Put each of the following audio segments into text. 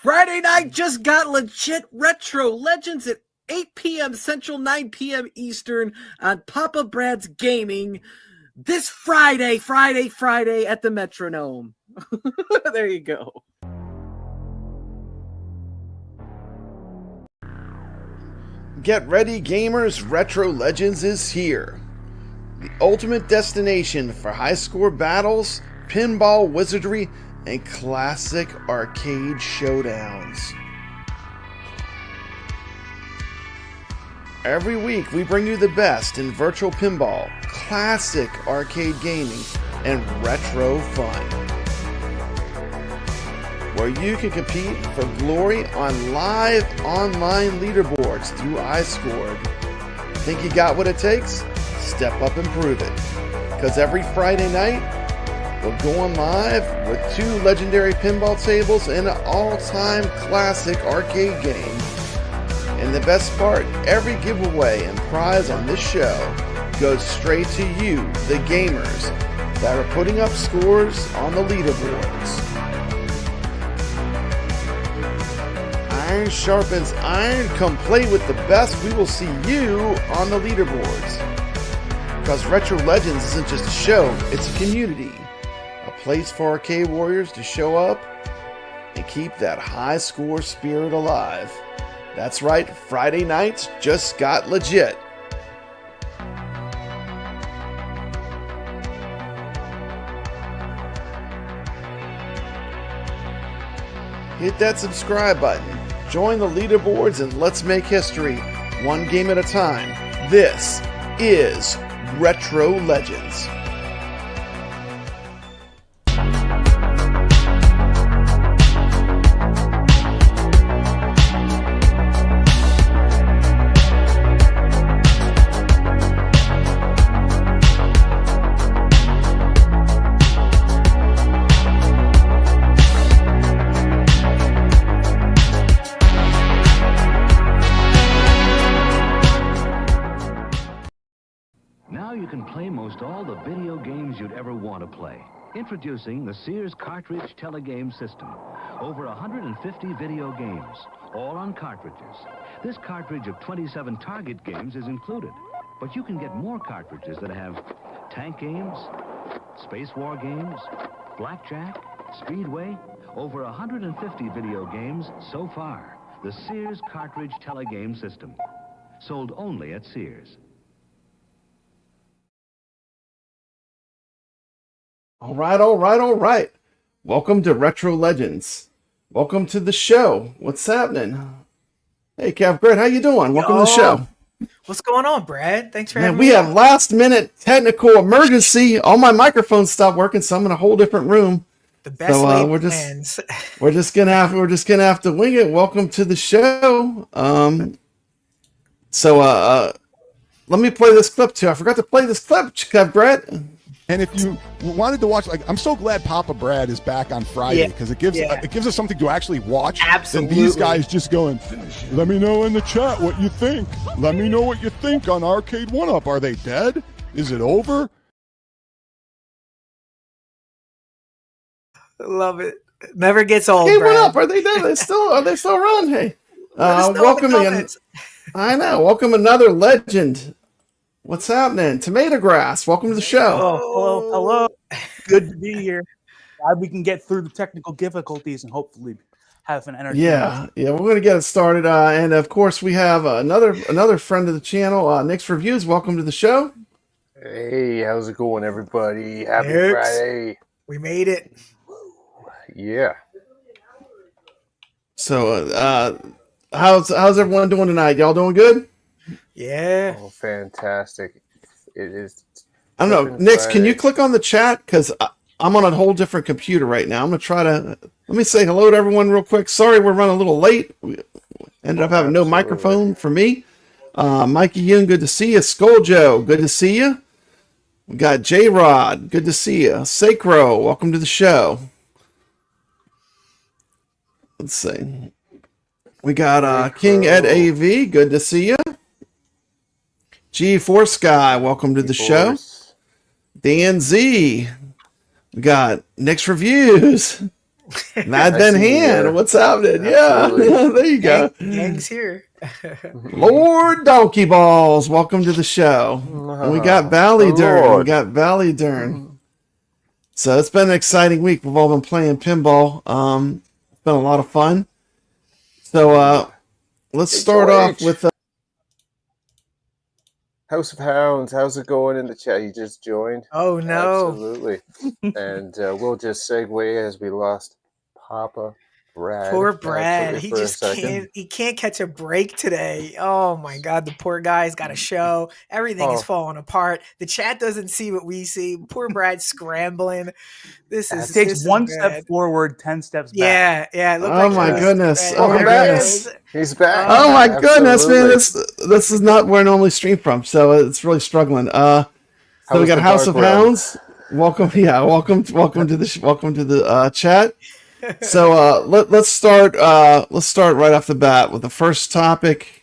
Friday night just got legit retro legends at 8 p.m. Central, 9 p.m. Eastern on Papa Brad's Gaming this Friday at the Metronome. There you go. Get ready, gamers! Retro Legends is here. The ultimate destination for high score battles, pinball wizardry, and classic arcade showdowns. Every week we bring you the best in virtual pinball, classic arcade gaming, and retro fun. Where you can compete for glory on live online leaderboards through iScored. Think you got what it takes? Step up and prove it. Because every Friday night, we're going live with 2 legendary pinball tables and an all-time classic arcade game. And the best part, every giveaway and prize on this show goes straight to you, the gamers, that are putting up scores on the leaderboards. Iron sharpens iron. Come play with the best. We will see you on the leaderboards. Because Retro Legends isn't just a show, it's a community. A place for arcade warriors to show up and keep that high score spirit alive. That's right, Friday nights just got legit. Hit that subscribe button, join the leaderboards, and let's make history, one game at a time. This is Retro Legends. Introducing the SEARS cartridge TELEGAMES system. Over 150 video games, all on cartridges. This cartridge of 27 target games is included, but you can get more cartridges that have tank games, space war games, blackjack, speedway, over 150 video games so far. The SEARS cartridge TELEGAMES system, sold only at SEARS. All right. Welcome to Retro Legends. Welcome to the show. What's happening? Hey, kevgret, how you doing? Welcome to the show. What's going on, Brad? Thanks for having me. We had last minute technical emergency. All my microphones stopped working, so I'm in a whole different room. The best plans. we're just gonna have to wing it. Welcome to the show. Let me play this clip too. I forgot to play this clip, kevgret. And if you wanted to watch, I'm so glad Papa Brad is back on Friday because it gives us something to actually watch. Absolutely. Than these guys just going, let me know in the chat what you think. Let me know what you think on Arcade 1-Up. Are they dead? Is it over? Love it. Never gets old. Arcade Brad. 1-Up. Are they dead? Are they still around? Hey, welcome again. I know. Welcome another legend. What's happening? TomatoGrass, welcome to the show. Oh, hello. Good to be here. Glad we can get through the technical difficulties and hopefully have an entertainment. Yeah, we're going to get it started. And of course, we have another friend of the channel, NixReviews. Welcome to the show. Hey, how's it going, everybody? Happy Friday. We made it. Yeah. So, how's everyone doing tonight? Y'all doing good? Yeah. Oh, fantastic. It is. I don't know. Nix, can you click on the chat? Because I'm on a whole different computer right now. I'm going to try to... Let me say hello to everyone real quick. Sorry we're running a little late. We ended up having no microphone for me. Mikey Yoon, good to see you. Skull Joe, good to see you. We got J-Rod, good to see you. Sacro, welcome to the show. Let's see. We got King Ed AV, good to see you. G4 Guy, welcome to the show. Dan Z. We got NixReviews. Mad Ben see, Hand, what's happening? absolutely. Yeah, there you go. Gang's here. Lord Donkey Balls, welcome to the show. We got Valley Dern. We got Valley Dern. So it's been an exciting week. We've all been playing pinball. It's been a lot of fun. So let's start off with House of Hounds. How's it going in the chat? You just joined? Oh no. Absolutely. And we'll just segue as we lost Papa Brad. Poor Brad. naturally, He for a just second. can't catch a break today. Oh my god, the poor guy's got a show. Everything is Oh. falling apart. The chat doesn't see what we see. Poor Brad's scrambling. This is It takes this is one bad. step forward, 10 steps back. Yeah. It looked Oh like my he was goodness. bad. Oh my Welcome back. goodness. He's back. Oh my goodness, man! Absolutely. This is not where I normally stream from, so it's really struggling. So we was got the House of dark realm? Hounds. Welcome to the chat. So let's start right off the bat with the first topic.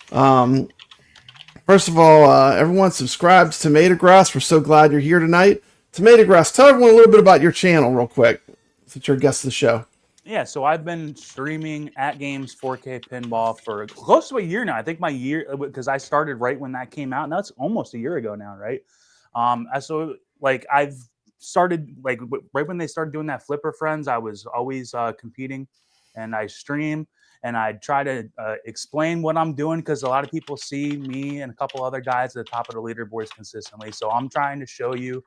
First of all, everyone subscribe to TomatoGrass. We're so glad you're here tonight. TomatoGrass, tell everyone a little bit about your channel real quick, since you're a guest of the show. Yeah, so I've been streaming AtGames 4K Pinball for close to a year now. I think my year, because I started right when that came out, and that's almost a year ago now, right? So like I've started like right when they started doing that Flipper Friends, I was always competing, and I stream and I try to explain what I'm doing because a lot of people see me and a couple other guys at the top of the leaderboards consistently. So I'm trying to show you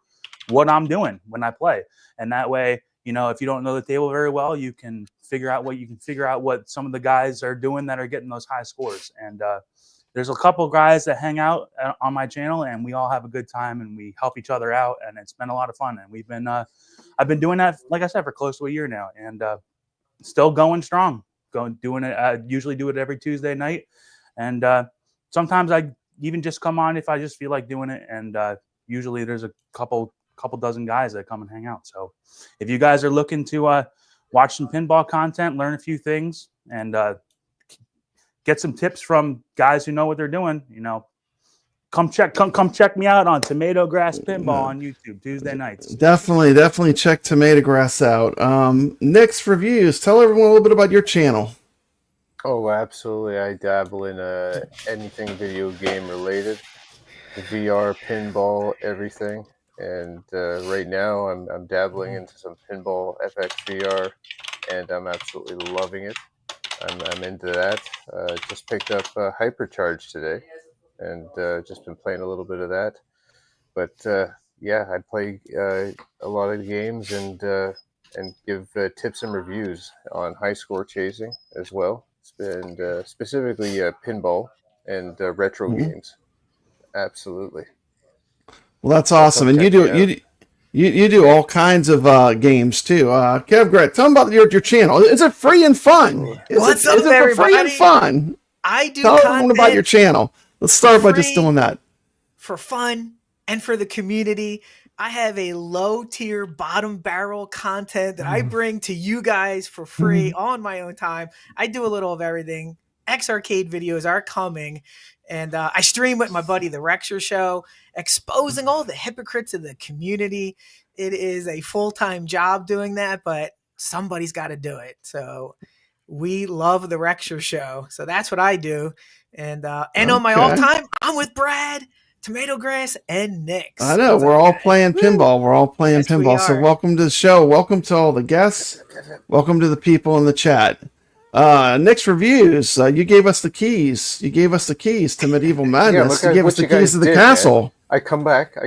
what I'm doing when I play, and that way, you know, if you don't know the table very well, you can figure out what some of the guys are doing that are getting those high scores. And there's a couple guys that hang out on my channel, and we all have a good time, and we help each other out, and it's been a lot of fun. And we've been, I've been doing that, like I said, for close to a year now, and still going strong. Doing it. I usually do it every Tuesday night, and sometimes I even just come on if I just feel like doing it. And usually there's a couple dozen guys that come and hang out. So if you guys are looking to watch some pinball content, learn a few things, and get some tips from guys who know what they're doing, you know, come check me out on TomatoGrass Pinball on YouTube Tuesday nights. Definitely check TomatoGrass out. NixReviews, tell everyone a little bit about your channel. Oh, absolutely. I dabble in anything video game related, VR, pinball, everything. And right now I'm dabbling into some Pinball FX VR, and I'm absolutely loving it. I'm into that. Just picked up Hypercharge today, and just been playing a little bit of that. But yeah, I play a lot of games and give tips and reviews on high score chasing as well, and specifically pinball and retro games. Absolutely. Well, that's awesome, and you do all kinds of games too. Kevgret, tell them about your channel. Is it free and fun? What's up, is it everybody? Free and fun. I do Tell everyone content about your channel. Let's start by just doing that. for fun and for the community. I have a low tier bottom barrel content that I bring to you guys for free on my own time. I do a little of everything. Arcade videos are coming, and I stream with my buddy the Rexer Show, exposing all the hypocrites of the community. It is a full-time job doing that, but somebody's got to do it. So we love the Rexer Show. So that's what I do. And on my all time, I'm with Brad, TomatoGrass, and Nix. I know, we're all playing pinball. We're all playing Yes, we pinball. So are. welcome to the show. Welcome to all the guests. Welcome to the people in the chat. NixReviews, you gave us the keys. You gave us the keys to Medieval Madness. You gave us the keys to the castle. Man. I come back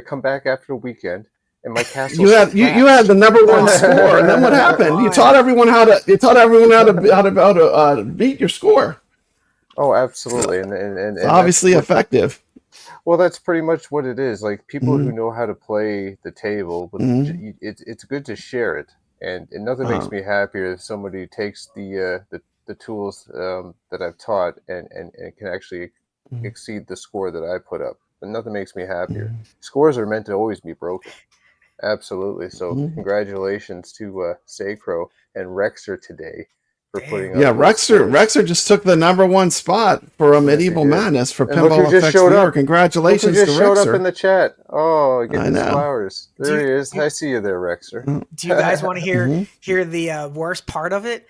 after the weekend, and my castle. You had the number one score, and then what happened? You taught everyone how to beat your score. Oh, absolutely, and obviously effective. Well, that's pretty much what it is. Like people who know how to play the table, but it's good to share it, and nothing makes me happier if somebody takes the tools that I've taught and can actually exceed the score that I put up. But nothing makes me happier. Scores are meant to always be broken. Absolutely. So congratulations to Sacro and Rexer today for putting Damn. up. Yeah, those scores. Rexer just took the #1 spot for a Medieval did. Madness for And look Pinball who just FX showed VR. up. Congratulations Look who just to showed up Rexer. in the chat. Oh, get I his know. flowers. There he is. I see you there, Rexer. Do you guys want to Mhm. hear the worst part of it?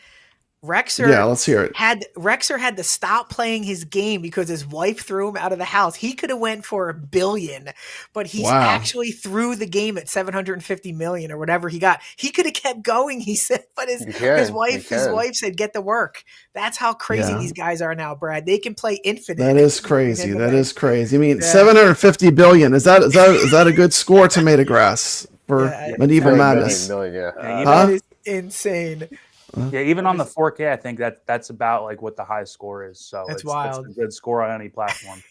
Rexer Yeah, let's hear it. Rexer had to stop playing his game because his wife threw him out of the house. He could have went for $1 billion, but he's Wow. actually threw the game at 750 million or whatever he got. He could have kept going, he said, but his wife said, get to work. That's how crazy Yeah. these guys are now, Brad. They can play infinite. That is crazy. That is crazy. I mean, 750 billion. Is that a good score, TomatoGrass, for Medieval Madness? Yeah. That is insane. Yeah, even on the 4K, I think that's about like what the high score is. So That's it's wild. a good score on any platform.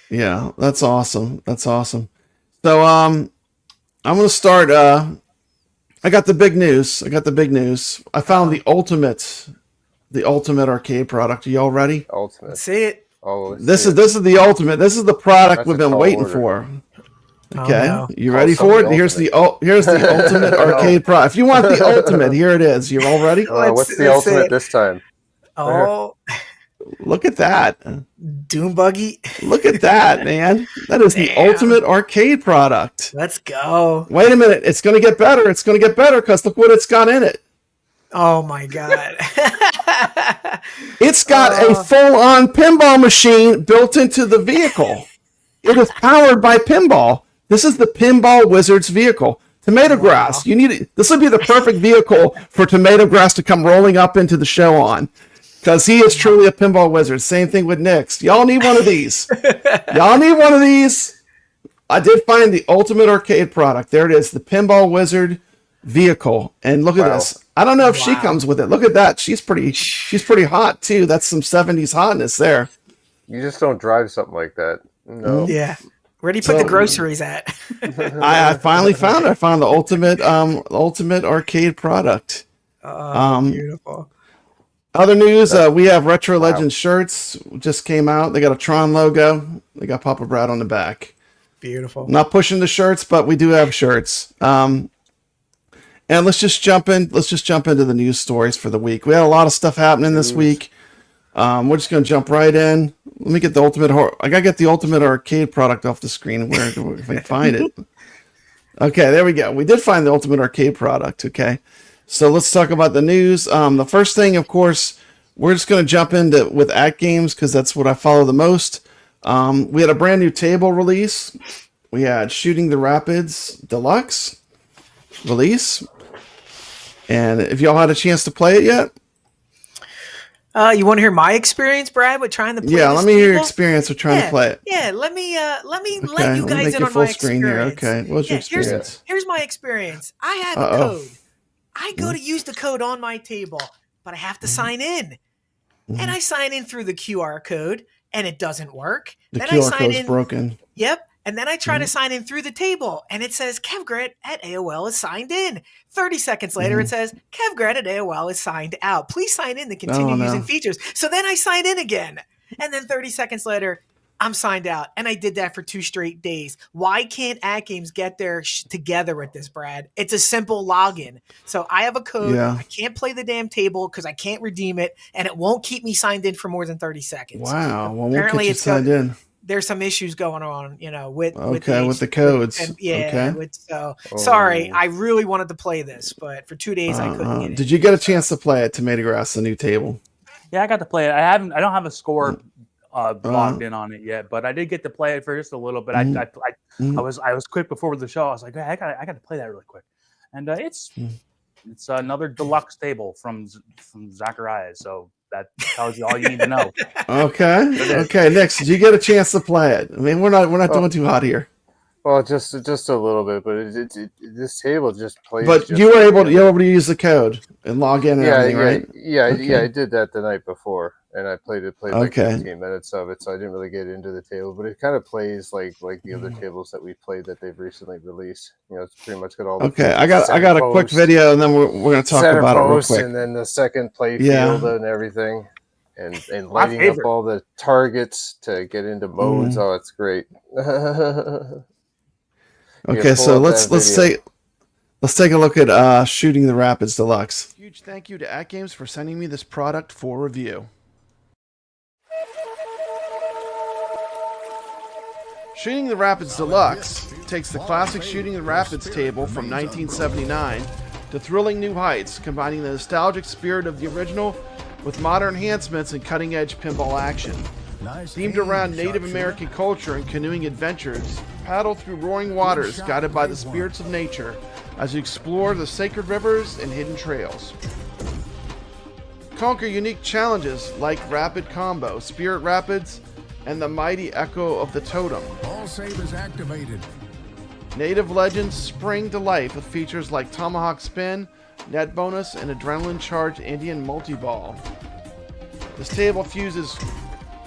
Yeah, that's awesome. That's awesome. So I'm gonna start. I got the big news. I found the ultimate arcade product. Are y'all ready? Ultimate. Let's see it. Oh, This is the ultimate. This is the product That's we've a been tall waiting order. for. Oh, Okay, no. you ready Call for it? something Here's the ultimate arcade product. If you want the ultimate, here it is. You all ready? What's the let's see ultimate it. this time? Oh, Look at that. Doom Buggy. Look at that, man. That is the Damn. ultimate arcade product. Let's go. Wait a minute. It's going to get better. It's going to get better because look what it's got in it. Oh my god. It's got a full-on pinball machine built into the vehicle. It is powered by pinball. This is the Pinball Wizard's vehicle. TomatoGrass, you need it. This would be the perfect vehicle for TomatoGrass to come rolling up into the show on, because he is truly a pinball wizard. Same thing with Nix. Y'all need one of these. I did find the ultimate arcade product. There it is, the Pinball Wizard vehicle. And look at this. I don't know if she comes with it. Look at that. She's pretty hot too. That's some 70s hotness there. You just don't drive something like that. No. Yeah. Where do you put the groceries at? I finally found it. I found the ultimate arcade product. Beautiful. Other news, we have Retro Legends shirts just came out. They got a Tron logo. They got Papa Brad on the back. Beautiful. Not pushing the shirts, but we do have shirts. And let's just jump into the news stories for the week. We had a lot of stuff happening this week. We're just gonna jump right in. Let me get the ultimate. I gotta get the ultimate arcade product off the screen. Where if I can find it? Okay, there we go. We did find the ultimate arcade product. Okay, so let's talk about the news. The first thing, of course, we're just gonna jump into with AtGames because that's what I follow the most. We had a brand new table release. We had Shooting the Rapids Deluxe release. And if y'all had a chance to play it yet? You want to hear my experience, Brad, with trying to play Yeah, this let me hear your table? experience with trying to play it. Yeah, let me let Okay, you let me guys make in it on full my screen here. experience. Okay, what's your experience? Here's my experience. I have a code. I go to use the code on my table, but I have to sign in. And I sign in through the QR code, and it doesn't work. The then QR I sign code's in. broken. Yep. And then I try to sign in through the table, and it says kevgret at AOL is signed in. 30 seconds later, it says kevgret at AOL is signed out. Please sign in to continue using features. So then I sign in again. And then 30 seconds later, I'm signed out. And I did that for 2 straight days. Why can't AtGames get their together with this, Brad? It's a simple login. So I have a code. Yeah. I can't play the damn table because I can't redeem it, and it won't keep me signed in for more than 30 seconds. Wow. Well, we'll Apparently get you it's signed in. There's some issues going on, with With the the codes. and, yeah. Okay. Sorry, I really wanted to play this, but for 2 days I couldn't get it. Did you get a chance to play it, TomatoGrass, the new table? Yeah, I got to play it. I don't have a score logged in on it yet, but I did get to play it for just a little bit. I was quick before the show. I was like, hey, I got to play that really quick, and it's another deluxe table from Zacharias. So that tells you all you need to know. Okay. Nix, did you get a chance to play it? I mean, we're not doing too hot here. Well, just a little bit, but this table just plays. But you were able to use the code and log in and everything, right? Yeah, I did that the night before, and I played like Okay. 15 minutes of it, so I didn't really get into the table. But it kind of plays like the other tables that we played that they've recently released. It's pretty much got all. Okay, I got a quick video, and then we're going to talk about it real quick. And then the second play field and everything, and lighting up all the targets to get into modes. Oh, it's great. Okay, so let's Let's take a look at Shooting the Rapids Deluxe. Huge thank you to AtGames for sending me this product for review. Shooting the Rapids Deluxe takes the classic Shooting the Rapids table from 1979 to thrilling new heights, combining the nostalgic spirit of the original with modern enhancements and cutting-edge pinball action. Themed around Native American culture and canoeing adventures, paddle through roaring waters guided by the spirits of nature as you explore the sacred rivers and hidden trails. Conquer unique challenges like Rapid Combo, Spirit Rapids, and the mighty Echo of the Totem. All savers activated. Native Legends spring to life with features like Tomahawk Spin, Net Bonus, and Adrenaline-charged Indian Multi-Ball. This table fuses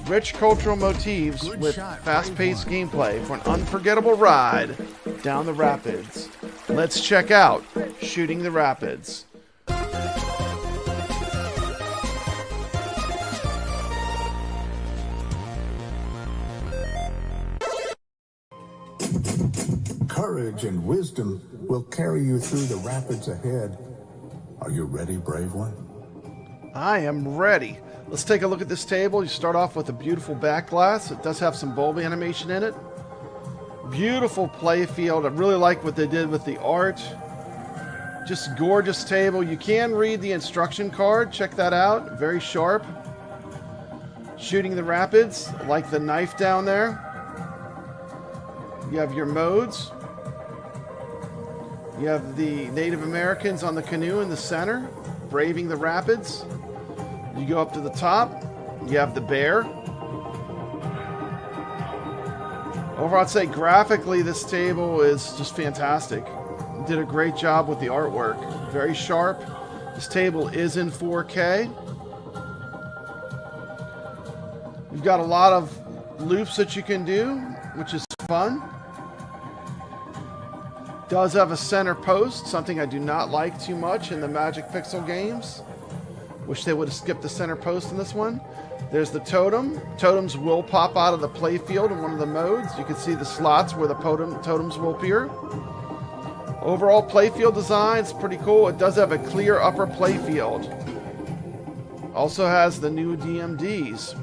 rich cultural motifs with fast-paced gameplay for an unforgettable ride down the rapids. Let's check out Shooting the Rapids. Courage and wisdom will carry you through the rapids ahead. Are you ready, brave one? I am ready. Let's take a look at this table. You start off with a beautiful back glass. It does have some bulb animation in it. Beautiful play field. I really like what they did with the art. Just gorgeous table. You can read the instruction card. Check that out. Very sharp. Shooting the Rapids. I like the knife down there. You have your modes. You have the Native Americans on the canoe in the center, braving the rapids. You go up to the top. You have the bear. Overall, I'd say graphically, this table is just fantastic. You did a great job with the artwork. Very sharp. This table is in 4K. You've got a lot of loops that you can do, which is fun. Does have a center post, something I do not like too much in the Magic Pixel games. Wish they would have skipped the center post in this one. There's the totem. Totems will pop out of the play field in one of the modes. You can see the slots where the totems will appear. Overall play field design is pretty cool. It does have a clear upper play field. Also has the new DMDs.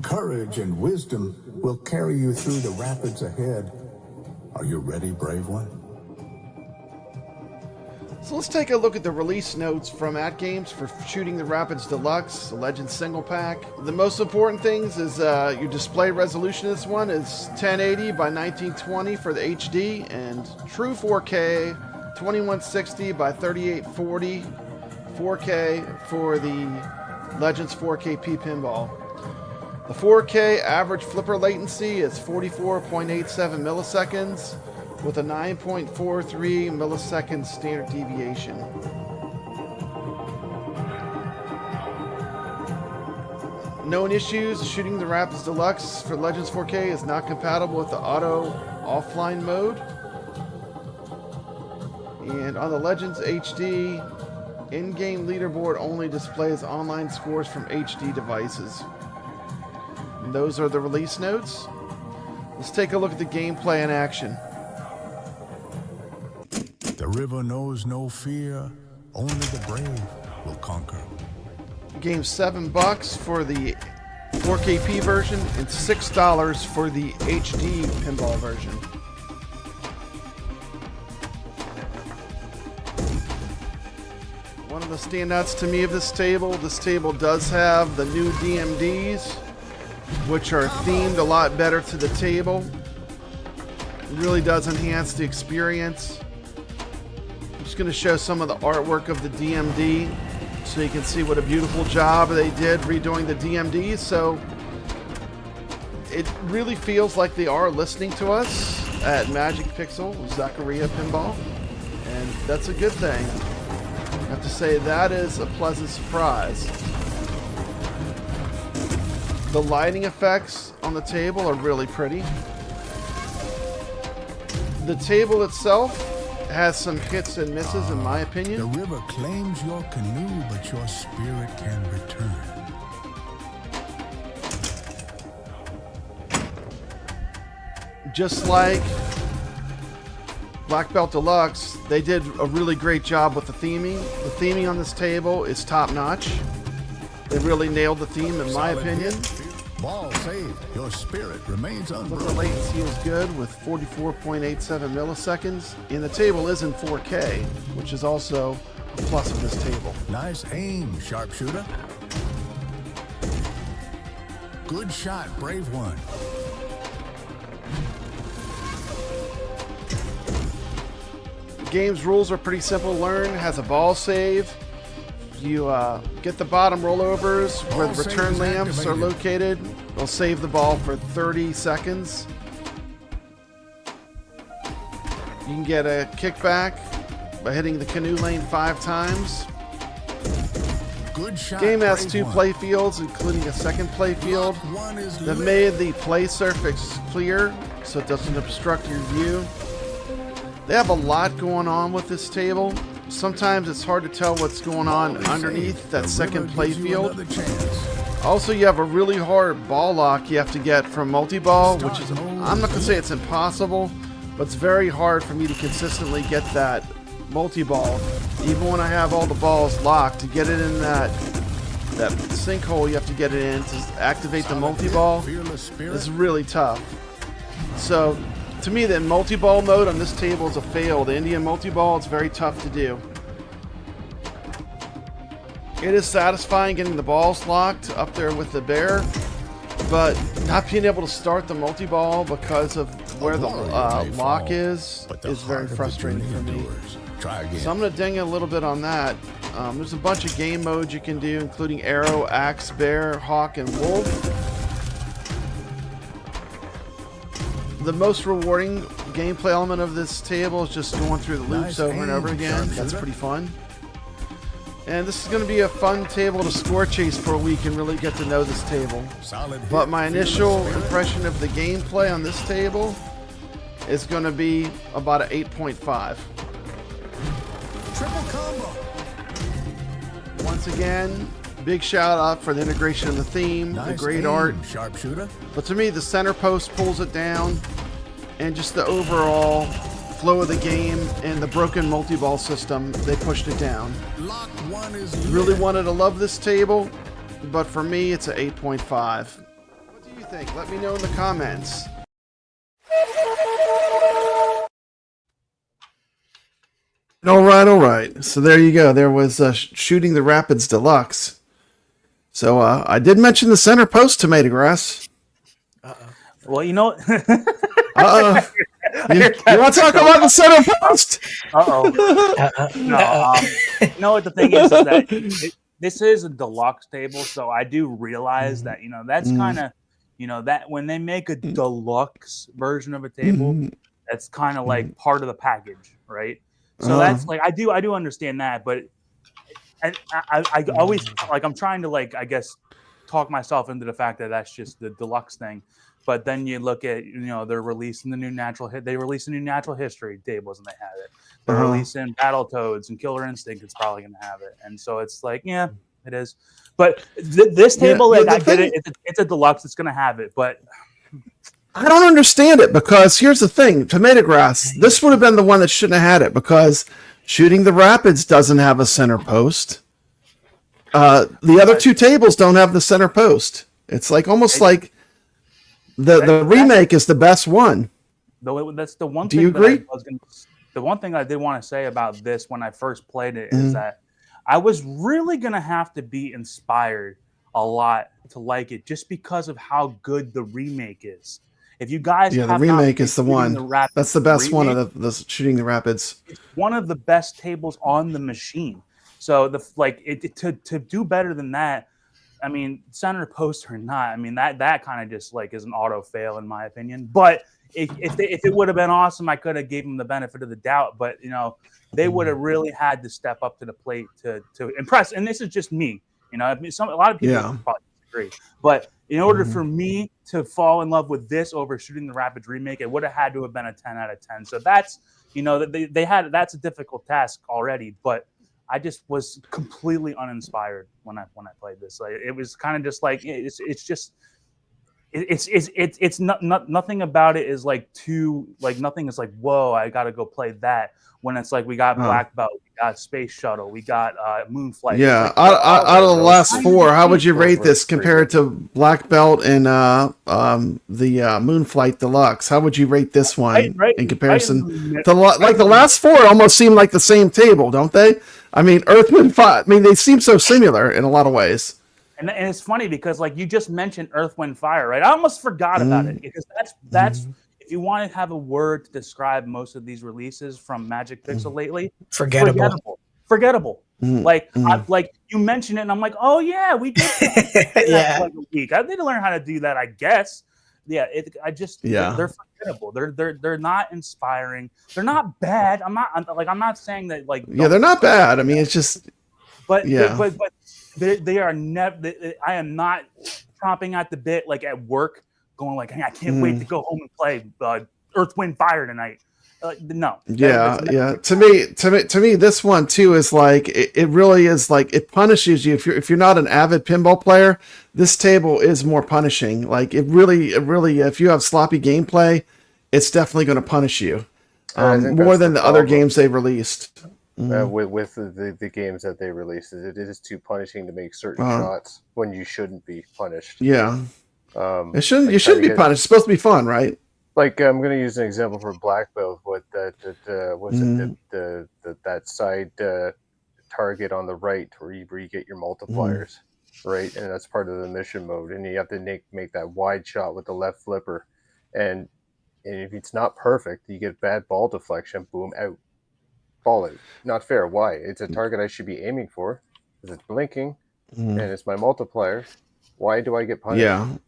Courage and wisdom will carry you through the rapids ahead. Are you ready, brave one? So let's take a look at the release notes from AtGames for Shooting the Rapids Deluxe, the Legend Single Pack. The most important things is your display resolution. This one is 1080 by 1920 for the HD and true 4K, 2160 by 3840, 4K for the Legends 4KP Pinball. The 4K average flipper latency is 44.87 milliseconds with a 9.43 millisecond standard deviation. Known issues: Shooting the Rapids Deluxe for Legends 4K is not compatible with the auto offline mode. And on the Legends HD, in-game leaderboard only displays online scores from HD devices. And those are the release notes. Let's take a look at the gameplay in action. The river knows no fear. Only the brave will conquer. The game's $7 for the 4KP version and $6 for the HD pinball version. One of the standouts to me of this table does have the new DMDs, which are themed a lot better to the table. It really does enhance the experience. I'm just going to show some of the artwork of the DMD so you can see what a beautiful job they did redoing the DMDs. So it really feels like they are listening to us at Magic Pixel, Zachariah Pinball, and that's a good thing. I have to say that is a pleasant surprise. The lighting effects on the table are really pretty. The table itself has some hits and misses in my opinion. The river claims your canoe, but your spirit can return. just like Black Belt Deluxe, they did a really great job with the theming. The theming on this table is top notch. They really nailed the theme, in my opinion. Ball saved. Your spirit remains But unbroken. the latency is good with 44.87 milliseconds, and the table is in 4K, which is also a plus of this table. Nice aim, sharpshooter. Good shot, brave one. The game's rules are pretty simple to learn. It has a ball save. You get the bottom rollovers where the return lamps are located. They'll save the ball for 30 seconds. You can get a kickback by hitting the canoe lane 5 times. Good shot. Game has brave 2 one. play fields, including a second play field. One is They've lit. made the play surface clear so it doesn't obstruct your view. They have a lot going on with this table. Sometimes it's hard to tell what's going on underneath that second play field. Also, you have a really hard ball lock you have to get from multi-ball, which is, I'm not going to say it's impossible, but it's very hard for me to consistently get that multi-ball. Even when I have all the balls locked, to get it in that sinkhole you have to get it in to activate the multi-ball is really tough. So, to me, the multi-ball mode on this table is a fail. The Indian multi-ball, it's very tough to do. It is satisfying getting the balls locked up there with the bear, but not being able to start the multi-ball because of where the lock is very frustrating for me. So I'm going to ding a little bit on that. There's a bunch of game modes you can do, including Arrow, Axe, Bear, Hawk, and Wolf. The most rewarding gameplay element of this table is just going through the loops over and over again. That's pretty fun. And this is going to be a fun table to score chase for a week and really get to know this table. But my initial impression of the gameplay on this table is going to be about an 8.5. Triple combo. Once again, big shout out for the integration of the theme, the great art. Sharpshooter. But to me, the center post pulls it down, and just the overall flow of the game and the broken multi-ball system, they pushed it down. Lock one is Really wanted to love this table, but for me, it's an 8.5. What do you think? Let me know in the comments. All right. So there you go. There was Shooting the Rapids Deluxe. So I did mention the center post, TomatoGrass. Well, you know, You want to talk about the center post? No, what the thing is that this is a deluxe table, so I do realize that, you know, that's kind of, you know, that when they make a deluxe version of a table, that's kind of like part of the package, right? So that's like, I do understand that, but I always, like, I'm trying to, like, I guess, talk myself into the fact that that's just the deluxe thing. But then you look at, you know, they're releasing the new they released a new natural history tables and they have it. They're releasing Battletoads and Killer Instinct. It's probably going to have it. And so it's like, yeah, it is. But this table, like, I get it. It's a deluxe. It's going to have it. But I don't understand it, because here's the thing. TomatoGrass, this would have been the one that shouldn't have had it, because Shooting the Rapids doesn't have a center post. The other two tables don't have the center post. It's like almost like the remake is the best one. That's the one Do thing you agree? The one thing I did want to say about this when I first played it is that I was really going to have to be inspired a lot to like it, just because of how good the remake is. If you guys the have remake not is the one. That's the best one of the Shooting the Rapids. It's one of the best tables on the machine. So to do better than that, I mean, center post or not, I mean, that kind of just like is an auto fail in my opinion. But if it would have been awesome, I could have gave them the benefit of the doubt. But, you know, they would have really had to step up to the plate to impress. And this is just me. You know, I mean, a lot of people probably disagree. But in order for me to fall in love with this over Shooting the Rapids remake, it would have had to have been a 10 out of 10. So that's, you know, that's a difficult task already. But I just was completely uninspired when I played this. Like, it was kind of just like it's just it's not nothing about it is like too like nothing is like whoa I gotta go play that when it's like we got Black Belt, we got Space Shuttle, we got Moonflight. Yeah, Like, out of the last four, how would you rate Those this were pretty compared to Black Belt and the Moonflight Deluxe? How would you rate this one in comparison to like the last four? Almost seem like the same table, don't they? I mean, Earthman Fire. I mean, they seem so similar in a lot of ways. And it's funny because like you just mentioned Earth, Wind, Fire, right? I almost forgot about it because that's if you want to have a word to describe most of these releases from Magic Pixel lately, forgettable. Like like you mentioned it, and I'm like, oh yeah, we did that for like a week. I need to learn how to do that, I guess. Yeah, they're forgettable. They're not inspiring. They're not bad. I'm not saying that like they're not bad. I mean, it's just but they are never. I am not chomping at the bit like at work, going like, hey, I can't wait to go home and play Earth, Wind, Fire tonight. No. Yeah. To me, this one too is like it really is like it punishes you if you're not an avid pinball player. This table is more punishing. Like it really if you have sloppy gameplay, it's definitely going to punish you more than the other games they've released. With the games that they released, it is too punishing to make certain shots when you shouldn't be punished. Yeah, you shouldn't be punished. It's supposed to be fun, right? Like I'm going to use an example for Black Belt with that side target on the right where you get your multipliers, right? And that's part of the mission mode, and you have to make that wide shot with the left flipper, and if it's not perfect, you get bad ball deflection. Boom, out. Ball out. Not fair. Why? It's a target I should be aiming for because it's blinking and it's my multiplier. Why do I get punished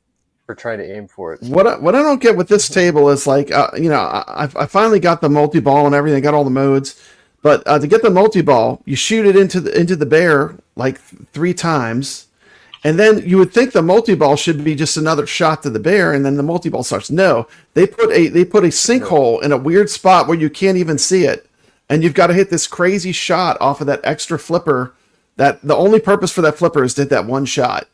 for trying to aim for it? What I don't get with this table is like I finally got the multi-ball and everything, got all the modes, but to get the multi-ball, you shoot it into the bear like 3 times, and then you would think the multi-ball should be just another shot to the bear, and then the multi-ball starts. No, they put a sinkhole in a weird spot where you can't even see it. And you've got to hit this crazy shot off of that extra flipper. That the only purpose for that flipper is to hit that one shot.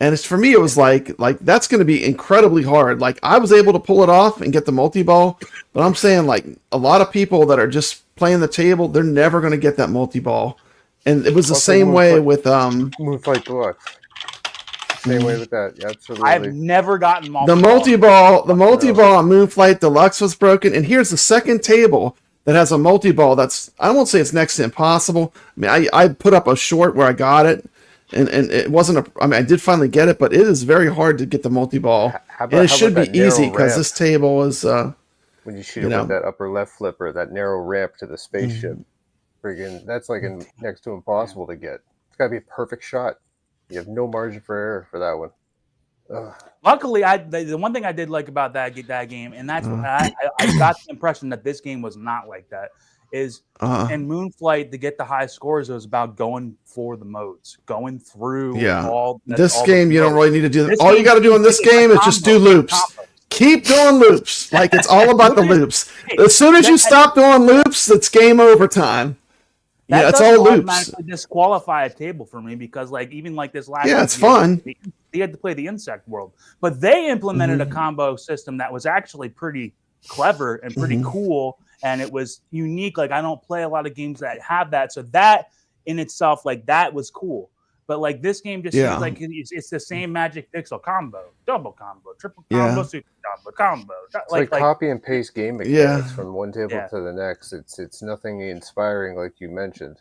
And for me, it was like that's going to be incredibly hard. Like I was able to pull it off and get the multi-ball, but I'm saying like a lot of people that are just playing the table, they're never going to get that multi-ball. And it was the same way with Moonflight Deluxe. Same way with that. Yeah, absolutely. I've never gotten the multi-ball. The multi-ball on Moonflight Deluxe was broken. And here's the second table that has a multi-ball that's, I won't say it's next to impossible. I mean, I put up a short where I got it, and it wasn't I did finally get it, but it is very hard to get the multi-ball. And it should be easy because this table is... when you shoot it with that upper left flipper, that narrow ramp to the spaceship, friggin', that's like next to impossible to get. It's got to be a perfect shot. You have no margin for error for that one. Ugh. Luckily, the one thing I did like about that game, and that's I got the impression that this game was not like that, is in Moonflight, to get the high scores, it was about going for the modes, going through all. This game, you don't really need to do that. All you got to do in this game is just do loops. Keep doing loops. Like it's all about the loops. As soon as you stop doing loops, it's game over time. That it's all loops. Automatically disqualify a table for me because, like, even like this last, it's fun. They had to play the Insect World, but they implemented a combo system that was actually pretty clever and pretty cool, and it was unique. Like, I don't play a lot of games that have that, so that in itself, like, that was cool. But like this game just seems like it's the same Magic Pixel combo, double combo, triple combo, super combo. It's like copy and paste game mechanics from one table to the next. It's nothing inspiring like you mentioned,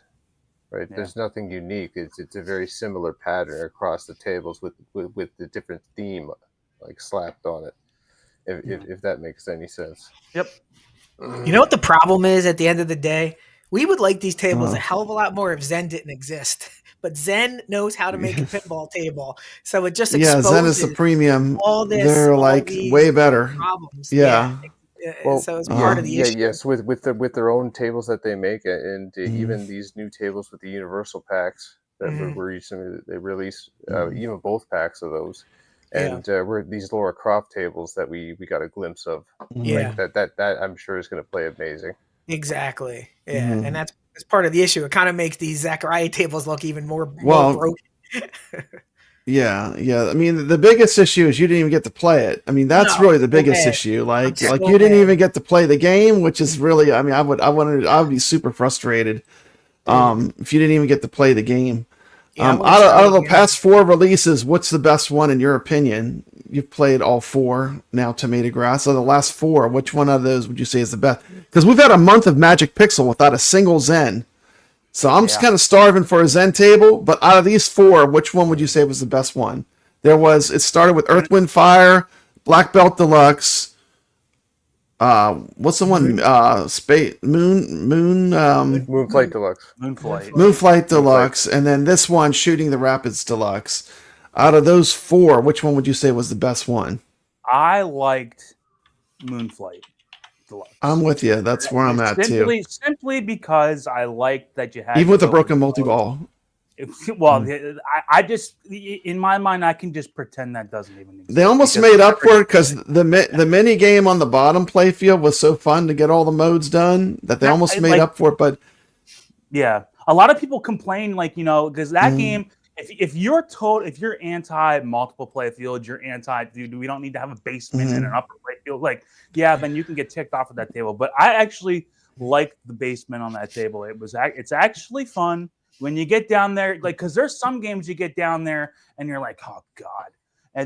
right? Yeah. There's nothing unique. It's a very similar pattern across the tables with the different theme like slapped on it. If that makes any sense. Yep. You know what the problem is at the end of the day? We would like these tables a hell of a lot more if Zen didn't exist. But Zen knows how to make a pinball table. So it just exposes Zen is the premium. They're like way better. Problems. Well, so it's part of the issue. Yes, with their own tables that they make, and even these new tables with the universal packs that were recently they released, even both packs of those, and we're these Laura Croft tables that we got a glimpse of. Yeah, like that I'm sure is going to play amazing. Exactly. Yeah, and that's part of the issue. It kind of makes these Zachariah tables look even more broken. Yeah, yeah. I mean, the biggest issue is you didn't even get to play it. I mean, that's really the biggest issue. Like you didn't even get to play the game, which is really. I mean, I would be super frustrated if you didn't even get to play the game. Yeah, Out of the past 4 releases, what's the best one in your opinion? You've played all 4 now, TomatoGrass. Of the last 4, which one of those would you say is the best? Because we've had a month of Magic Pixel without a single Zen. So I'm just kind of starving for a Zen table, but out of these 4, which one would you say was the best one? It started with Earth, Wind, Fire, Black Belt Deluxe. What's the one? Moonflight Deluxe. Moonflight Deluxe, and then this one, Shooting the Rapids Deluxe. Out of those 4, which one would you say was the best one? I liked Moonflight Deluxe. I'm with you. That's where I'm at too. Simply because I liked that you had even with the broken multi-ball. Well, I just in my mind I can just pretend that doesn't even exist. They almost made up for it because the mini game on the bottom playfield was so fun to get all the modes done that they almost made up for it. But yeah, a lot of people complain because that game. If you're anti multiple playfield, you're anti dude. We don't need to have a basement and an upper playfield. Then you can get ticked off at that table. But I actually liked the basement on that table. It's actually fun when you get down there. Because there's some games you get down there and you're like, oh god.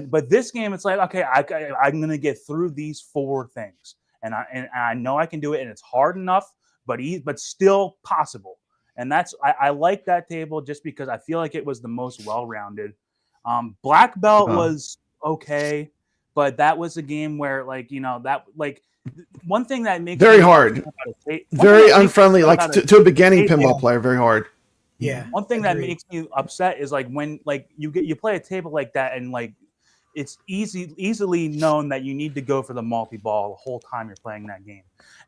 But this game, it's like, okay, I'm gonna get through these 4 things, and I know I can do it, and it's hard enough, but still possible. And I like that table just because I feel like it was the most well-rounded. Black Belt was okay, but that was a game where one thing that makes very hard, very unfriendly, to a beginning pinball player, very hard. Yeah. One thing that makes me upset is when you play a table like that and it's easily known that you need to go for the multi-ball the whole time you're playing that game,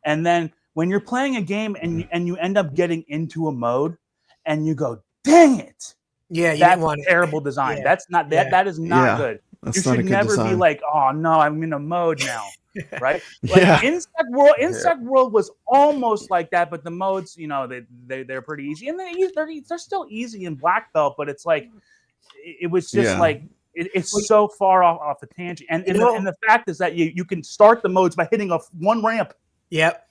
and then when you're playing a game and you end up getting into a mode and you go, dang it. Yeah, that's terrible design. Yeah. That is not good. You should never be like, oh no, I'm in a mode now. Right? Insect World was almost like that, but the modes, they're pretty easy. And they're still easy in Black Belt, but it's it was just it's so far off the tangent. And the fact is that you can start the modes by hitting one ramp. Yep.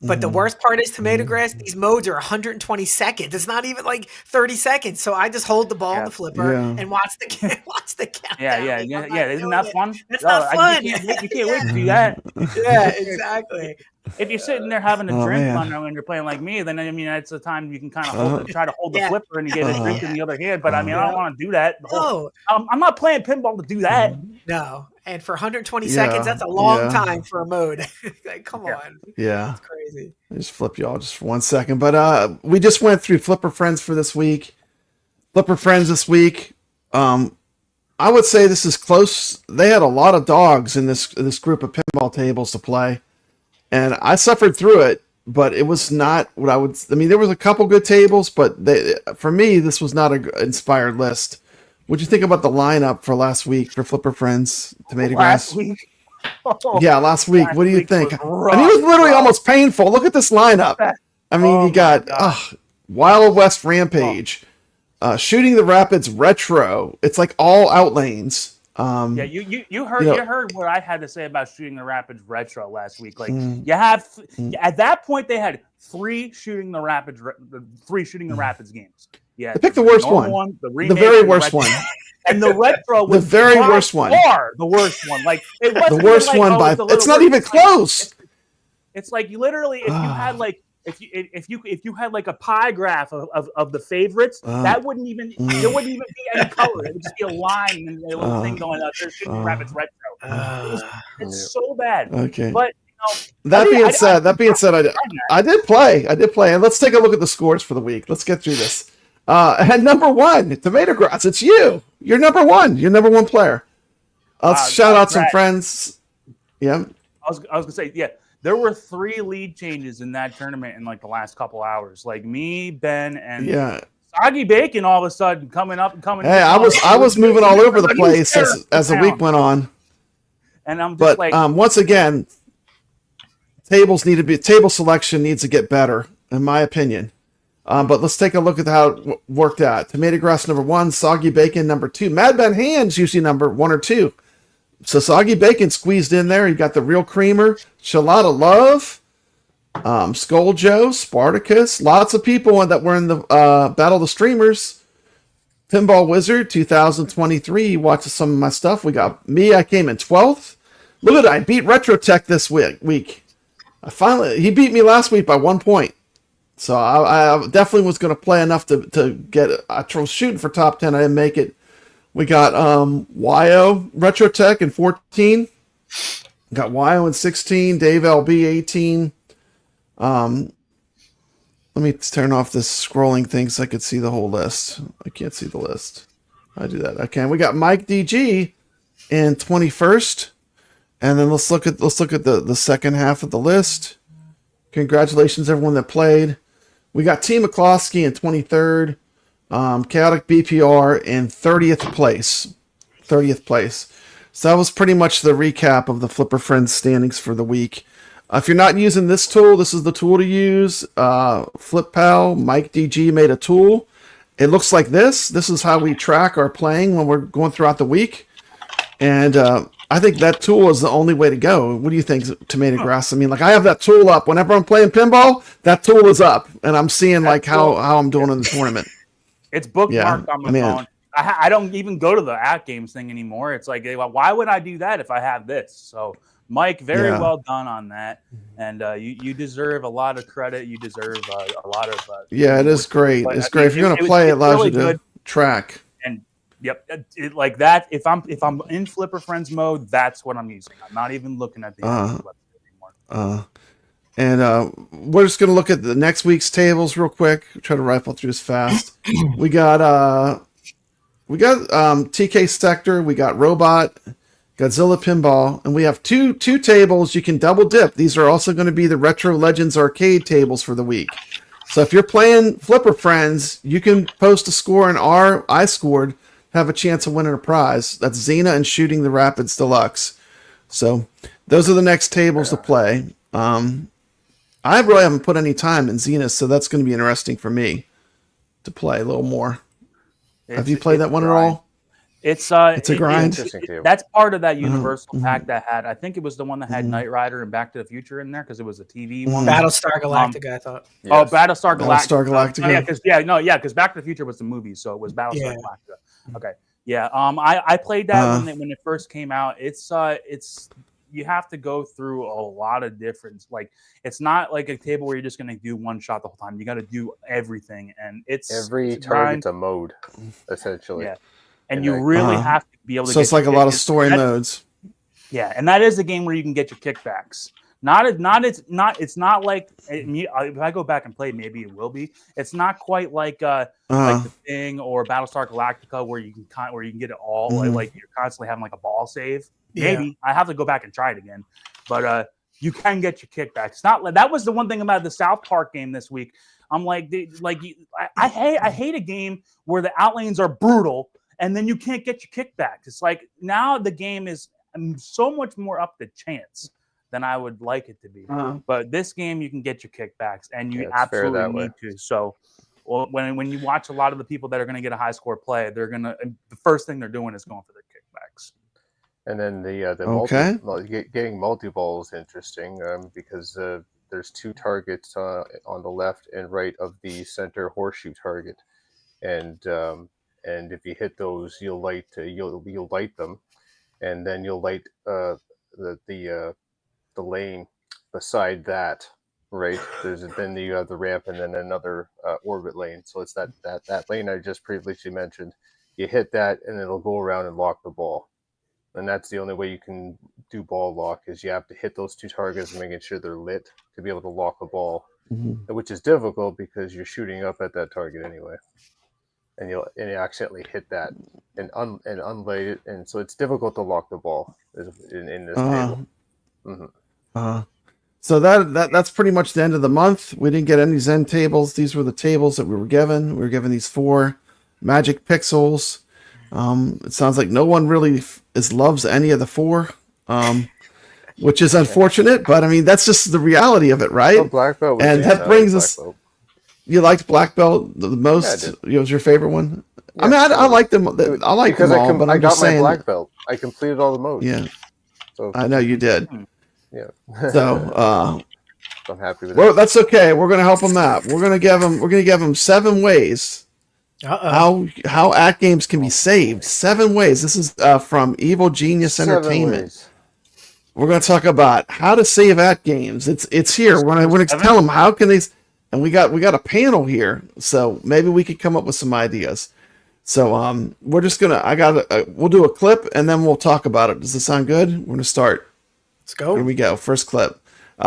But the worst part is TomatoGrass. These modes are 120 seconds. It's not even 30 seconds. So I just hold the ball in the flipper and watch the countdown. Yeah. Isn't that fun? That's not fun. You can't wait to do that. Yeah, exactly. If you're sitting there having a drink when you're playing like me, then that's the time you can kind of try to hold the flipper and you get a drink in the other hand. But I don't want to do that. I'm not playing pinball to do that. No. And for 120 seconds, that's a long time for a mode. Come on. Yeah. It's crazy. I just flip y'all just for 1 second. But we just went through Flipper Friends for this week. Flipper Friends this week. I would say this is close. They had a lot of dogs in this group of pinball tables to play. And I suffered through it, but it was not what I would... I mean, there was a couple good tables, but for me, this was not an inspired list. What'd you think about the lineup for last week for Flipper Friends, TomatoGrass? Last week? Yeah, last week. What do you think? It was literally almost painful. Look at this lineup. I mean, you got Wild West Rampage, Shooting the Rapids Retro. It's all outlanes. You heard what I had to say about Shooting the Rapids Retro last week. You have at that point they had 3 Shooting the Rapids games. Yeah, they picked the worst one. The very worst one. And the retro was the very worst one. The worst one. It wasn't the worst one by it's not even close. It's literally if you had if you had a pie graph of the favorites, that wouldn't even there wouldn't even be any color. It would just be a line and a little thing going out there. Shooting Rapids Retro. It's so bad. Okay, but that being said, I did play, and let's take a look at the scores for the week. Let's get through this. And number 1, TomatoGrass. It's you. You're number 1. You're number 1 player. Let's shout out some friends. Yeah. I was gonna say, there were 3 lead changes in that tournament in the last couple hours. Me, Ben, and Soggy Bacon all of a sudden coming up. Hey, I was moving all over the place as the week went on. And I'm just once again, table selection needs to get better, in my opinion. But let's take a look at how it worked out. TomatoGrass number 1, Soggy Bacon number 2. Madman Hands usually number 1 or 2. So Soggy Bacon squeezed in there. You got the Real Creamer, Shalata Love, Skull Joe, Spartacus. Lots of people that were in the Battle of the Streamers. Pinball Wizard 2023. You watched some of my stuff. We got me. I came in 12th. Look at that. I beat RetroTech this week. He beat me last week by 1 point. So I definitely was going to play enough to get it. I was shooting for top 10. I didn't make it. We got YO RetroTech in 14. Got YO in 16. Dave LB 18. Let me turn off this scrolling thing so I could see the whole list. I can't see the list. I do that. Okay. We got Mike DG in 21st. And then let's look at the second half of the list. Congratulations everyone that played. We got T. McCloskey in 23rd. Chaotic BPR in 30th place. 30th place. So that was pretty much the recap of the Flipper Friends standings for the week. If you're not using this tool, this is the tool to use. FlipPal, Mike DG made a tool. It looks like this. This is how we track our playing when we're going throughout the week. And I think that tool is the only way to go. What do you think, TomatoGrass? I mean, like I have that tool up. Whenever I'm playing pinball, that tool is up. And I'm seeing like how I'm doing in the tournament. It's bookmarked on my phone. I don't even go to the AtGames thing anymore. It's like, why would I do that if I have this? So, Mike, very well done on that. And you deserve a lot of credit. You deserve a lot of... yeah, it is great. It's great. If you're going to play, it allows really you to track. And, yep, like that, if I'm in Flipper Friends mode, that's what I'm using. I'm not even looking at the website anymore. And we're just going to look at the next week's tables real quick. Try to rifle through this fast. We got TK Sector. We got Robot, Godzilla Pinball, and we have two tables you can double dip. These are also going to be the Retro Legends arcade tables for the week. So if you're playing Flipper Friends, you can post a score in our I scored, have a chance of winning a prize. That's Xena and Shooting the Rapids Deluxe. So those are the next tables to play. I really haven't put any time in Xena, so that's going to be interesting for me to play a little more. Have you played that one at all? It's a grind. That's part of that Universal pack that had. I think it was the one that had Knight Rider and Back to the Future in there because it was a TV one. Battlestar Galactica, I thought. Yes. Oh, Battlestar Galactica. Battlestar Galactica. Because Back to the Future was the movie, so it was Battlestar Galactica. Okay, yeah. I played that when it first came out. It's you have to go through a lot of different. Like it's not like a table where you're just going to do one shot the whole time. You got to do everything, and every target's a mode, essentially. Yeah. And you really have to be able to. So it's like a lot of story modes. Yeah, and that is the game where you can get your kickbacks. It's not like if I go back and play, maybe it will be. It's not quite like like The Thing or Battlestar Galactica where you can get it all. Like you're constantly having like a ball save. Maybe I have to go back and try it again, but you can get your kickbacks. It's not like that was the one thing about the South Park game this week. I'm like, I hate a game where the outlanes are brutal and then you can't get your kickbacks. It's like now the game is so much more up to chance than I would like it to be. But this game, you can get your kickbacks, and you absolutely need to. So, when you watch a lot of the people that are going to get a high score play, the first thing they're doing is going for their kickbacks. And then getting multi-ball is interesting because there's two targets on the left and right of the center horseshoe target, and if you hit those, you'll light them, and then you'll light the lane beside that. Right, then you have the ramp and then another orbit lane. So it's that lane I just previously mentioned. You hit that and it'll go around and lock the ball. And that's the only way you can do ball lock is you have to hit those two targets and making sure they're lit to be able to lock the ball, which is difficult because you're shooting up at that target anyway, and you accidentally hit that and unlight it, and so it's difficult to lock the ball in this table. So that's pretty much the end of the month. We didn't get any Zen tables. These were the tables that we were given. We were given these 4 Magic Pixels. It sounds like no one really loves any of the 4, which is unfortunate. But I mean, that's just the reality of it, right? Black belt, and that brings us. You liked Black Belt the most? Yeah, I It was your favorite one? Yeah, I mean, I like them. I like them all, but I I'm got just my saying. black belt. I completed all the modes. Yeah, So I know you did. yeah. So, I'm happy with well, that. that's okay. We're gonna help him out. We're gonna give him 7 ways how AtGames can be saved. 7 ways. This is from Evil Genius 7 Entertainment. ways. We're gonna talk about how to save AtGames. It's here. We're gonna tell them how can they. And we got a panel here, so maybe we could come up with some ideas. So we're just gonna we'll do a clip and then we'll talk about it. Does this sound good? We're gonna start. Let's go. Here we go. First clip.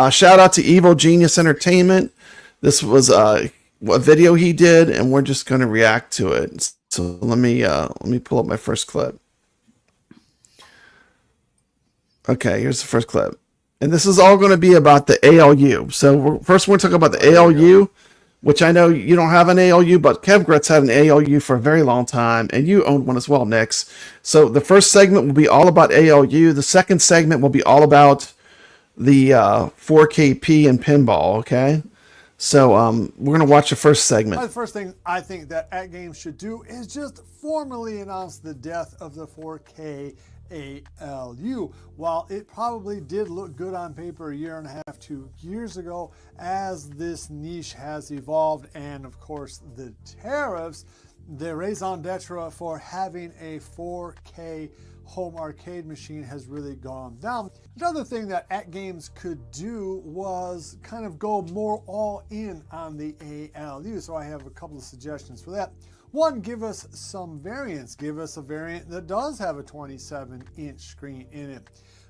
Shout out to Evil Genius Entertainment. This was a video he did, and we're just gonna react to it. So let me pull up my first clip. Okay, here's the first clip. And this is all going to be about the ALU. So we're going to talk about the ALU, which I know you don't have an ALU, but kevgret's had an ALU for a very long time, and you owned one as well, Nix. So the first segment will be all about ALU. The second segment will be all about the 4KP and pinball, okay? So we're going to watch the first segment. The first thing I think that AtGames should do is just formally announce the death of the 4K ALU. While it probably did look good on paper a year and a half, 2 years ago, as this niche has evolved and of course the tariffs, the raison d'etre for having a 4K home arcade machine has really gone down. Another thing that AtGames could do was kind of go more all in on the ALU. So I have a couple of suggestions for that. One, give us some variants. Give us a variant that does have a 27-inch screen in it.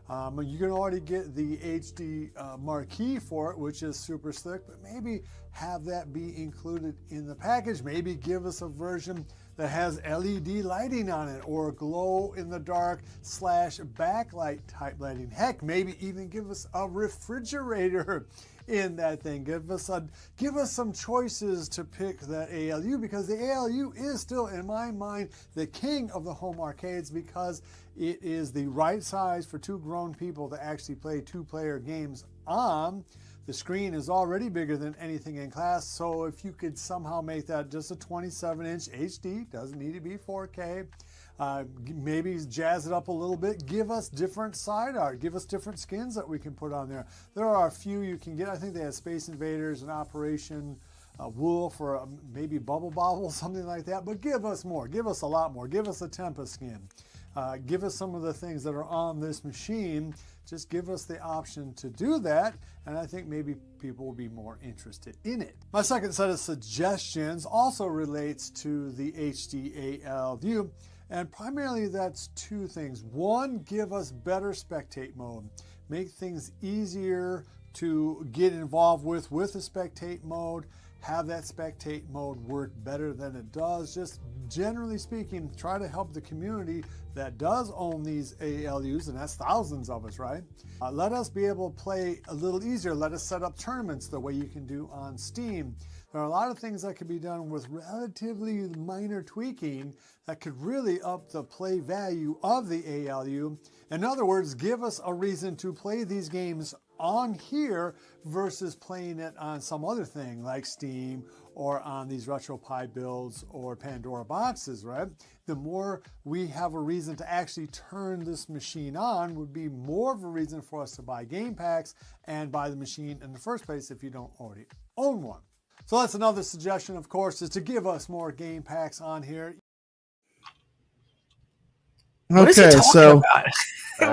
You can already get the HD marquee for it, which is super slick, but maybe have that be included in the package. Maybe give us a version that has LED lighting on it, or glow in the dark / backlight type lighting. Heck, maybe even give us a refrigerator in that thing. Give us some choices to pick that ALU, because the ALU is still, in my mind, the king of the home arcades, because it is the right size for 2 grown people to actually play 2-player games on. The screen is already bigger than anything in class, so if you could somehow make that just a 27-inch HD, doesn't need to be 4K, maybe jazz it up a little bit, give us different side art, give us different skins that we can put on there. There are a few you can get. I think they have Space Invaders and Operation Wolf, or maybe Bubble Bobble, something like that, but give us more, give us a lot more. Give us a Tempa skin. Give us some of the things that are on this machine. Just give us the option to do that, and I think maybe people will be more interested in it. My second set of suggestions also relates to the HD ALU, and primarily that's 2 things. One, give us better spectate mode. Make things easier to get involved with the spectate mode. Have that spectate mode work better than it does. Just generally speaking, try to help the community that does own these ALUs, and that's thousands of us, right? Let us be able to play a little easier. Let us set up tournaments the way you can do on Steam. There are a lot of things that could be done with relatively minor tweaking that could really up the play value of the ALU. In other words, give us a reason to play these games on here versus playing it on some other thing like Steam or on these RetroPie builds or Pandora boxes, right? The more we have a reason to actually turn this machine on would be more of a reason for us to buy game packs and buy the machine in the first place if you don't already own one. So that's another suggestion, of course, is to give us more game packs on here. What is he Okay, talking so about?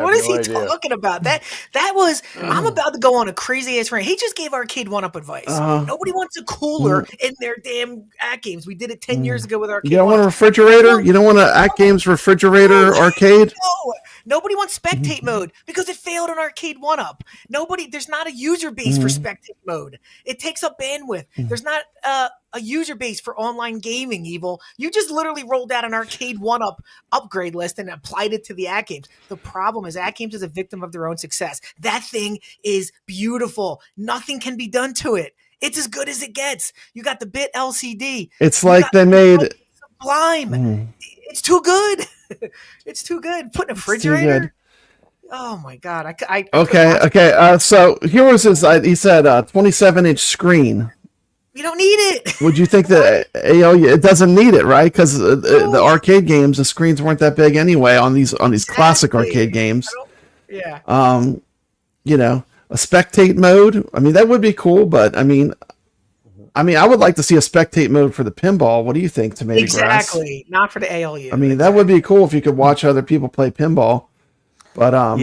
What is he talking about? That was I'm about to go on a crazy ass rant. He just gave Arcade 1-Up advice. Nobody wants a cooler in their damn AtGames. We did it 10 years ago with Arcade. You don't want a refrigerator? You don't want an AtGames refrigerator arcade? No. Nobody wants spectate mode because it failed on Arcade 1-Up. There's not a user base for spectate mode. It takes up bandwidth. There's not a user base for online gaming, Evil. You just literally rolled out an Arcade 1-Up upgrade list and applied it to the AtGames. The problem is AtGames is a victim of their own success. That thing is beautiful. Nothing can be done to it. It's as good as it gets. You got the bit LCD. It's like they made Sublime. It's too good. It's too good. Put in a refrigerator. Oh my god! Okay. So here was his. He said 27-inch screen. You don't need it. Would you think that ALU it doesn't need it, right? Because the arcade games, the screens weren't that big anyway on these classic arcade games. Yeah. You know, a spectate mode. I mean, that would be cool, but I mean, I would like to see a spectate mode for the pinball. What do you think, TomatoGrass? Exactly. Not for the ALU. I mean, that would be cool if you could watch other people play pinball. But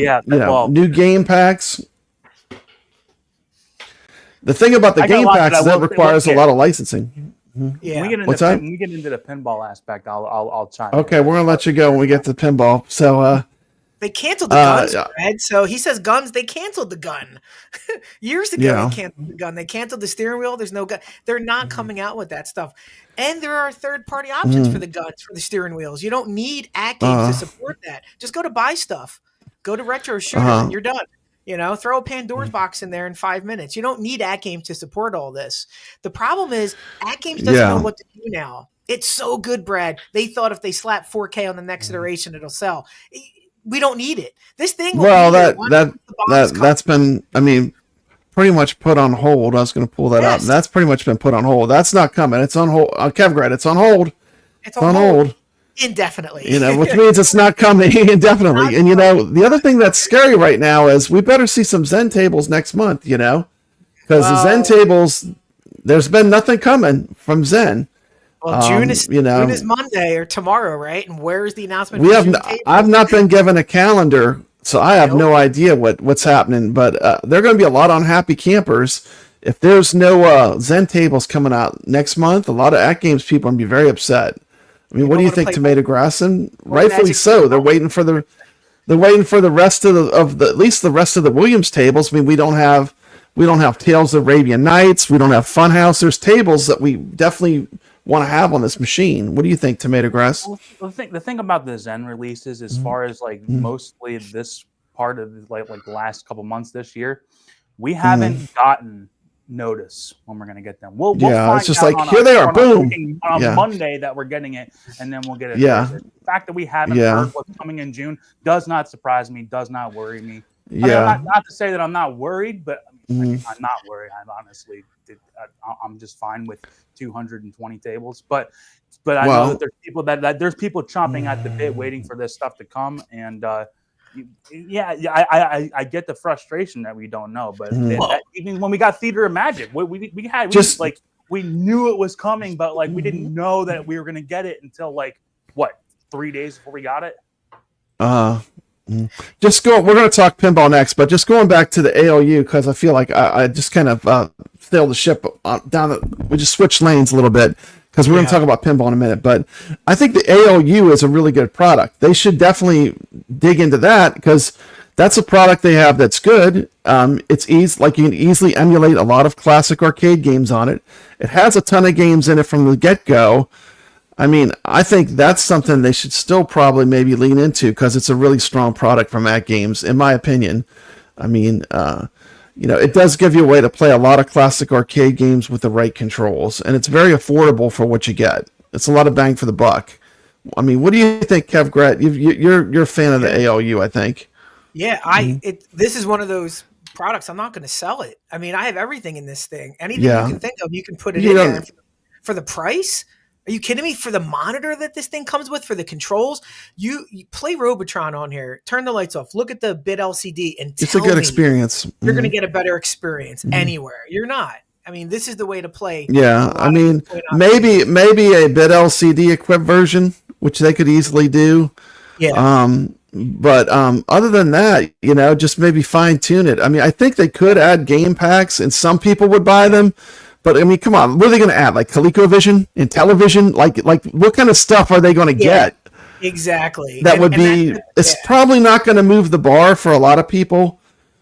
new game packs. The thing about the game packs is that requires a lot of licensing. Yeah. When we get into the pinball aspect, I'll chime. Okay, we're gonna let you go when we get to pinball. So they canceled the guns, Fred. So he says guns. They canceled the gun years ago. They canceled the gun. They canceled the steering wheel. There's no gun. They're not coming out with that stuff. And there are third-party options for the guns, for the steering wheels. You don't need AtGames to support that. Just go to buy stuff. Go to Retro Shooters and you're done. You know, throw a Pandora's box in there in 5 minutes. You don't need AtGames to support all this. The problem is AtGames doesn't know what to do now. It's so good, Brad. They thought if they slap 4K on the next iteration, it'll sell. We don't need it. This thing. That's been, I mean, pretty much put on hold. I was going to pull that up. That's pretty much been put on hold. That's not coming. It's on hold. kevgret, it's on hold. It's on hold. Indefinitely. You know, which means it's not coming indefinitely. And, you know, the other thing that's scary right now is we better see some Zen tables next month, you know, because the Zen tables, there's been nothing coming from Zen. Well, June is Monday or tomorrow, right? And where's the announcement? I've not been given a calendar, so I have no idea what's happening, but there are going to be a lot of unhappy campers. If there's no Zen tables coming out next month, a lot of AtGames people are going to be very upset. I mean, what do you think, TomatoGrass? And rightfully so. They're waiting for the rest of at least the rest of the Williams tables. I mean, we don't have Tales of Arabian Nights. We don't have Funhouse. There's tables that we definitely want to have on this machine. What do you think, TomatoGrass? Well, the thing about the Zen releases, as far as like mostly this part of like the last couple months this year, we haven't gotten notice when we're going to get them. We'll find it's just like here they are, boom, on Monday that we're getting it, and then we'll get it. The fact that we haven't heard what's coming in June does not surprise me, does not worry me. I mean, not to say that I'm not worried, but I'm not worried. I'm just fine with 220 tables, but I know that there's people that there's people chomping at the bit waiting for this stuff to come, and I get the frustration that we don't know, but even when we got Theater of Magic, we knew it was coming, but like we didn't know that we were going to get it until like 3 days before we got it. We're going to talk pinball next, but just going back to the ALU, because I feel like I just kind of sailed the ship we just switched lanes a little bit, because we're going to talk about pinball in a minute. But I think the ALU is a really good product. They should definitely dig into that, because that's a product they have that's good. It's easy, like you can easily emulate a lot of classic arcade games on it. It has a ton of games in it from the get-go. I mean, I think that's something they should still probably maybe lean into, because it's a really strong product from AtGames, in my opinion. I mean, it does give you a way to play a lot of classic arcade games with the right controls, and it's very affordable for what you get. It's a lot of bang for the buck. I mean, what do you think, kevgret? You're a fan of the ALU, I think. Yeah, this is one of those products. I'm not going to sell it. I mean, I have everything in this thing. Anything you can think of, you can put it in there for the price. Are you kidding me? For the monitor that this thing comes with, for the controls, you play Robotron on here, turn the lights off, look at the bit LCD, and it's a good experience. You're going to get a better experience anywhere. You're not. I mean, this is the way to play. Yeah, I mean, maybe a bit LCD equipped version, which they could easily do. Yeah. But other than that, just maybe fine tune it. I mean, I think they could add game packs, and some people would buy them. But I mean, come on, what are they going to add? Like ColecoVision and television? Like what kind of stuff are they going to get? Exactly. It's probably not going to move the bar for a lot of people.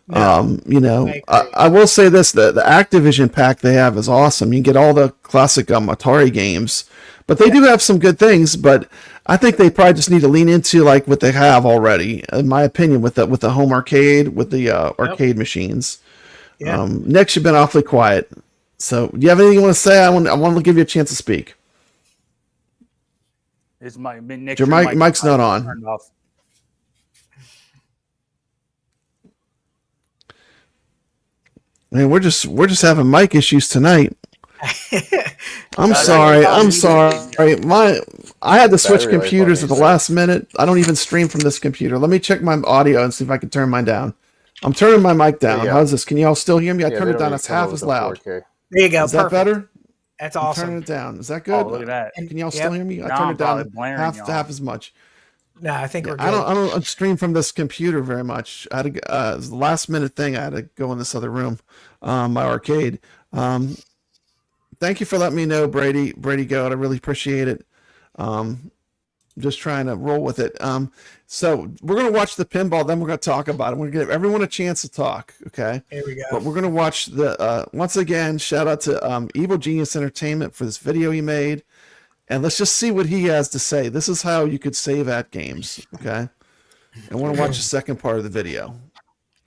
No, I will say this: the Activision pack they have is awesome. You can get all the classic Atari games, but they do have some good things. But I think they probably just need to lean into like what they have already, in my opinion, with the home arcade, with the arcade machines. Yeah. Nick, you've been awfully quiet. So, do you have anything you want to say? I want to give you a chance to speak. Your mic's not on. Man, we're just having mic issues tonight. I'm Battery sorry. life. I'm sorry. I had to switch Battery life computers on at the these last minute. I don't even stream from this computer. Let me check my audio and see if I can turn mine down. I'm turning my mic down. Yeah. How's this? Can you all still hear me? I Yeah, turned they it don't down. really It's come half with as the loud. 4K. There you go. Is that Perfect. better? That's I'm awesome. turning it down. Is that good? Oh, look at that. Can y'all Yep. still hear me? I Now turned I'm it down probably blaring half y'all. as much. No, I think we're good. I don't stream from this computer very much. I had to, it was the last minute thing. I had to go in this other room, my arcade. Thank you for letting me know, Brady Goat. I really appreciate it. Just trying to roll with it. So we're gonna watch the pinball, then we're gonna talk about it. We're gonna give everyone a chance to talk. Okay. Here we go. But we're gonna watch the once again. Shout out to Evil Genius Entertainment for this video he made. And let's just see what he has to say. This is how you could save AtGames, okay? I want to watch the second part of the video.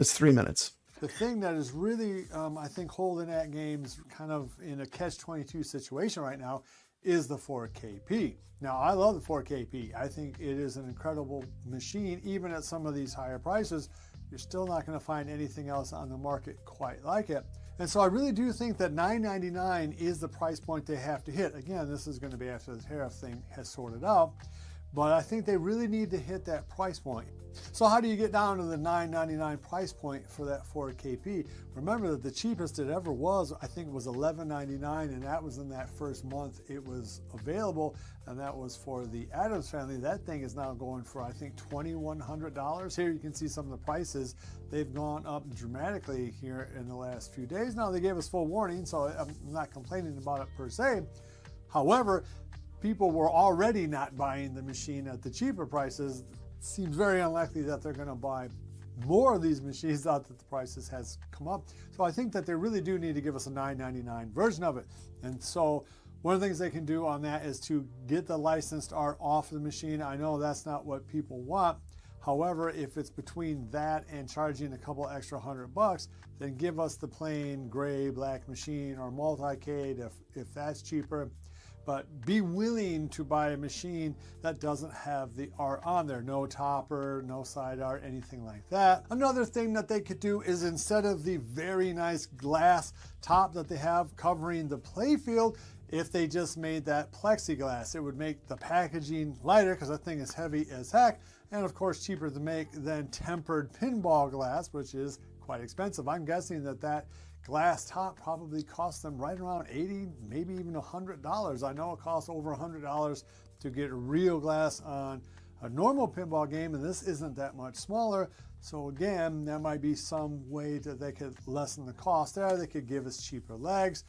It's 3 minutes. The thing that is really, I think, holding AtGames kind of in a catch-22 situation right now is the 4KP. Now, I love the 4KP. I think it is an incredible machine. Even at some of these higher prices, you're still not going to find anything else on the market quite like it. And so I really do think that $9.99 is the price point they have to hit. Again, this is going to be after the tariff thing has sorted out, but I think they really need to hit that price point. So how do you get down to the $9.99 price point for that 4KP? Remember that the cheapest it ever was, I think, was $11.99, and that was in that first month it was available, and that was for the Addams family. That thing is now going for, I think, $2,100. Here you can see some of the prices. They've gone up dramatically here in the last few days. Now, they gave us full warning, so I'm not complaining about it per se. However, people were already not buying the machine at the cheaper prices. It seems very unlikely that they're going to buy more of these machines out that the prices has come up. So I think that they really do need to give us a $9.99 version of it. And so one of the things they can do on that is to get the licensed art off the machine. I know that's not what people want. However, if it's between that and charging a couple extra $100, then give us the plain gray black machine or multi-cade if that's cheaper. But be willing to buy a machine that doesn't have the art on there. No topper, no side art, anything like that. Another thing that they could do is, instead of the very nice glass top that they have covering the playfield, if they just made that plexiglass, it would make the packaging lighter, because that thing is heavy as heck, and of course cheaper to make than tempered pinball glass, which is quite expensive. I'm guessing that glass top probably cost them right around $80, maybe even $100. I know it costs over $100 to get real glass on a normal pinball game, and this isn't that much smaller. So again, that might be some way that they could lessen the cost there. They could give us cheaper legs.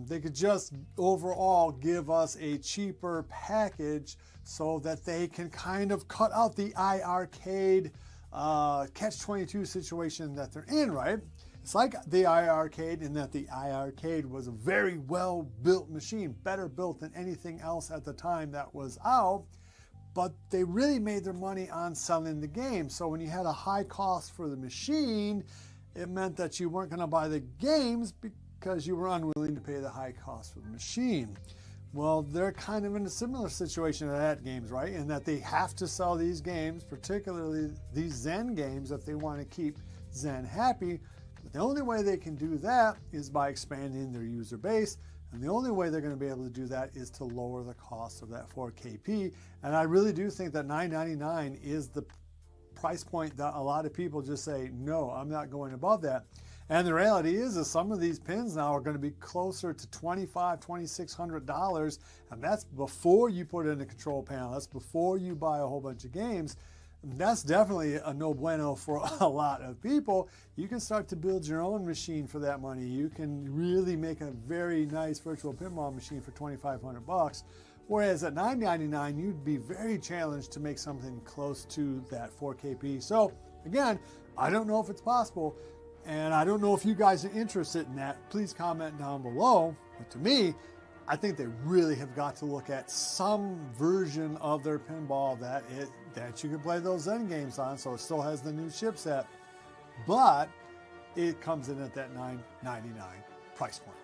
They could just overall give us a cheaper package so that they can kind of cut out the iArcade catch-22 situation that they're in, right? It's like the iArcade in that the iArcade was a very well-built machine, better built than anything else at the time that was out, but they really made their money on selling the game. So when you had a high cost for the machine, it meant that you weren't going to buy the games because you were unwilling to pay the high cost for the machine. Well, they're kind of in a similar situation at AtGames, right? In that they have to sell these games, particularly these Zen games, if they want to keep Zen happy. But the only way they can do that is by expanding their user base. And the only way they're going to be able to do that is to lower the cost of that 4KP. And I really do think that $9.99 is the price point that a lot of people just say, no, I'm not going above that. And the reality is some of these pins now are going to be closer to $2,500, $2,600, and that's before you put in a control panel. That's before you buy a whole bunch of games. That's definitely a no bueno for a lot of people. You can start to build your own machine for that money. You can really make a very nice virtual pinball machine for $2,500. Whereas at $9.99, you'd be very challenged to make something close to that 4KP. So again, I don't know if it's possible. And I don't know if you guys are interested in that. Please comment down below. But to me, I think they really have got to look at some version of their pinball that you can play those Zen games on. So it still has the new chipset, but it comes in at that $9.99 price point.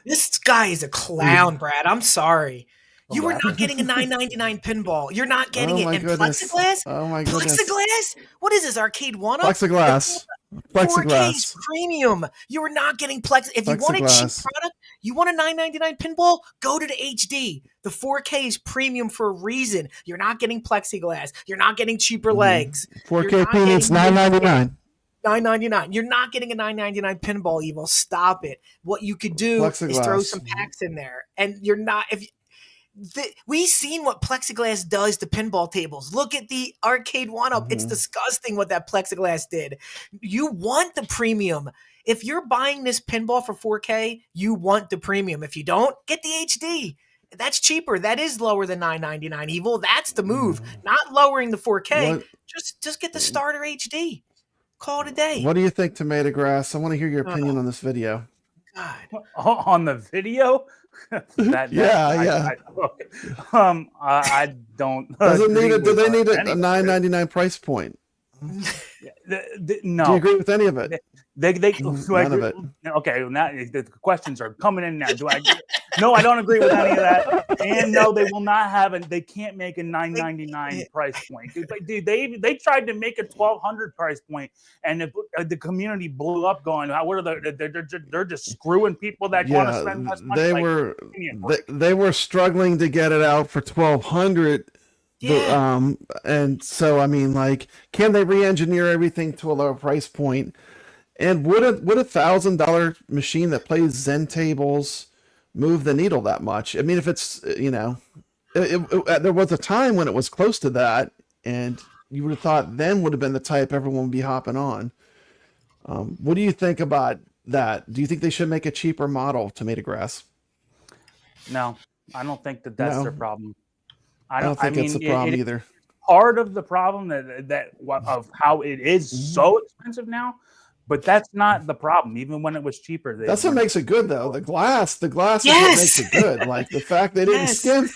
This guy is a clown, Brad. I'm sorry. You were not getting a $9.99 pinball. You're not getting it in plexiglass? Oh my goodness. Plexiglass? What is this, Arcade 1-Up? Plexiglass. 4K's Plexiglass. premium. You are not getting Plex. If you want a cheap Plexiglass. product, you want a $9.99 pinball, go to the HD. The 4K is premium for a reason. You're not getting plexiglass. You're not getting cheaper legs. 4K Peanuts, $9.99. $9.99. You're not getting a $9.99 pinball, Evil. Stop it. What you could do is throw Plexiglass. some packs in there, and you're not. We've seen what plexiglass does to pinball tables. Look at the arcade one-up. It's disgusting what that plexiglass did. You want the premium. If you're buying this pinball for 4K, you want the premium. If you don't, get the HD. That's cheaper. That is lower than $9.99. Evil. That's the move. Not lowering the 4K. What- Just get the starter HD. Call it a day. What do you think, TomatoGrass? I want to hear your opinion on this video. God. On the video. I don't. Doesn't need agree it. Do they with need a any of it. $9.99 price point? No. Do you agree with any of it? They None of it. Okay, now the questions are coming in now. Do I? No, I don't agree with any of that. And no, they will not have it. They can't make a $9.99 price point. Dude, they tried to make a $1,200 price point, and the community blew up. Going, what are they're just screwing people that want to spend less money. They were struggling to get it out for $1,200. Yeah. And so I mean, like, can they re-engineer everything to a lower price point? And would a $1,000 machine that plays Zen tables move the needle that much? I mean, if it's, there was a time when it was close to that, and you would have thought then would have been the type everyone would be hopping on. What do you think about that? Do you think they should make a cheaper model, TomatoGrass? No, I don't think that's their problem. I don't think it's a problem either. Part of the problem of how it is so expensive now. But that's not the problem. Even when it was cheaper, that's what makes it good, though. The glass is what makes it good. Like the fact they didn't skim.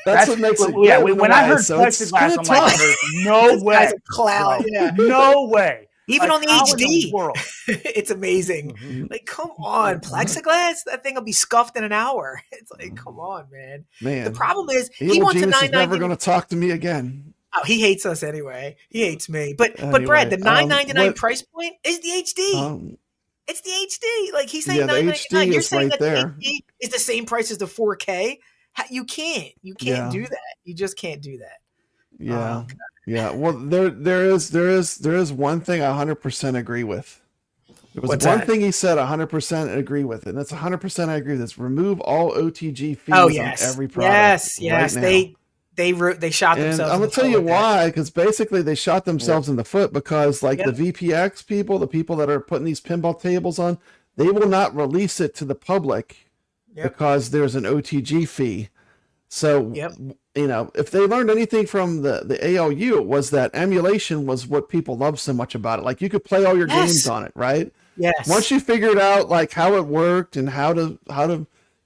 That's what makes it good. Yeah, when I heard plexiglass, I'm like, "There's no way, cloud, no way." Even on the HD, world. It's amazing. Like, come on, plexiglass. That thing will be scuffed in an hour. It's like, come on, man. The problem is he wants a $9.99. Never going to talk to me again. Oh, he hates us anyway. He hates me. But Brad, the $9.99 price point is the HD. It's the HD. Like, he's saying $9.99. You're saying that the HD is the same price as the 4K. You can't do that. You just can't do that. Yeah. Yeah. Well, there is one thing I 100% agree with. There was one thing he said 100% agree with, and that's 100% I agree with this. Remove all OTG fees on every product. Yes. They shot themselves. And I'm gonna tell you why, because basically they shot themselves in the foot, because the VPX people, the people that are putting these pinball tables on, they will not release it to the public because there's an OTG fee. So if they learned anything from the ALU, it was that emulation was what people love so much about it. Like, you could play all your games on it, right? Yes. Once you figured out like how it worked and how to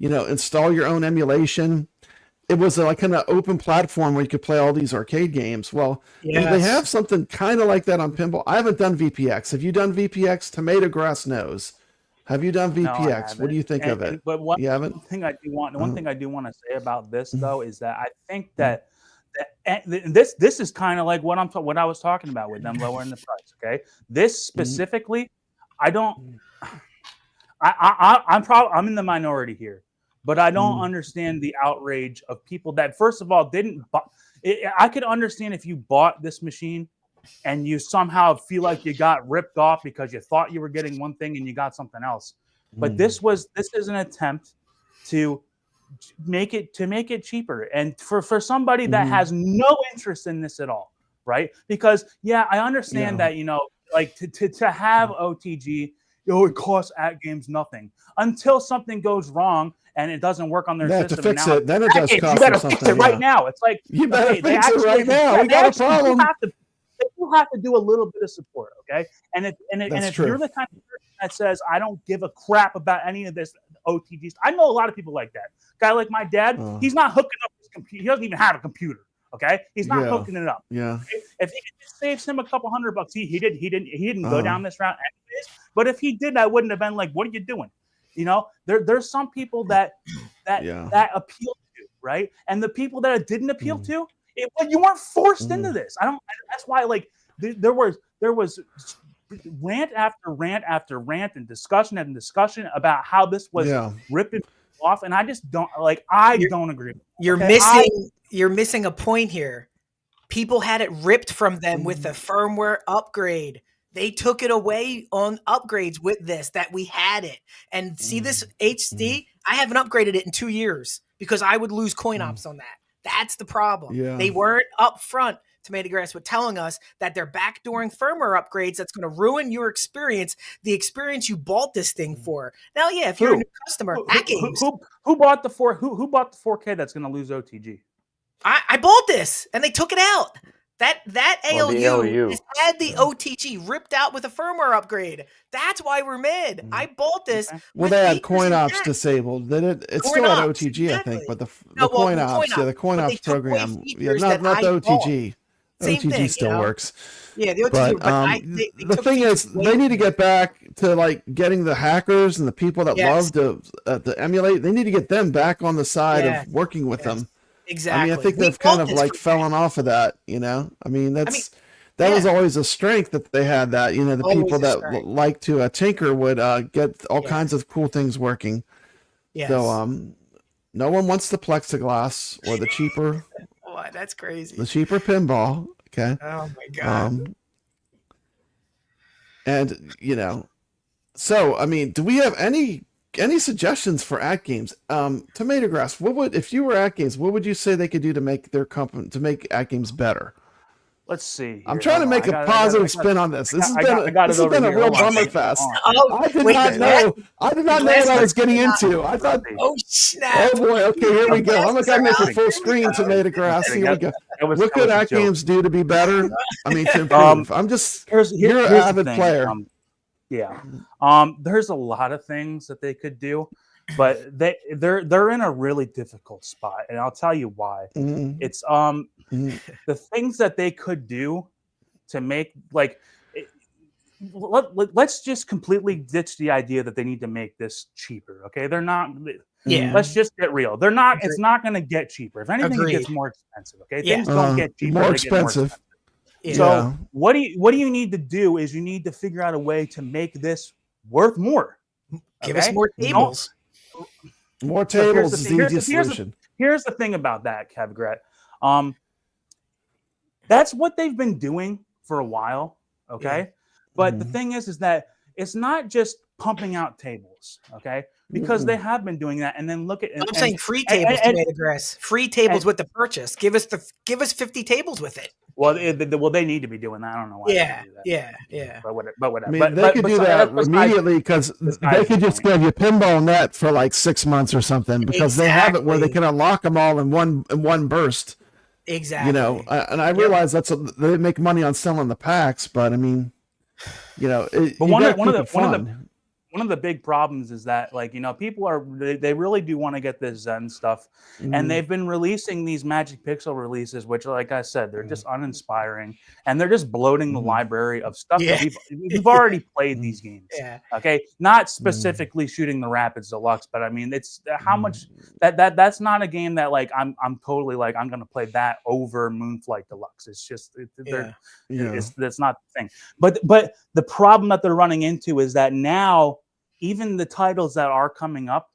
install your own emulation, it was like kind of open platform where you could play all these arcade games. Well, they have something kind of like that on pinball. I haven't done VPX. Have you done VPX? TomatoGrass knows. Have you done VPX? No, what do you think of it? But one thing I do want to say about this though is that I think that this is kind of like what I was talking about with them lowering the price. Okay, this specifically, I'm in the minority here. But I don't understand the outrage of people that, first of all, didn't buy. I could understand if you bought this machine and you somehow feel like you got ripped off because you thought you were getting one thing and you got something else. But this is an attempt to make it cheaper, and for somebody that has no interest in this at all, right? Because I understand that like to have OTG, it costs AtGames nothing until something goes wrong. And it doesn't work on their system. To fix it, then it does cost you better fix it right now. It's like, you better fix it right now. We got a problem. You have to do a little bit of support, okay? And if you're the kind of person that says, I don't give a crap about any of this OTGs, I know a lot of people like that. Guy like my dad, he's not hooking up his computer. He doesn't even have a computer, okay? He's not hooking it up. Yeah. Okay? If it saves him a couple $100, he didn't go down this route anyways. But if he did, I wouldn't have been like, what are you doing? There's some people that appeal to, right? And the people that it didn't appeal to, you weren't forced into this. That's why, like, there was rant after rant after rant and discussion about how this was ripping off, and I just don't like. I don't agree. You're missing a point here. People had it ripped from them with the firmware upgrade. They took it away on upgrades with this, that we had it. And see this HD? I haven't upgraded it in 2 years because I would lose coin ops on that. That's the problem. Yeah. They weren't up front. TomatoGrass were telling us that they're backdooring firmware upgrades that's going to ruin your experience, the experience you bought this thing for. Now, yeah, if you're a new customer, who bought the 4K that's going to lose OTG? I bought this and they took it out. That ALU has had the OTG ripped out with a firmware upgrade. That's why we're mid. I bought this. Well, they had coin ops disabled. It's still at OTG, I think, but the coin ops, the coin ops program, not the OTG. Same OTG thing, still works. Yeah, the OTG. But the thing is, they need to get back to like getting the hackers and the people that love to emulate. They need to get them back on the side of working with them. Exactly. I mean, I think they've kind of like fallen off of that. You know, I mean, that was always a strength that they had. That the people that like to tinker would get all kinds of cool things working. Yes. So no one wants the plexiglass or the cheaper. That's crazy. The cheaper pinball. Okay. Oh my god. And so I mean, do we have any suggestions for AtGames? TomatoGrass, what would, if you were AtGames, what would you say they could do to make their company, to make AtGames better? Let's see here. I'm trying to make a positive spin on this. This has been a real bummer fest. I did not know what I was getting into. I thought, oh snap! Oh boy, okay, here we go. I'm gonna make a full screen TomatoGrass. Here we go. What could AtGames do to be better? I mean, to improve. I'm just you're an avid player. There's a lot of things that they could do, but they're in a really difficult spot, and I'll tell you why. It's the things that they could do to make let's just completely ditch the idea that they need to make this cheaper. Okay, they're not. Yeah, let's just get real. They're not. It's not going to get cheaper. If anything, it gets more expensive. Okay, things don't get cheaper. More expensive. So what do you need to do is you need to figure out a way to make this worth more. Give us more tables. More tables is the easiest solution. Here's the thing about that, kevgret. That's what they've been doing for a while. Okay, but the thing is that it's not just pumping out tables. Okay, because they have been doing that, and then look at. I'm saying free tables, TomatoGrass. Free tables with the purchase. Give us 50 tables with it. Well, they need to be doing that. I don't know why. Yeah. But whatever. I mean, they could do that immediately because they could just give you Pinball Net for like 6 months or something because they have it where they can unlock them all in one burst. Exactly. And I realize they make money on selling the packs, but I mean, but one of the big problems is that people they really do want to get this Zen stuff, and they've been releasing these Magic Pixel releases, which, like I said, they're just uninspiring, and they're just bloating the library of stuff that we've already played these games. Okay, not specifically Shooting the Rapids Deluxe, but I mean, it's how much that's not a game that I'm totally I'm going to play that over Moonflight Deluxe. It's just that's not the thing. But the problem that they're running into is that now, even the titles that are coming up,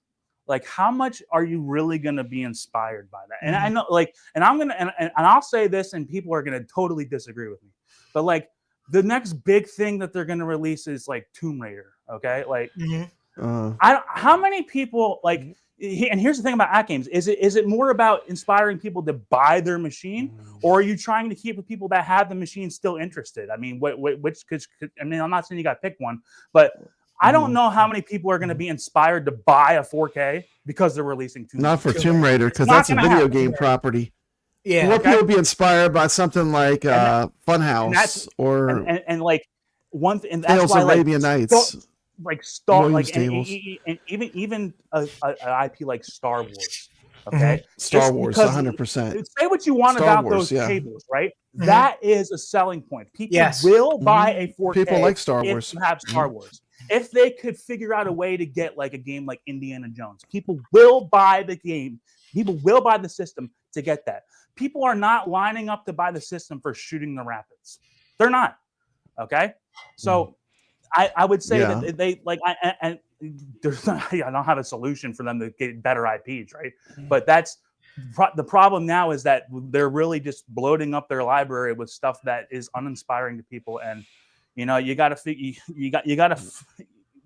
how much are you really going to be inspired by that? And I know, and I'm gonna, and I'll say this, and people are going to totally disagree with me, but the next big thing that they're going to release is Tomb Raider. Okay, how many people and here's the thing about AtGames: is it more about inspiring people to buy their machine, or are you trying to keep the people that have the machine still interested? I mean, which could I mean, I'm not saying you got to pick one, but I don't know how many people are going to be inspired to buy a 4K because they're releasing Tomb Raider. Not for Tomb Raider, because that's a video game property. Yeah, more people be inspired by something like Funhouse or one thing. And Tales of Arabian Nights, and even an IP like Star Wars. Okay, Star Wars, 100%. Say what you want about those tables, right? That is a selling point. People will buy a 4K. People like Star Wars. If you have Star Wars. If they could figure out a way to get a game like Indiana Jones, people will buy the game. People will buy the system to get that. People are not lining up to buy the system for Shooting the Rapids. They're not. Okay? So I would say Yeah. that they like and there's not, I don't have a solution for them to get better IPs, right? But that's the problem now is that they're really just bloating up their library with stuff that is uninspiring to people, and you know you got to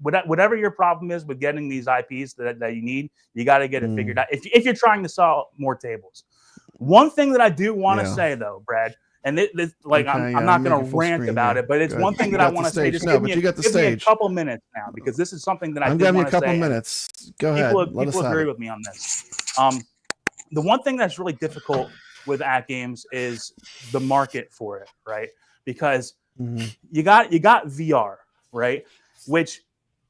whatever your problem is with getting these IPs that you need, you got to get it figured out if you're trying to sell more tables. One thing that I do want to say though, Brad. And this, like, okay, I'm not going to rant about it, but it's one thing that I want to say. Just give me a couple minutes now, because this is something that I'm giving you a couple minutes. Go ahead. People agree with me on this. The one thing that's really difficult with AtGames is the market for it, right? Because you got VR, right? Which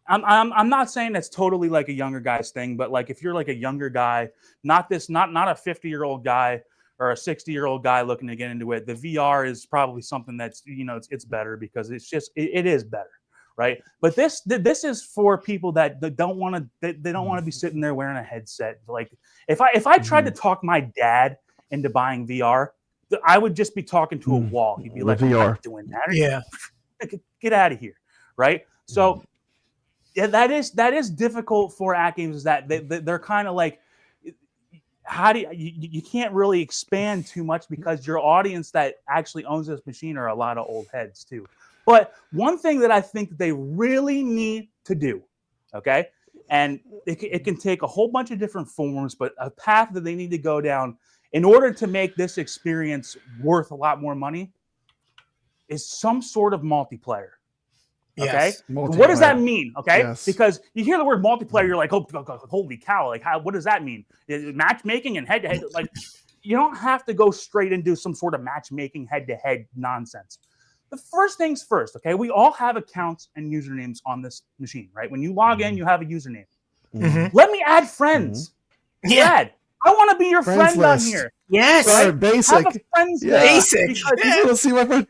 I'm not saying that's totally like a younger guy's thing, but like if you're like a younger guy, not a 50-year-old guy or a 60-year-old guy looking to get into it, the VR is probably something that's, you know, it's better because it's just it is better, right? But this is for people that don't want to they don't want to be sitting there wearing a headset. Like if I tried to talk my dad into buying VR, I would just be talking to a wall. He'd be like, "I'm not doing that." Yeah, get out of here, right? So yeah, that is difficult for AtGames. Is that they're kind of like, how do you can't really expand too much because your audience that actually owns this machine are a lot of old heads too. But one thing that I think that they really need to do, okay, and it can take a whole bunch of different forms, but a path that they need to go down in order to make this experience worth a lot more money is some sort of multiplayer. Okay, yes. What does that mean? Okay, Yes. Because you hear the word multiplayer, you're like, oh, holy cow! Like, what does that mean? Matchmaking and head-to-head? Like, you don't have to go straight and do some sort of matchmaking head-to-head nonsense. The first things first. Okay, we all have accounts and usernames on this machine, right? When you log in, you have a username. Let me add friends. Brad, I want to be your friend on here. Yes, right? Basic. Have a friends list. Basic. People see my friend.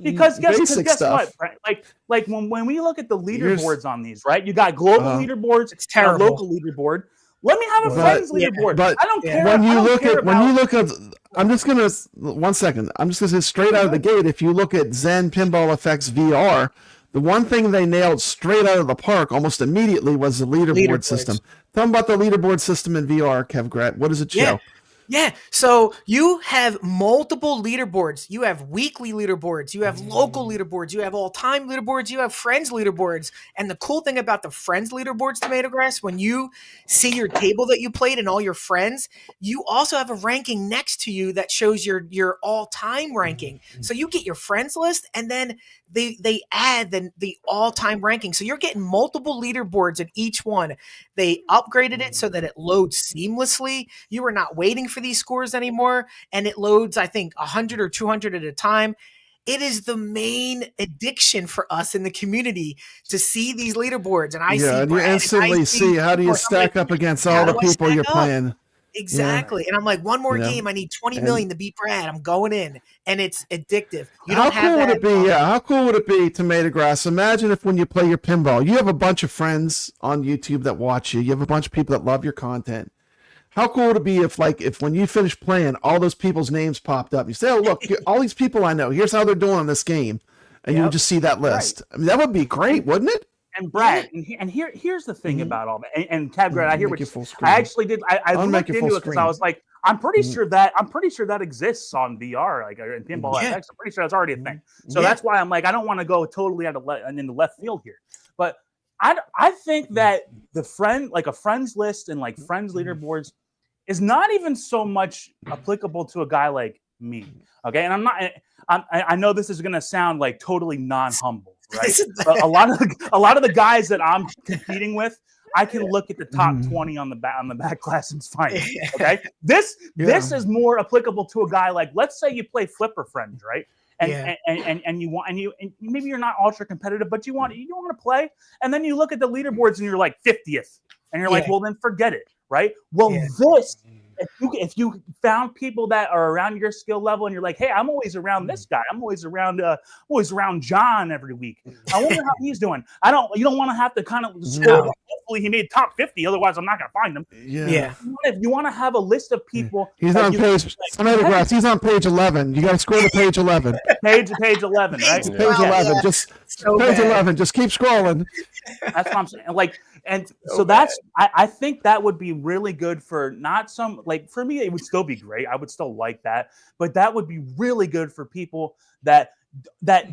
Because guess stuff. what? Right? Like when we look at the leaderboards on these, right? You got global leaderboards, it's terrible. A local leaderboard. Let me have a friends leaderboard. But I don't care. When you look at, I'm just gonna 1 second. I'm just gonna say straight out of the gate. If you look at Zen Pinball FX VR, the one thing they nailed straight out of the park almost immediately was the leaderboard system. Tell them about the leaderboard system in VR, kevgret. What does it show? Yeah, so you have multiple leaderboards. You have weekly leaderboards. You have local leaderboards. You have all-time leaderboards. You have friends leaderboards. And the cool thing about the friends leaderboards, TomatoGrass, when you see your table that you played and all your friends, you also have a ranking next to you that shows your all-time ranking. So you get your friends list, and then they add the all-time ranking. So you're getting multiple leaderboards at each one. They upgraded it so that it loads seamlessly. You are not waiting for these scores anymore, and it loads, I think, 100 or 200 at a time. It is the main addiction for us in the community to see these leaderboards. And and you instantly see how do you stack up against all the people you're playing. Exactly. And I'm like, one more game. I need 20 million to beat Brad. I'm going in. And it's addictive. How cool would it be? Yeah. How cool would it be, TomatoGrass? Imagine if when you play your pinball, you have a bunch of friends on YouTube that watch you. You have a bunch of people that love your content. How cool would it be if when you finish playing, all those people's names popped up? You say, oh, look, all these people I know, here's how they're doing on this game. And you would just see that list. Right. I mean, that would be great, wouldn't it? And Brad, and here's the thing about all that. And kevgret, I hear what I actually did. I looked into it because I was like, I'm pretty sure that exists on VR, like in Pinball FX. I'm pretty sure that's already a thing. So that's why I'm like, I don't want to go totally in the left field here. But I think that a friends list and like friends leaderboards is not even so much applicable to a guy like me. Okay, and I know this is going to sound like totally non-humble. Right, but a lot of the guys that I'm competing with, I can look at the top 20 on the back class and find it. Okay, this is more applicable to a guy like, let's say you play Flipper Friends, right? And maybe you're not ultra competitive, but you want to play, and then you look at the leaderboards and you're like 50th, and you're like, well, then forget it, right? Well, if you found people that are around your skill level and you're like, hey, I'm always around this guy. I'm always around John every week. I wonder how he's doing. You don't want to have to kind of scroll hopefully he made top 50. Otherwise, I'm not gonna find him. Yeah. If you want to have a list of people, He's on page. TomatoGrass. He's on page 11. You got to scroll to page 11. page 11, right? Page 11. Yeah. Just So page bad. 11. Just keep scrolling. That's what I'm saying. Like, and so that's I think that would be really good for not some like for me, it would still be great. I would still like that, but that would be really good for people that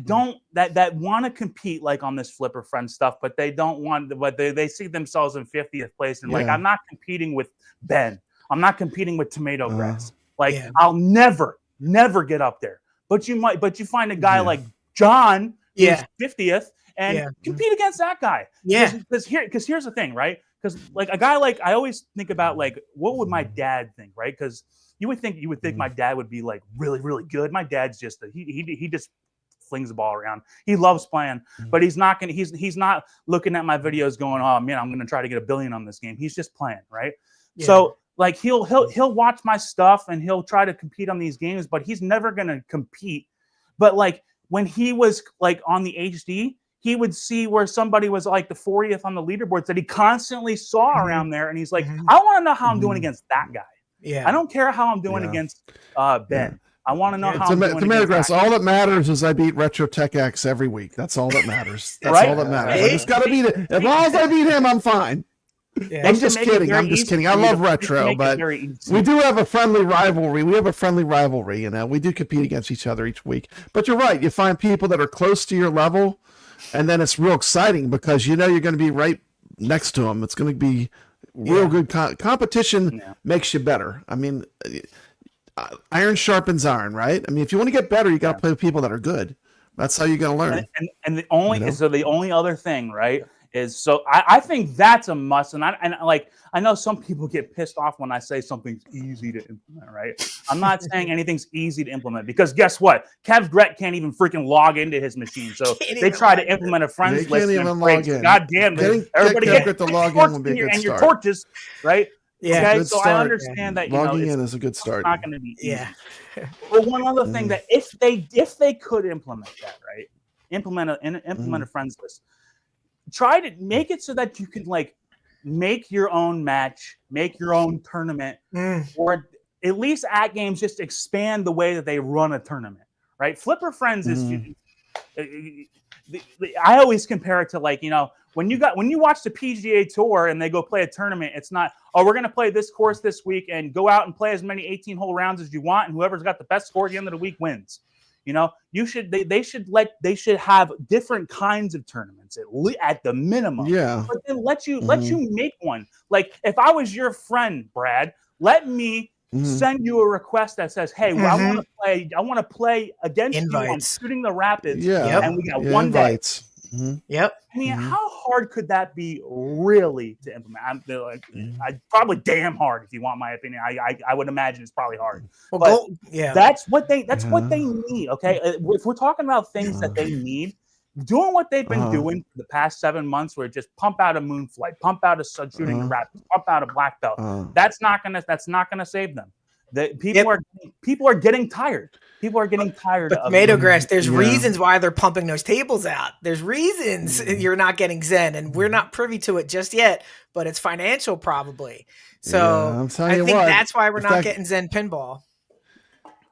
don't that want to compete like on this Flipper Friend stuff, but they don't want, but they see themselves in 50th place and like, I'm not competing with Ben. I'm not competing with TomatoGrass. I'll never get up there. But you find a guy like John, who's 50th, and compete against that guy. Because here's the thing, right? Because like a guy like I always think about like what would my dad think, right? Because you would think my dad would be like really, really good. My dad's just he just flings the ball around. He loves playing, but he's not looking at my videos going, oh man, I'm gonna try to get $1 billion on this game. He's just playing, right? So like he'll watch my stuff and he'll try to compete on these games, but he's never gonna compete. But like when he was like on the HD, he would see where somebody was like the 40th on the leaderboards that he constantly saw around there, and he's like, I want to know how I'm doing against that guy. I don't care how I'm doing against Ben. I want to know how I'm doing against TomatoGrass, all that matters is I beat Retro Tech X every week. That's all that matters. That's all that matters. I just got to beat it. As long as I beat him, I'm fine. I'm just kidding. I love Retro, but we do have a friendly rivalry. And we do compete against each other each week. But you're right. You find people that are close to your level, and then it's real exciting because you know you're going to be right next to them. It's going to be real good competition. Makes you better. I mean, iron sharpens iron, right? I mean, if you want to get better, you got to play with people that are good. That's how you're going to learn. And the only other thing, right, is so I think that's a must. And I know some people get pissed off when I say something's easy to implement, right? I'm not saying anything's easy to implement because guess what? kevgret can't even freaking log into his machine. So they try to implement a friends list. God damn it! Everybody get the log in would be a good start. Your torches, right? Okay, so I understand that logging in is a good start. It's not going to be easy. But one other thing that if they could implement that, right? Implement a friends list. Try to make it so that you can like make your own match, make your own tournament, or at least AtGames just expand the way that they run a tournament, right? Flipper Friends is. I always compare it to like, when you watch the PGA Tour and they go play a tournament, it's not, we're going to play this course this week and go out and play as many 18-hole rounds as you want, and whoever's got the best score at the end of the week wins. They should have different kinds of tournaments at the minimum. But then let you make one. Like if I was your friend, Brad, let me send you a request that says, "Hey, well, I want to play against you on Shooting the Rapids." And we got one day. I mean, how hard could that be really to implement? I probably damn hard if you want my opinion. I would imagine it's probably hard. Well, that's what they need. Okay, if we're talking about things that they need, doing what they've been doing for the past 7 months, where just pump out a Moonflight, pump out a Shooting the Rapids, pump out a Black Belt. That's not gonna save them. People are getting tired. People are getting tired of TomatoGrass. There's reasons why they're pumping those tables out. There's reasons you're not getting Zen, and we're not privy to it just yet, but it's financial probably. So I think that's why we're not getting Zen Pinball.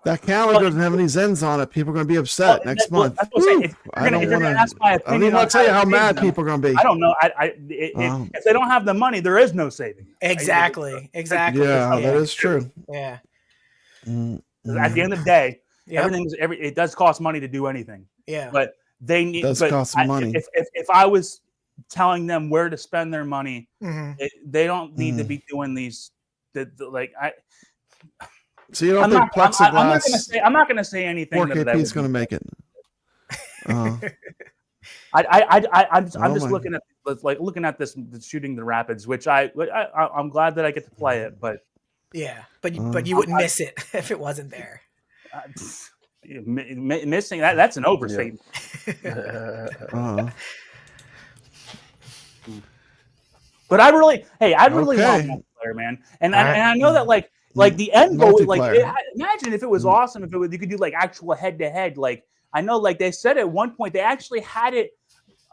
That calendar doesn't have any Zens on it. People are going to be upset next month. I don't want to tell you how mad people are going to be. I don't know. If they don't have the money, there is no saving. Exactly. Yeah, that is true. Yeah. At the end of the day, it does cost money to do anything. Yeah. But they need. It does cost money. If I was telling them where to spend their money, they don't need to be doing these. So you don't think plexiglass? I'm not going to say anything. 4KP is going to make it. I'm just looking at this Shooting the Rapids, which I'm glad that I get to play it, but but you wouldn't miss it if it wasn't there. Missing that's an overstatement. But I really love multiplayer, man, and I know that like the end goal, imagine if it was awesome if you could do like actual head to head. Like I know, like they said at one point they actually had it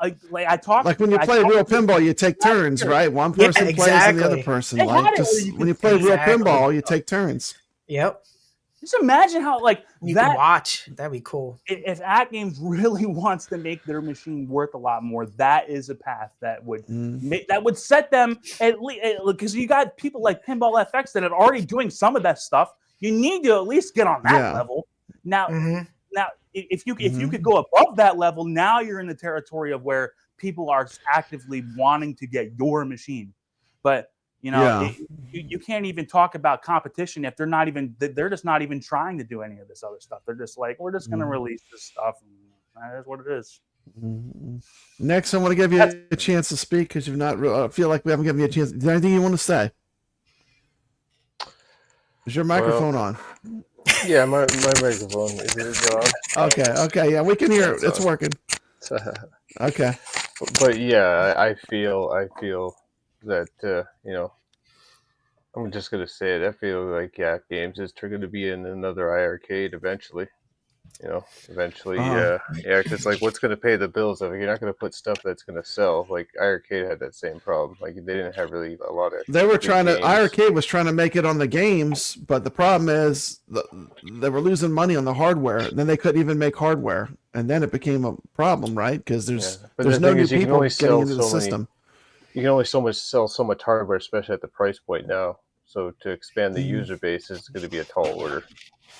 like I talked. Like when you play real pinball, you take turns, right? One person plays and the other person. Like just when you play real pinball, you take turns. Yep. Just imagine how you can watch. That'd be cool. If AtGames really wants to make their machine worth a lot more, that is a path that would that would set them at least, because you got people like Pinball FX that are already doing some of that stuff. You need to at least get on that level. Now, if you could go above that level, now you're in the territory of where people are actively wanting to get your machine. But you can't even talk about competition if they're just not even trying to do any of this other stuff. They're just like, we're just going to release this stuff. And that is what it is. Next, I want to give you a chance to speak because you've not. I feel like we haven't given you a chance. Is there anything you want to say? Is your microphone on? Yeah, my microphone is on. Okay, yeah, we can hear it. It's working. Okay. But yeah, I feel that I'm just gonna say it. I feel like AtGames is going to be in another iArcade eventually. Because like, what's going to pay the bills? You're not going to put stuff that's going to sell. Like iArcade had that same problem. Like they didn't have really a lot of. They were trying to. iArcade was trying to make it on the games, but the problem is they were losing money on the hardware. And then they couldn't even make hardware, and then it became a problem, right? Because there's no new people getting into the system. You can only sell so much hardware, especially at the price point now. So to expand the user base is going to be a tall order,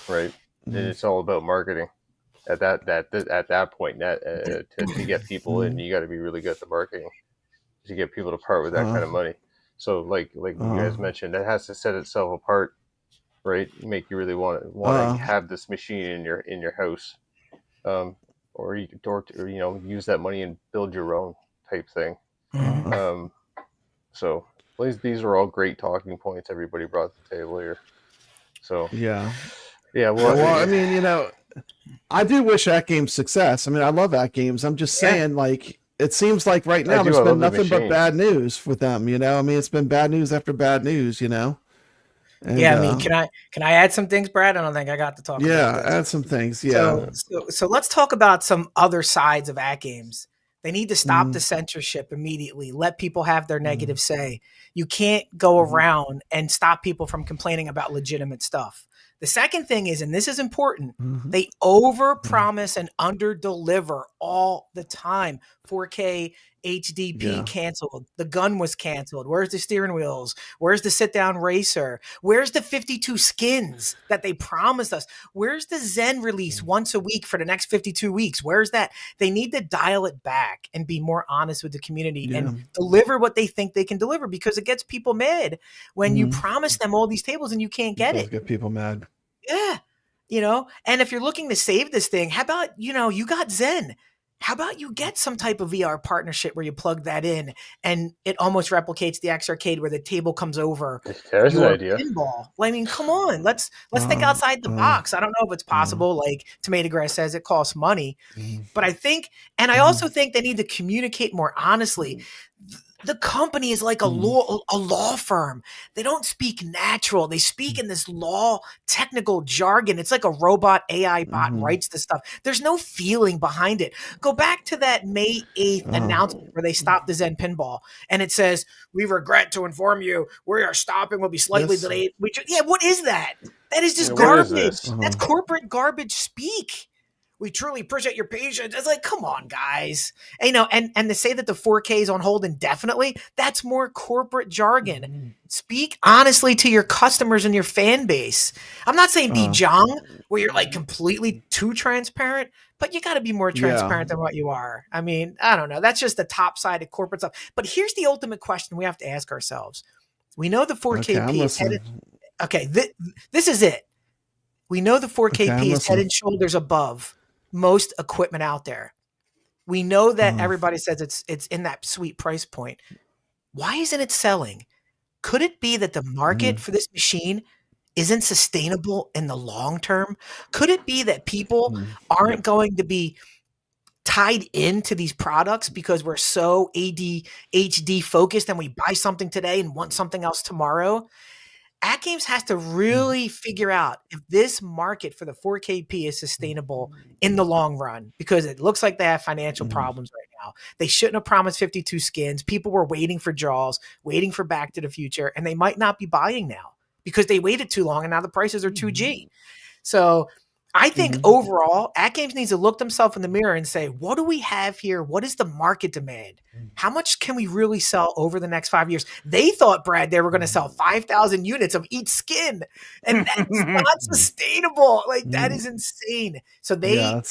right? And it's all about marketing at that point. To get people in, you got to be really good at the marketing to get people to part with that kind of money. So like you guys mentioned, that has to set itself apart, right? Make you really want to have this machine in your house, or use that money and build your own type thing. So these are all great talking points everybody brought to the table here. So yeah. Well, I mean, I do wish AtGames success. I mean, I love AtGames. I'm just saying, like, it seems like right now there's been nothing but bad news with them. I mean, it's been bad news after bad news. And, I mean, can I add some things, Brad? I don't think I got to talk. Yeah, add some things. Yeah. So let's talk about some other sides of AtGames. They need to stop the censorship immediately. Let people have their negative say. You can't go around and stop people from complaining about legitimate stuff. The second thing is, and this is important, they overpromise and underdeliver all the time. 4K HDP canceled. The gun was canceled. Where's the steering wheels? Where's the sit-down racer? Where's the 52 skins that they promised us? Where's the Zen release once a week for the next 52 weeks? Where's that? They need to dial it back and be more honest with the community and deliver what they think they can deliver, because it gets people mad when you promise them all these tables and you can't get it. Get people mad. Yeah. And if you're looking to save this thing, how about, you got Zen. How about you get some type of VR partnership where you plug that in and it almost replicates the XArcade where the table comes over. There's an idea. Pinball. I mean, come on, let's think outside the box. I don't know if it's possible. Like TomatoGrass says, it costs money, but I think, and I also think they need to communicate more honestly. The company is like a law firm. They don't speak natural. They speak in this law technical jargon. It's like a robot AI bot writes the stuff. There's no feeling behind it. Go back to that May 8th announcement where they stopped the Zen Pinball. And it says, "We regret to inform you, we are stopping, will be slightly delayed." What is that? That is just garbage. That's corporate garbage speak. "We truly appreciate your patience." It's like, come on, guys. And, and to say that the 4K is on hold indefinitely, that's more corporate jargon. Speak honestly to your customers and your fan base. I'm not saying be Jong, where you're like completely too transparent, but you got to be more transparent than what you are. I mean, I don't know. That's just the top side of corporate stuff. But here's the ultimate question we have to ask ourselves. We know the 4KP is headed. Okay, this is it. We know the 4KP is head and shoulders above most equipment out there. We know that everybody says it's in that sweet price point. Why isn't it selling? Could it be that the market for this machine isn't sustainable in the long term? Could it be that people aren't going to be tied into these products because we're so ADHD focused and we buy something today and want something else tomorrow? AtGames has to really figure out if this market for the 4KP is sustainable in the long run, because it looks like they have financial problems right now. They shouldn't have promised 52 skins. People were waiting for Jaws, waiting for Back to the Future, and they might not be buying now because they waited too long and now the prices are 2G. So I think overall, AtGames needs to look themselves in the mirror and say, what do we have here? What is the market demand? How much can we really sell over the next 5 years? They thought, Brad, they were going to sell 5,000 units of each skin, and that's not sustainable. Like, that is insane. So that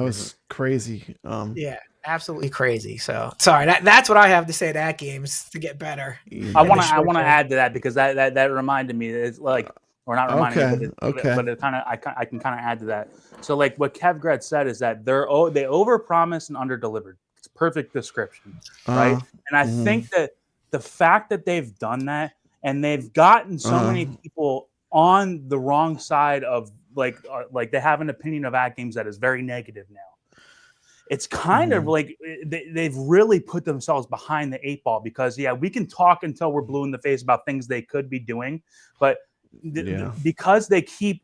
was crazy. Yeah, absolutely crazy. So sorry, that's what I have to say to AtGames to get better. I want to add to that, because that reminded me. It's like, or not reminding me, but it kind of I can kind of add to that. So like what kevgret said is that they overpromised and underdelivered. It's a perfect description, right? And I think that the fact that they've done that, and they've gotten so many people on the wrong side of like they have an opinion of AtGames that is very negative now. It's kind of like they've really put themselves behind the 8 ball, because we can talk until we're blue in the face about things they could be doing, but because they keep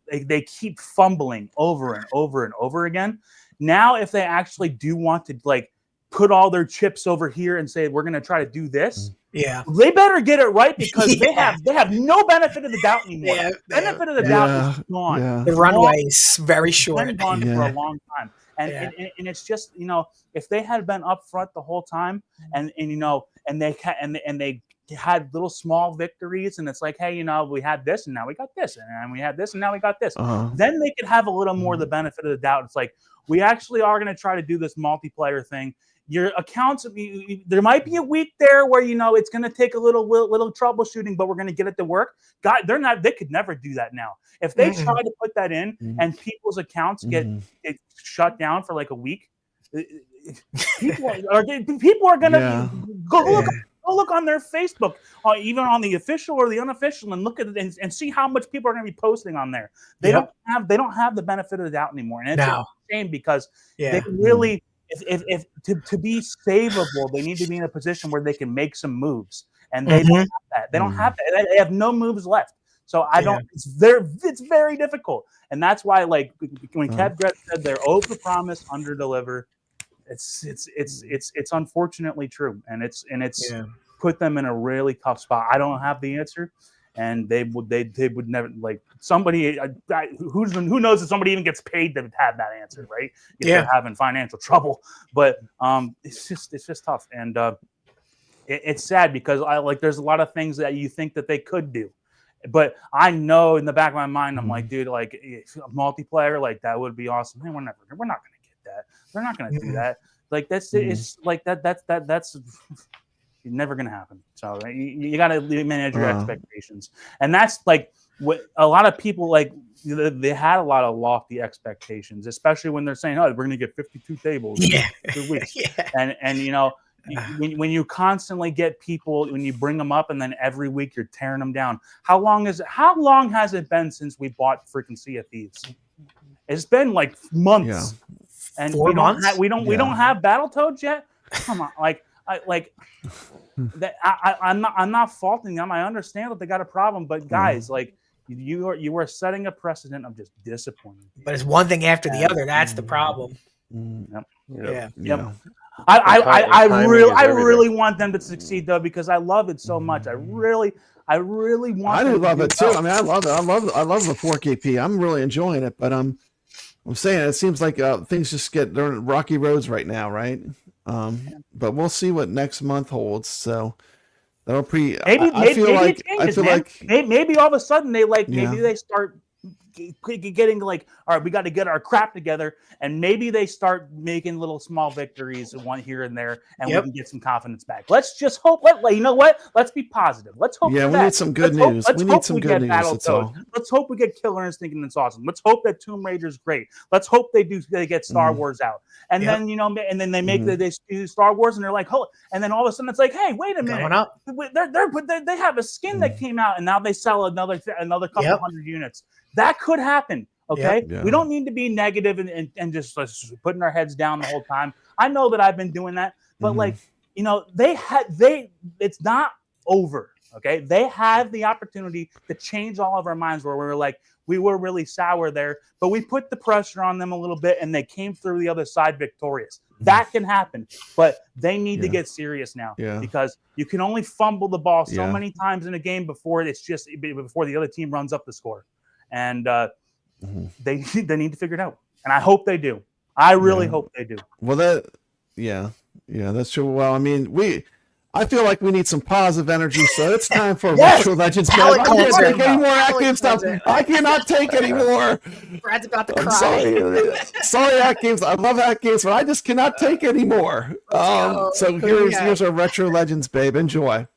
fumbling over and over and over again. Now, if they actually do want to like put all their chips over here and say we're going to try to do this, they better get it right, because they have no benefit of the doubt anymore. Benefit of the doubt is gone. The runway is very short. It's been gone for a long time. And it's just, if they had been upfront the whole time, and they had little small victories, and it's like, hey, we had this and now we got this, and we had this and now we got this, then they could have a little more the benefit of the doubt. It's like, we actually are going to try to do this multiplayer thing. Your accounts, there might be a week there where it's going to take a little troubleshooting, but we're going to get it to work. God, they could never do that now. If they try to put that in and people's accounts get shut down for like a week, people are going to go look on their Facebook, even on the official or the unofficial, and look at it and see how much people are going to be posting on there. They don't have the benefit of the doubt anymore, and it's a shame, because they really. If to be savable, they need to be in a position where they can make some moves, and they don't have that. They don't have that. They have no moves left. So it's very difficult, and that's why, like, when kevgret said they're overpromise, underdeliver, it's unfortunately true, and it's put them in a really tough spot. I don't have the answer. And they would never, like, somebody who knows if somebody even gets paid to have that answer, right? If they're having financial trouble, but it's just tough, and it's sad, because there's a lot of things that you think that they could do, but I know in the back of my mind, I'm like, dude, like, multiplayer, like, that would be awesome. Man, we're not going to get that. They're not going to do that. Like, that's it's like that's never going to happen. So you got to manage your expectations, and that's like what a lot of people, like, they had a lot of lofty expectations, especially when they're saying, "Oh, we're going to get 52 tables in 2 weeks," and when you constantly get people, when you bring them up, and then every week you're tearing them down. How long has it been since we bought freaking Sea of Thieves? It's been like months, and 4 months. We don't have Battletoads yet. Come on, I'm not faulting them. I understand that they got a problem, but guys, like, you are setting a precedent of just disappointing. But it's one thing after the other. That's the problem. Yep. I really want them to succeed, though, because I love it so much. I really want. I do love it too. I mean, I love it. I love the 4KP. I'm really enjoying it, but I'm saying it seems like things just they're in rocky roads right now, right? But we'll see what next month holds. So that'll maybe all of a sudden they start getting like, all right, we got to get our crap together, and maybe they start making little small victories, one here and there, and we can get some confidence back. Let's just hope. You know what? Let's be positive. Let's hope. Yeah, we need some good news. We need some good news. That's all. Let's hope we get Killer Instinct, and it's awesome. Let's hope that Tomb Raider's great. Let's hope they get Star Wars out, and then and then they make they do Star Wars, and they're like, oh, and then all of a sudden it's like, hey, wait a minute, they have a skin that came out, and now they sell another couple hundred units. That could happen. Okay. We don't need to be negative and just putting our heads down the whole time. I know that I've been doing that, but it's not over. Okay, they have the opportunity to change all of our minds where we were like, we were really sour there, but we put the pressure on them a little bit and they came through the other side victorious. That can happen, but they need to get serious now because you can only fumble the ball so many times in a game before the other team runs up the score. And they need to figure it out. And I hope they do. I really hope they do. Well, that's true. Well, I mean, I feel like we need some positive energy, so it's time for Retro Legends. I can't take any more AtGames stuff. I cannot take any more. Brad's about to cry. Sorry, AtGames. I love AtGames, but I just cannot take any more. So here's our Retro Legends, babe. Enjoy.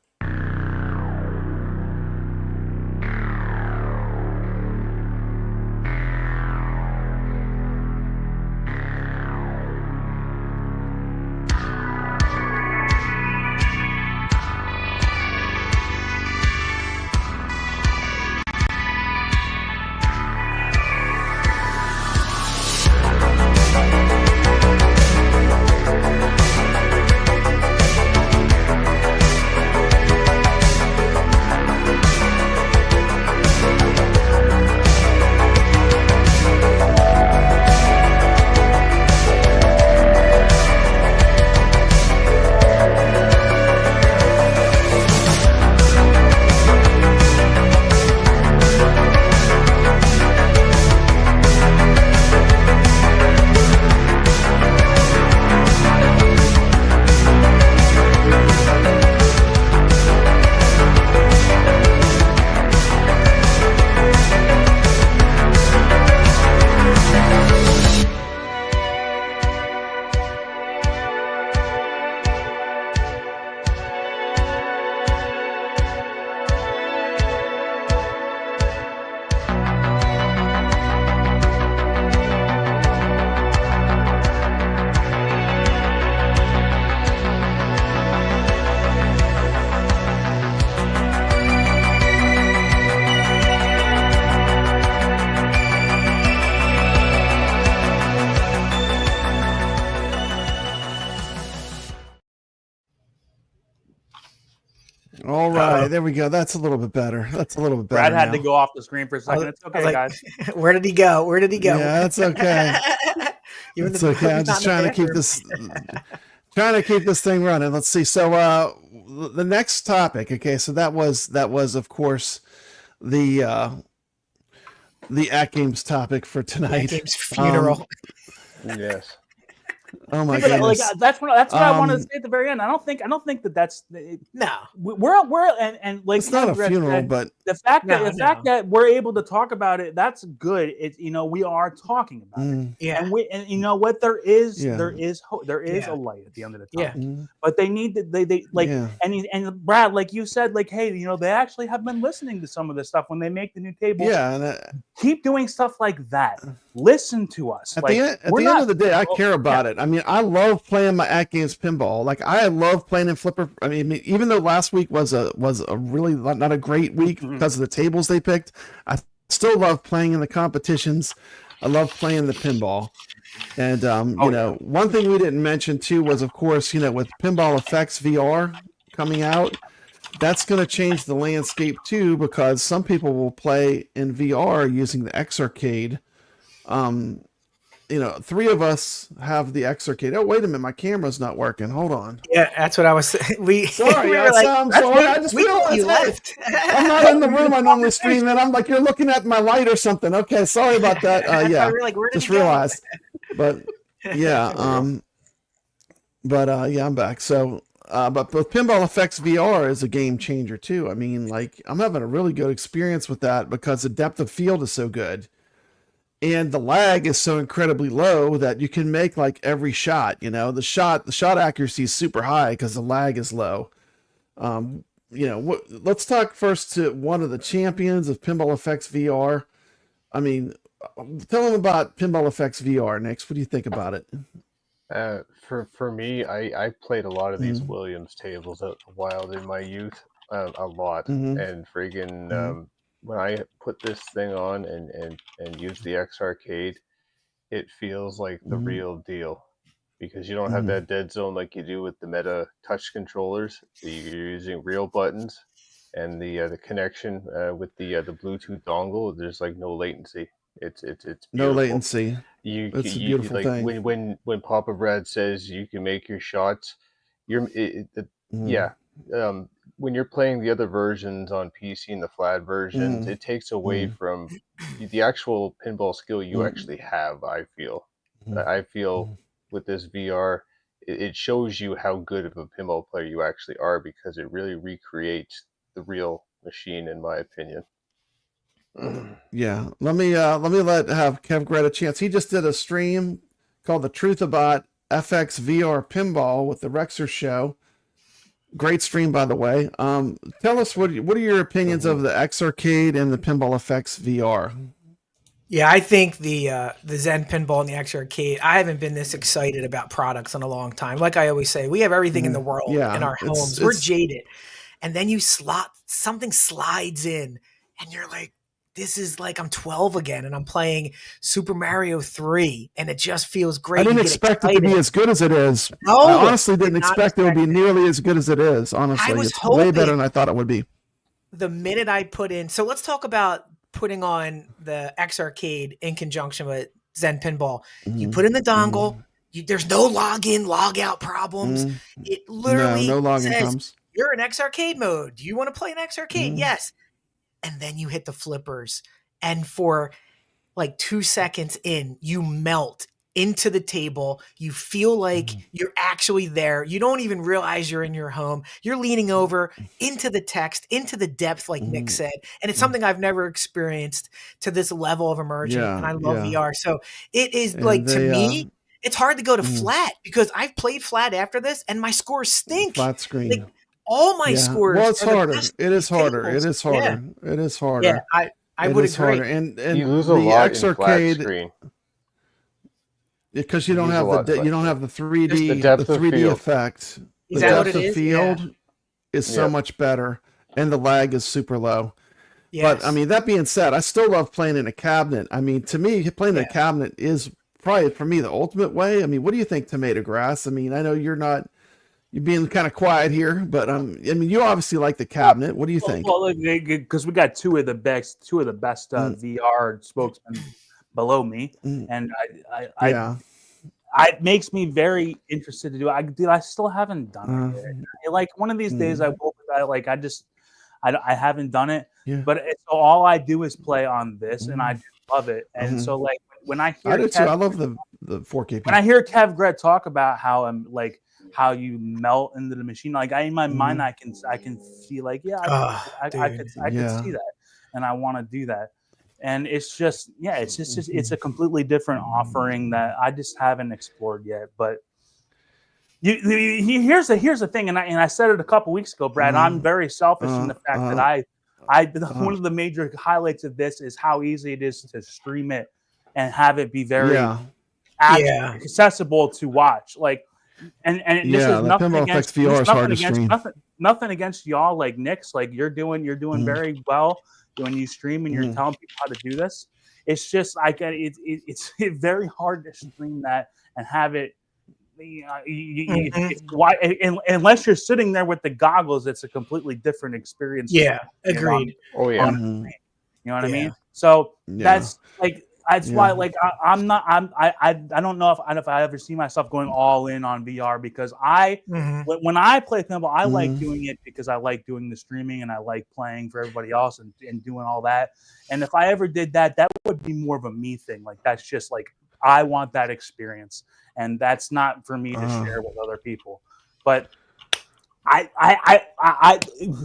All right, there we go. That's a little bit better. Brad had to go off the screen for a second. It's okay, guys. Where did he go? Yeah, that's okay. It's okay. I'm just trying to keep this thing running. Let's see. So the next topic. Okay, so that was of course the AtGames topic for tonight. AtGames funeral. Yes. Oh my goodness! Like, that's what I wanted to say at the very end. I don't think that's no. We're and like it's not a funeral, but the fact that we're able to talk about it, that's good. It's we are talking about it. Yeah, and you know what? There is hope. There is a light at the end of the tunnel. Yeah, but they need to they like and Brad, like you said, like hey, they actually have been listening to some of this stuff when they make the new table. Yeah, and keep doing stuff like that. Listen to us. At the end of the day, I care about it. I mean, I love playing my AtGames Pinball. Like I love playing in Flipper. I mean, even though last week was a really not a great week because of the tables they picked, I still love playing in the competitions. I love playing the pinball. And one thing we didn't mention too was, of course, with Pinball FX VR coming out, that's going to change the landscape too, because some people will play in VR using the Xarcade. Three of us have the Xarcade. Oh, wait a minute, my camera's not working. Hold on. Yeah, that's what I was saying. Sorry, I'm sorry. I just realized you left. I'm not in the room I normally stream in. I'm like, you're looking at my light or something. Okay, sorry about that. Yeah, just realized. But yeah, I'm back. So, but Pinball FX VR is a game changer too. I mean, like, I'm having a really good experience with that because the depth of field is so good. And the lag is so incredibly low that you can make like every shot. The shot accuracy is super high because the lag is low. Let's talk first to one of the champions of Pinball FX VR. I mean, tell them about Pinball FX VR, Nix. What do you think about it? For me, I played a lot of these Williams tables out wild in my youth, a lot, and friggin'. When I put this thing on and use the Xarcade, it feels like the real deal because you don't have that dead zone like you do with the Meta touch controllers. You're using real buttons, and the connection with the Bluetooth dongle, there's like no latency. It's beautiful. No latency. It's a beautiful like thing. when Papa Brad says you can make your shots, yeah. When you're playing the other versions on PC and the flat versions, it takes away from the actual pinball skill you actually have. I feel with this VR, it shows you how good of a pinball player you actually are, because it really recreates the real machine, in my opinion. Yeah, let me have kevgret a chance. He just did a stream called The Truth About FX VR Pinball with the Rexer Show. Great stream, by the way. Tell us what are your opinions of the Xarcade and the Pinball FX VR? Yeah, I think the Zen Pinball and the Xarcade, I haven't been this excited about products in a long time. Like I always say, we have everything in the world in our homes. We're jaded. And then something slides in and you're like, this is like I'm 12 again and I'm playing Super Mario 3 and it just feels great. I didn't expect it to be as good as it is. No, I honestly didn't expect it would be nearly as good as it is. Honestly, it's way better than I thought it would be. The minute I put in, so let's talk about putting on the Xarcade in conjunction with Zen Pinball. You put in the dongle. There's no login, log out problems. It literally no login says, comes. You're in Xarcade mode. Do you want to play an Xarcade? Yes. And then you hit the flippers. And for like 2 seconds in, you melt into the table. You feel like you're actually there. You don't even realize you're in your home. You're leaning over into the text, into the depth, like Nick said. And it's something I've never experienced to this level of immersion. And I love VR. So it is to me, it's hard to go to flat because I've played flat after this and my scores stink. Flat screen. Like, all my scores. Well, it's harder. It is harder. It is harder. Yeah. It is harder. Yeah, I would agree. And you lose a lot in flat Xarcade, screen because you don't have the 3D the depth of 3D field. effect. Is the that what depth it of is? field is so much better, and the lag is super low. Yes. But I mean, that being said, I still love playing in a cabinet. I mean, to me, playing in a cabinet is probably for me the ultimate way. I mean, what do you think, TomatoGrass? I mean, I know you're being kind of quiet here, but I mean, you obviously like the cabinet. What do you think? Well, because we got two of the best VR spokesmen below me, and it makes me very interested to do it. I still haven't done it yet. Like one of these days, I will. I haven't done it, but so all I do is play on this, and I love it. And so, like when I hear, I love the 4K. When I hear kevgret talk about how you melt into the machine, like in my mind, I can see like, I could see that, and I want to do that. And it's just it's a completely different offering that I just haven't explored yet. But here's the thing, and I said it a couple weeks ago, Brad. I'm very selfish in the fact that one of the major highlights of this is how easy it is to stream it and have it be very accessible to watch. Like, and this is nothing against VR is hard to stream. Nothing against y'all, like Nick's. Like you're doing very well when you stream and you're telling people how to do this. It's just it's very hard to stream that and have it. Unless you're sitting there with the goggles, it's a completely different experience. Yeah, agreed. You know what I mean? So that's like. That's why, like, I don't know if I ever see myself going all in on VR, because when I play pinball, I like doing it because I like doing the streaming and I like playing for everybody else and doing all that. And if I ever did that, that would be more of a me thing. Like, that's just like, I want that experience, and that's not for me to share with other people. But I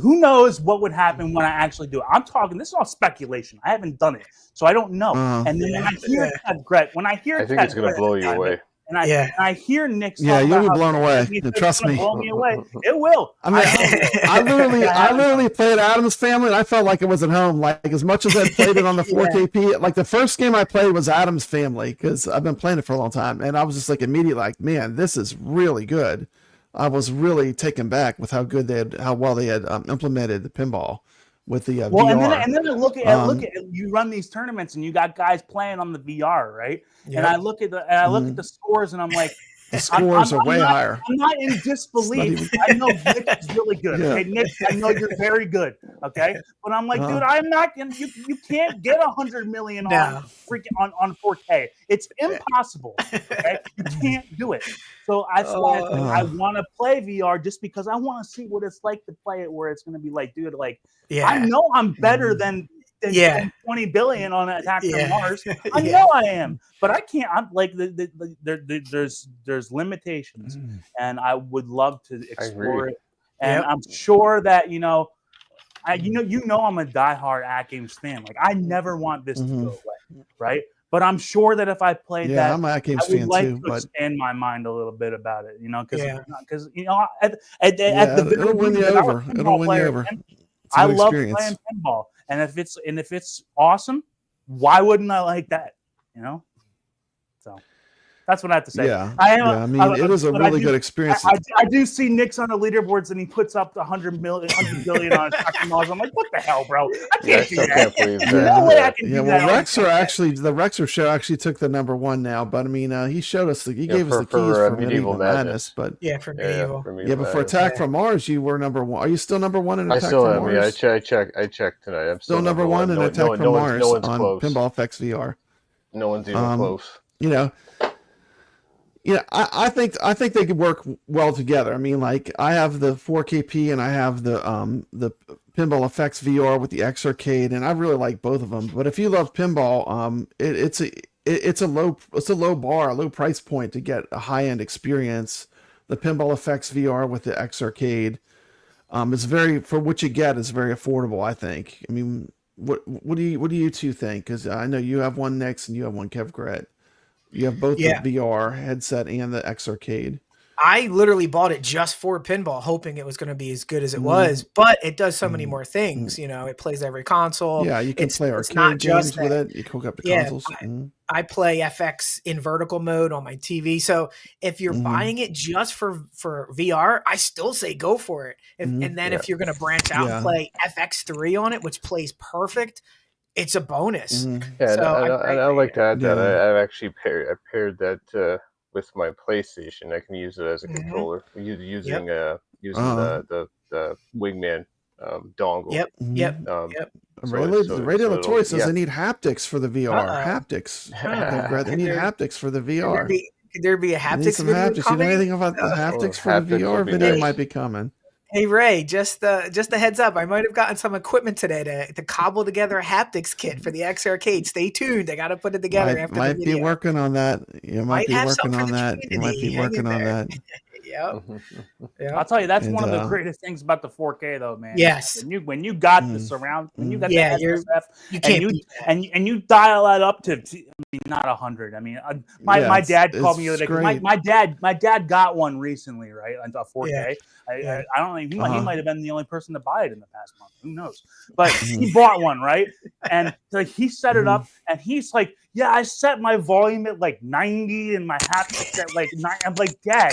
who knows what would happen when I actually do it. I'm talking, this is all speculation. I haven't done it, so I don't know. And then when I hear kevgret, I think it's going to blow you away. And I hear Nick. You'll be blown away. Trust me. Blow me away. It will. I mean, I literally played Addams Family, and I felt like it was at home. Like, as much as I played it on the 4KP, like the first game I played was Addams Family, because I've been playing it for a long time, and I was just like immediately like, man, this is really good. I was really taken back with how well they had implemented the pinball with the VR. And then I look at you run these tournaments and you got guys playing on the VR, right? Yep. And I look at the scores and I'm like, The scores are way higher. I'm not in disbelief. I know Nick is really good. Yeah. Okay, Nick, I know you're very good. Okay, but I'm like, dude, I'm not gonna. You can't get 100 million on freaking on 4K. It's impossible. Okay, you can't do it. So that's why I want to play VR, just because I want to see what it's like to play it, where it's going to be like, dude, like I know I'm better than 20 billion on Attack from Mars. I know I am, but I can't. I'm like there's limitations, and I would love to explore it. And I'm sure that I'm a diehard AtGames fan. Like I never want this to go away, right? But I'm sure that if I played that, I'm an AtGames I would fan like too. to expand my mind a little bit about it, because it'll win you over. It'll win you over. I love playing pinball, and if it's awesome, why wouldn't I like that? So that's what I have to say. Yeah, I mean, it is a really good experience. I do see Nick's on the leaderboards, and he puts up the 100 billion on Attack from Mars. I'm like, what the hell, bro? I can't do that. Can't believe that. No way I can do that. Well, the Rexer show actually took the #1 now, but I mean, he showed us he gave us the keys for Medieval Madness, but for Medieval. But for Attack from Mars, you were #1. Are you still #1 in Attack from Mars? I still am. I checked tonight. I'm still #1 in Attack from Mars on Pinball FX VR. No one's even close. I think they could work well together. I mean, like I have the 4KP and I have the Pinball FX VR with the Xarcade, and I really like both of them. But if you love pinball, it's a low bar, a low price point to get a high end experience. The Pinball FX VR with the Xarcade, is very, for what you get, is very affordable. I think. I mean, what do you two think? Because I know you have one Nix and you have one kevgret. You have both the VR headset and the Xarcade. I literally bought it just for pinball, hoping it was going to be as good as it was, but it does so many more things. It plays every console. Yeah, you can play arcade games with it. You can hook up the consoles. I play FX in vertical mode on my TV. So if you're buying it just for VR, I still say go for it. And then if you're going to branch out and play FX3 on it, which plays perfect, it's a bonus. Yeah, so I like that. I've actually paired that with my PlayStation. I can use it as a controller using the Wingman dongle. The Radio Toy says they need haptics for the VR. Haptics. They need haptics for the VR. Could there be a haptics video haptics. You know anything about the haptics for the VR video? Might be coming. Hey Ray, just a heads up. I might have gotten some equipment today to cobble together a haptics kit for the Xarcade. Stay tuned. I got to put it together after the video. Might be working on that. You might be working on that. You might be working on that. Yep. I'll tell you, that's one of the greatest things about the 4K, though, man. Yes. When you got the surround, when you got the SSF, you can't and you dial that up to, not 100. I mean, my dad called me the other day. My dad got one recently, right? A 4K. Yeah. I don't know. He might have been the only person to buy it in the past month. Who knows? But he bought one, right? And like he set it up, and he's like, "Yeah, I set my volume at like 90 and my haptics at like 9." I'm like, "Dad,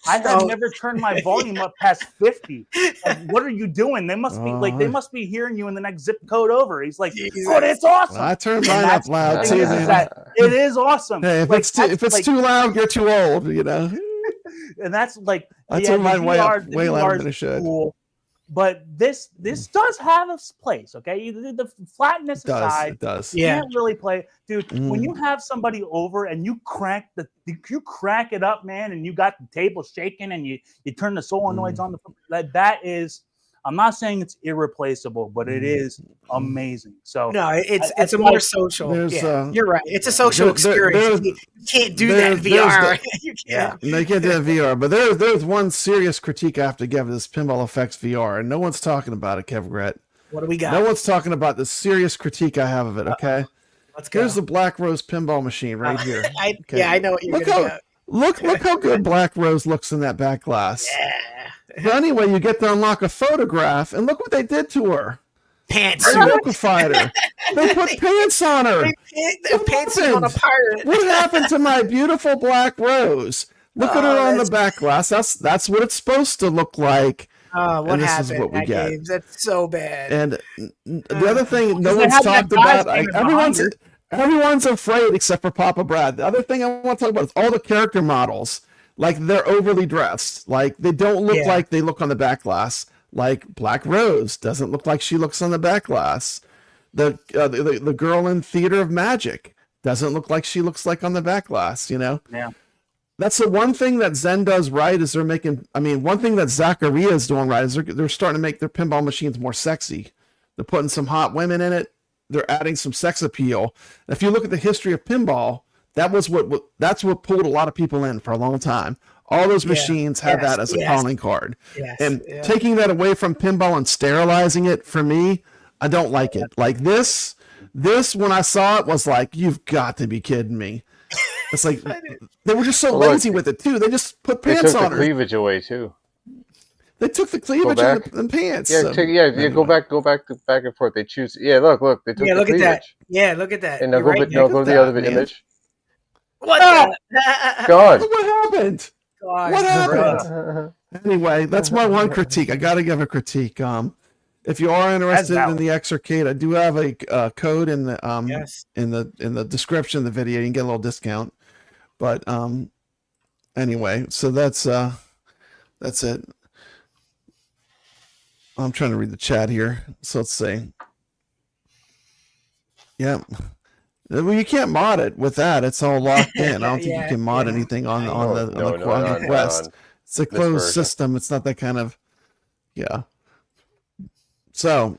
I have never turned my volume up past 50. Like, what are you doing? They must be hearing you in the next zip code over." He's like, "Oh, it's awesome." Well, I turned mine up loud too. It is awesome. Hey, if it's too loud, you're too old. And that's like I turned mine way louder than it should. Cool. But this does have a place, okay? The flatness aside, it does. You can't really play, dude. When you have somebody over and you crank it up, man, and you got the table shaking and you turn the solenoids on that is. I'm not saying it's irreplaceable, but it is amazing. So no, it's a more social. You're right. It's a social experience. You can't do that in VR. You can't. No, you can't do that in VR. But there's one serious critique I have to give this Pinball FX VR, and no one's talking about it, kevgret. What do we got? No one's talking about the serious critique I have of it. Okay, let's go. Here's the Black Rose pinball machine right here. I know what you're going to Look how good Black Rose looks in that back glass. Yeah. But anyway, you get to unlock a photograph, and look what they did to her. Pants. They liquefied her. They put pants on her. Pants on a pirate. What happened to my beautiful Black Rose? Look at her on the back glass. That's what it's supposed to look like. What this happened? Is what we get. Games? That's so bad. And the other thing no one's talked about, everyone's afraid except for Papa Brad. The other thing I want to talk about is all the character models. like they're overly dressed. Like they don't look like they look on the back glass. Like Black Rose doesn't look like she looks on the back glass. The girl in Theater of Magic doesn't look like she looks like on the back glass, you know? Yeah. That's the one thing that Zen does right is they're making, I mean, one thing that Zaccaria is doing right is they're starting to make their pinball machines more sexy. They're putting some hot women in it. They're adding some sex appeal. If you look at the history of pinball, that's what pulled a lot of people in for a long time. All those machines have that as a calling card. And taking that away from pinball and sterilizing it, for me, I don't like it. Like this when I saw it was like, you've got to be kidding me. It's like they were just so lazy with it too. They just put pants on her. They took the cleavage away too. They took the cleavage and the pants. Yeah, anyway. Go back and forth. They choose. Yeah, look. They took the look cleavage. at that. Yeah, look at that. And now go to the other image. What? God. What happened? God. What happened? Anyway, that's my one critique. I got to give a critique. If you are interested in the Xarcade, I do have a code in the in the description of the video. You can get a little discount. But anyway, so that's it. I'm trying to read the chat here. So let's see. Yeah. Well, you can't mod it with that. It's all locked in. I don't think you can mod anything on the Quest. It's a closed system. It's not that kind of So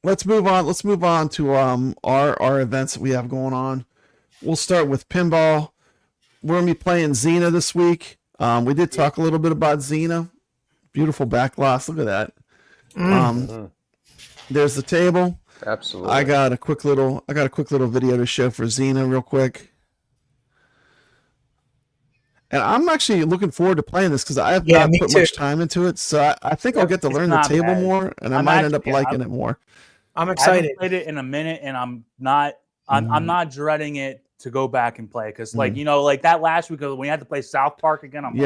let's move on. Let's move on to our events that we have going on. We'll start with pinball. We're gonna be playing Xena this week. We did talk a little bit about Xena. Beautiful back glass. Look at that. There's the table. Absolutely. I got a quick little video to show for Xena real quick. And I'm actually looking forward to playing this because I have not put much time into it. So I think I'll get to learn the table more, and I might end up liking it more. I'm excited. I haven't played it in a minute, and I'm not dreading it to go back and play because, like, you know, like that last week when we had to play South Park again. I'm it's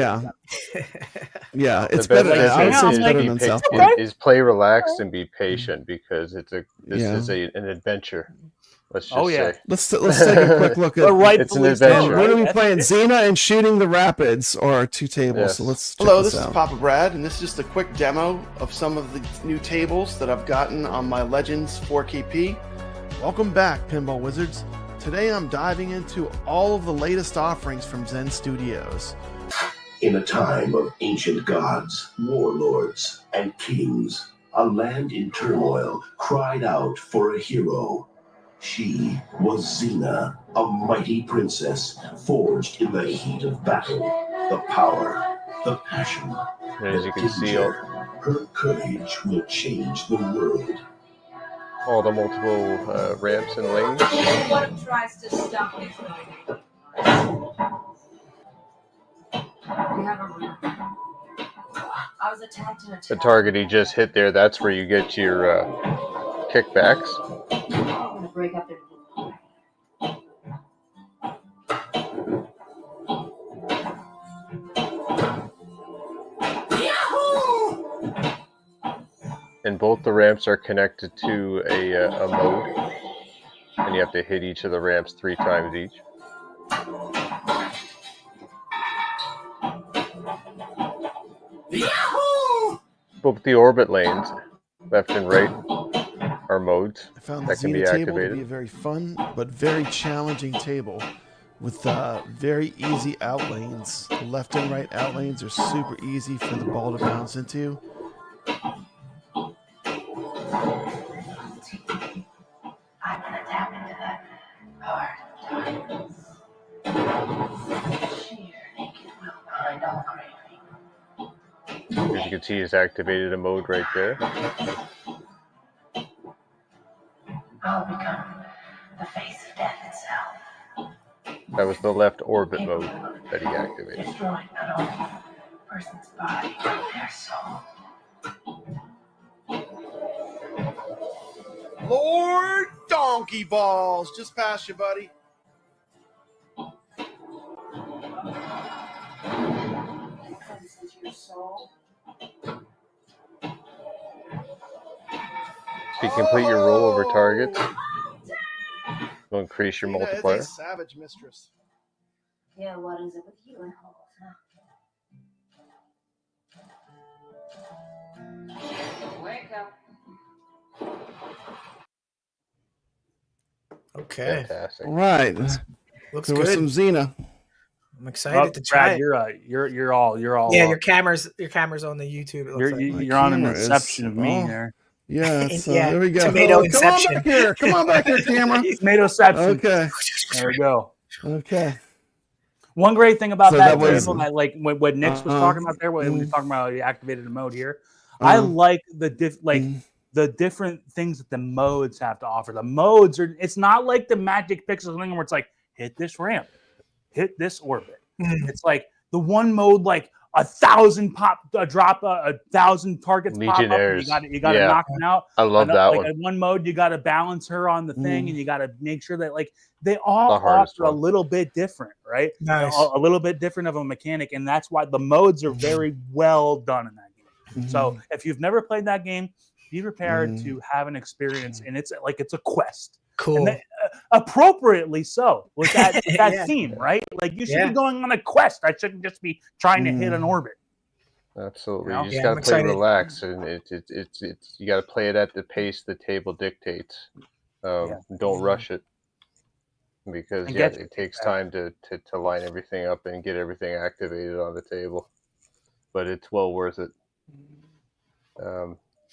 better. I would say it's better than South Park. Is play relaxed and be patient because this is an adventure. Let's just say. Let's take a quick look at it's an adventure. We're going to be playing Xena and Shooting the Rapids are our two tables. Yes. So let's check Hello, this out. is Papa Brad, and this is just a quick demo of some of the new tables that I've gotten on my Legends 4KP. Welcome back, Pinball Wizards. Today I'm diving into all of the latest offerings from Zen Studios. In a time of ancient gods, warlords, and kings, a land in turmoil cried out for a hero. She was Xena, a mighty princess forged in the heat of battle. The power, the passion, as you can see, her courage will change the world. All the multiple ramps and lanes. Anyone who tries to stop is going to we have a room. I was attacked in a the target he just hit there, that's where you get your kickbacks. I'm going to break up their And both the ramps are connected to a mode, and you have to hit each of the ramps 3 times each. Both the orbit lanes, left and right, are modes I found that the can be Xena table to activated. be a very fun but very challenging table with very easy out lanes. The left and right out lanes are super easy for the ball to bounce into. I'm going to tap into that heart of darkness. Sheer naked will behind all craving. As you can see, he's activated a mode right there. I'll become the face of death itself. That was the left orbit mode that he activated. Destroying not only a person's body, but their soul. Lord Donkey Balls! Just past you, buddy. Your soul. If you complete your roll over targets, you'll increase your multiplier. Is a savage mistress. Yeah, what is it with you and holes? Wake up. Okay. Fantastic. All right. Looks there good. was some Xena. I'm excited to try Brad, it. you're all. Yeah, your camera's on the YouTube. It looks You're on an inception of me there. Yeah, it's, Yeah, there we go. tomato Come on inception. back here. Come on back here, camera. Tomatoception. Okay. There we go. Okay. One great thing about So that that was- table, that like what Nix was talking about there, when he was talking about the activated mode here, I like the the different things that the modes have to offer. The modes are, it's not like the Magic Pixels thing where it's like, hit this ramp, hit this orbit. It's like the one mode, like 1,000 drop 1,000 targets pop up, and you got to knock them out. I love that one. In one mode, you got to balance her on the thing, and you got to make sure that like they all offer a little bit different, right? Nice. A little bit different of a mechanic, and that's why the modes are very well done in that game. So if you've never played that game, be prepared to have an experience, and it's like it's a quest. Cool. And appropriately so with that theme, right? Like you should be going on a quest. I shouldn't just be trying to hit an orbit. Absolutely. You know? You just gotta play relax, and it's you gotta play it at the pace the table dictates. Don't rush it, because it takes time to line everything up and get everything activated on the table. But it's well worth it.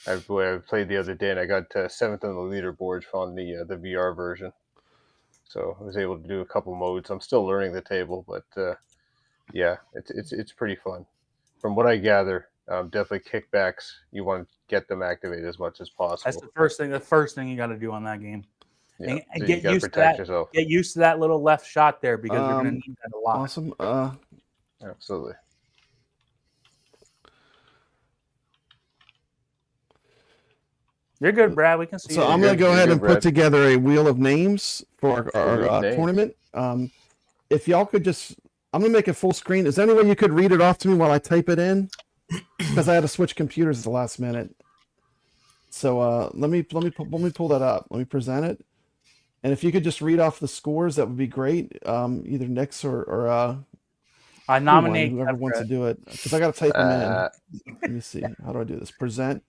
I played the other day, and I got 7th on the leaderboard on the VR version. So I was able to do a couple modes. I'm still learning the table, but yeah, it's pretty fun. From what I gather, definitely kickbacks. You want to get them activated as much as possible. That's the first thing. The first thing you got to do on that game. Yeah, and so get you used to protect that. yourself. Get used to that little left shot there, because you're going to need that a lot. Awesome. Absolutely. You're good, Brad. We can see. So you. I'm going to go ahead and Brad. put together a wheel of names for our names. tournament. If y'all could just, I'm going to make it full screen. Is there any way you could read it off to me while I type it in? Because I had to switch computers at the last minute. So let me pull that up. Let me present it. And if you could just read off the scores, that would be great. Either Nix or I nominate whoever wants to do it, because I got to type them in. Let me see. How do I do this? Present.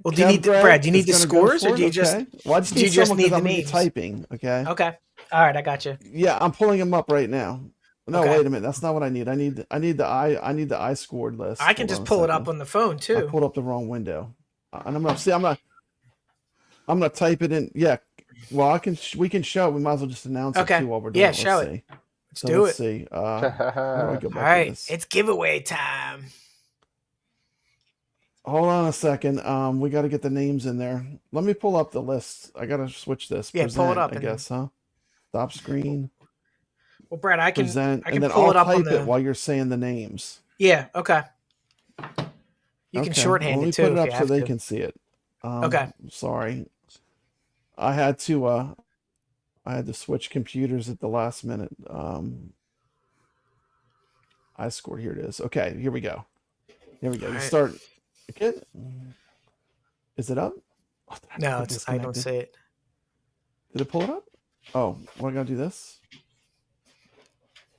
Well, do you need Brad? Do you need the scores, or do you just? Well, I just do you need just someone, need 'cause the I'm gonna be names? typing. Okay. Okay. All right, I got you. Yeah, I'm pulling them up right now. No, Okay. wait a minute. That's not what I need. I need the I scored list. I can Hold just on a pull it second. up on the phone I too. pulled up the wrong window, and I'm gonna type it in. Yeah. Well, we can show it. We might as well just announce Okay. it too while we're doing Yeah, it. show Let's it. see. Let's So do let's it. see. How do I go All back to right, this? it's giveaway time. Hold on a second. We got to get the names in there. Let me pull up the list. I got to switch this. Yeah, pull it up I and- guess, huh? Stop screen. Well, Brad, I can Present, I can and then pull I'll it up on type the. it while you're saying the names. Yeah. Okay. You can Okay, shorthand let me it too put it if up you so have they to. can see it. Okay. Sorry, I had to switch computers at the last minute. I scored. Here it is. Okay, here we go. Here we go. All You right. start. Okay. Is it up? Oh, did I No, get it's I don't disconnected? see it. Did it pull it up? Oh, what I gotta do this?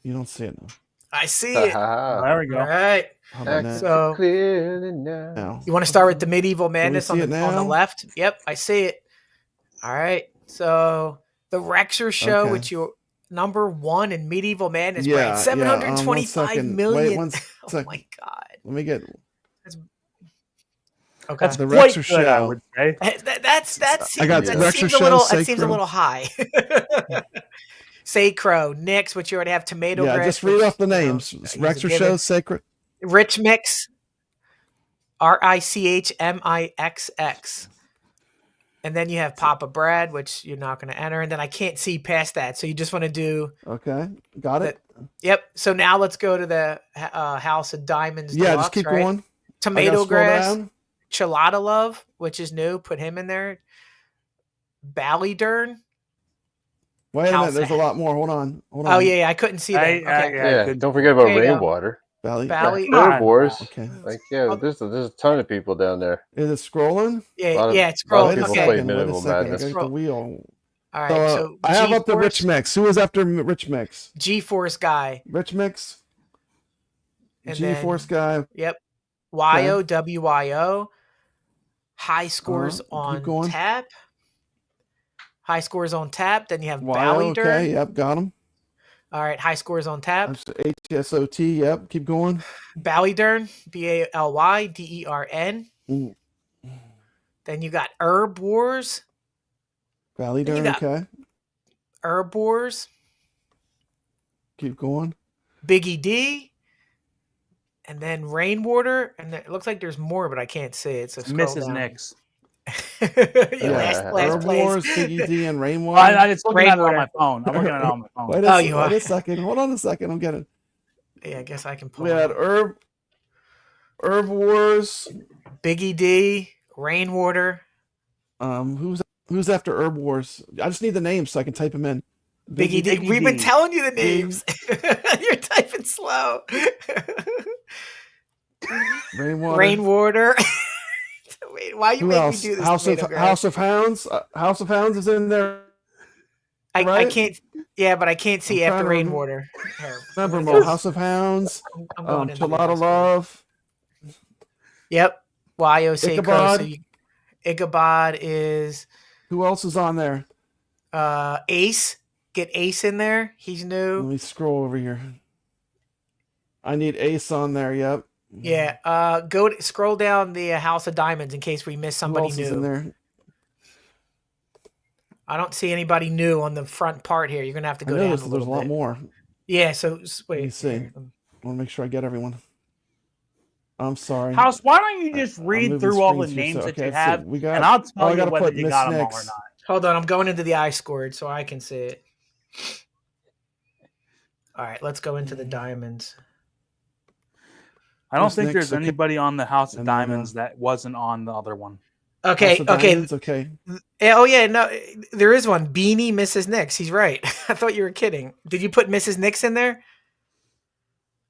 You don't see it now. I see it. There we go. All right. How about now? So Clearly now. Now. you want to start with the medieval madness see on the it on the now? left? Yep, I see it. All right. So the Rexer show, Okay. which you're number 1 in medieval madness, Yeah, Brad, yeah, 725 second. million. Wait, one Oh sec. my god. Let me get Okay. That's the quite Rexer good, I show. would say. That seems, I got that Rexer seems a show, little that seems a Sacro. little high. Sacro, Nix, which you already have, TomatoGrass. Yeah, just read which, off the you know, names. he's a Rexer given. show, Sacred. Rich Mix, RICHMIXX. And then you have Papa Brad, which you're not going to enter. And then I can't see past that. So you just want to do. Okay, got it. Yep. So now let's go to the House of Diamonds. Yeah, Deluxe, just keep right? going. TomatoGrass, Chelada Love, which is new. Put him in there. Ballydern. Wait a House minute, there's a lot more. Hold on. Oh, yeah, I couldn't see that. Okay. Yeah, don't forget about There you go. Rainwater. Valley. Valley. Bird Wars. Okay. Like, yeah, there's a ton of people down there. Is it scrolling? Yeah, it's a lot scrolling. of people Okay. play Wait a Minimal second. I Madness. gotta get the wheel. All right. So, So I have up the GeForce- Rich Mix. Who is after Rich Mix? GeForce guy. Rich Mix. And GeForce guy. Yep. YO, WYO. High scores on tap. High scores on tap. Then you have Ballydern. Okay, yep, got him. All right, high scores on tap. HSOT, yep, keep going. Ballydern, BALYDERN. Then you got Herb Wars. Ballydern, okay. Herb Wars. Keep going. Biggie D. And then Rainwater. And it looks like there's more, but I can't see it. So Mrs. Nix. Last Herb place. Wars, Biggie D, and Rainwater. I just looking at it on my phone. I'm looking at it on my phone. Wait a second. Hold on a second. I'm getting. Yeah, I guess I can pull. We had Herb Wars, Biggie D, Rainwater. Who's after Herb Wars? I just need the names so I can type them in. Biggie D. We've been telling you the names. You're typing slow. Rainwater. Wait, why you make me do this? House of Hounds. House of Hounds is in there. I can't. Yeah, but I can't see after Rainwater. Remember more House of Hounds. Gelato Love. Yep. YO Seiko. Ichabod. Ichabod is. Who else is on there? Ace. Get Ace in there. He's new. Let me scroll over here. I need Ace on there. Yep. Yeah. Scroll down the House of Diamonds in case we miss somebody Who else new. is in there? I don't see anybody new on the front part here. You're gonna have to go down a little bit. There's a lot more. Yeah. So wait. Let me see. I want to make sure I get everyone. I'm sorry. House, why don't you just read through all the names that you have, and I'll tell you whether you got them all or not. Hold on, I'm going into the iScored so I can see it. All right, let's go into the diamonds. I don't think there's anybody on the House of Diamonds that wasn't on the other one. Okay, okay. Oh yeah, no, there is one. Beanie Mrs. Nix. He's right. I thought you were kidding. Did you put Mrs. Nix in there?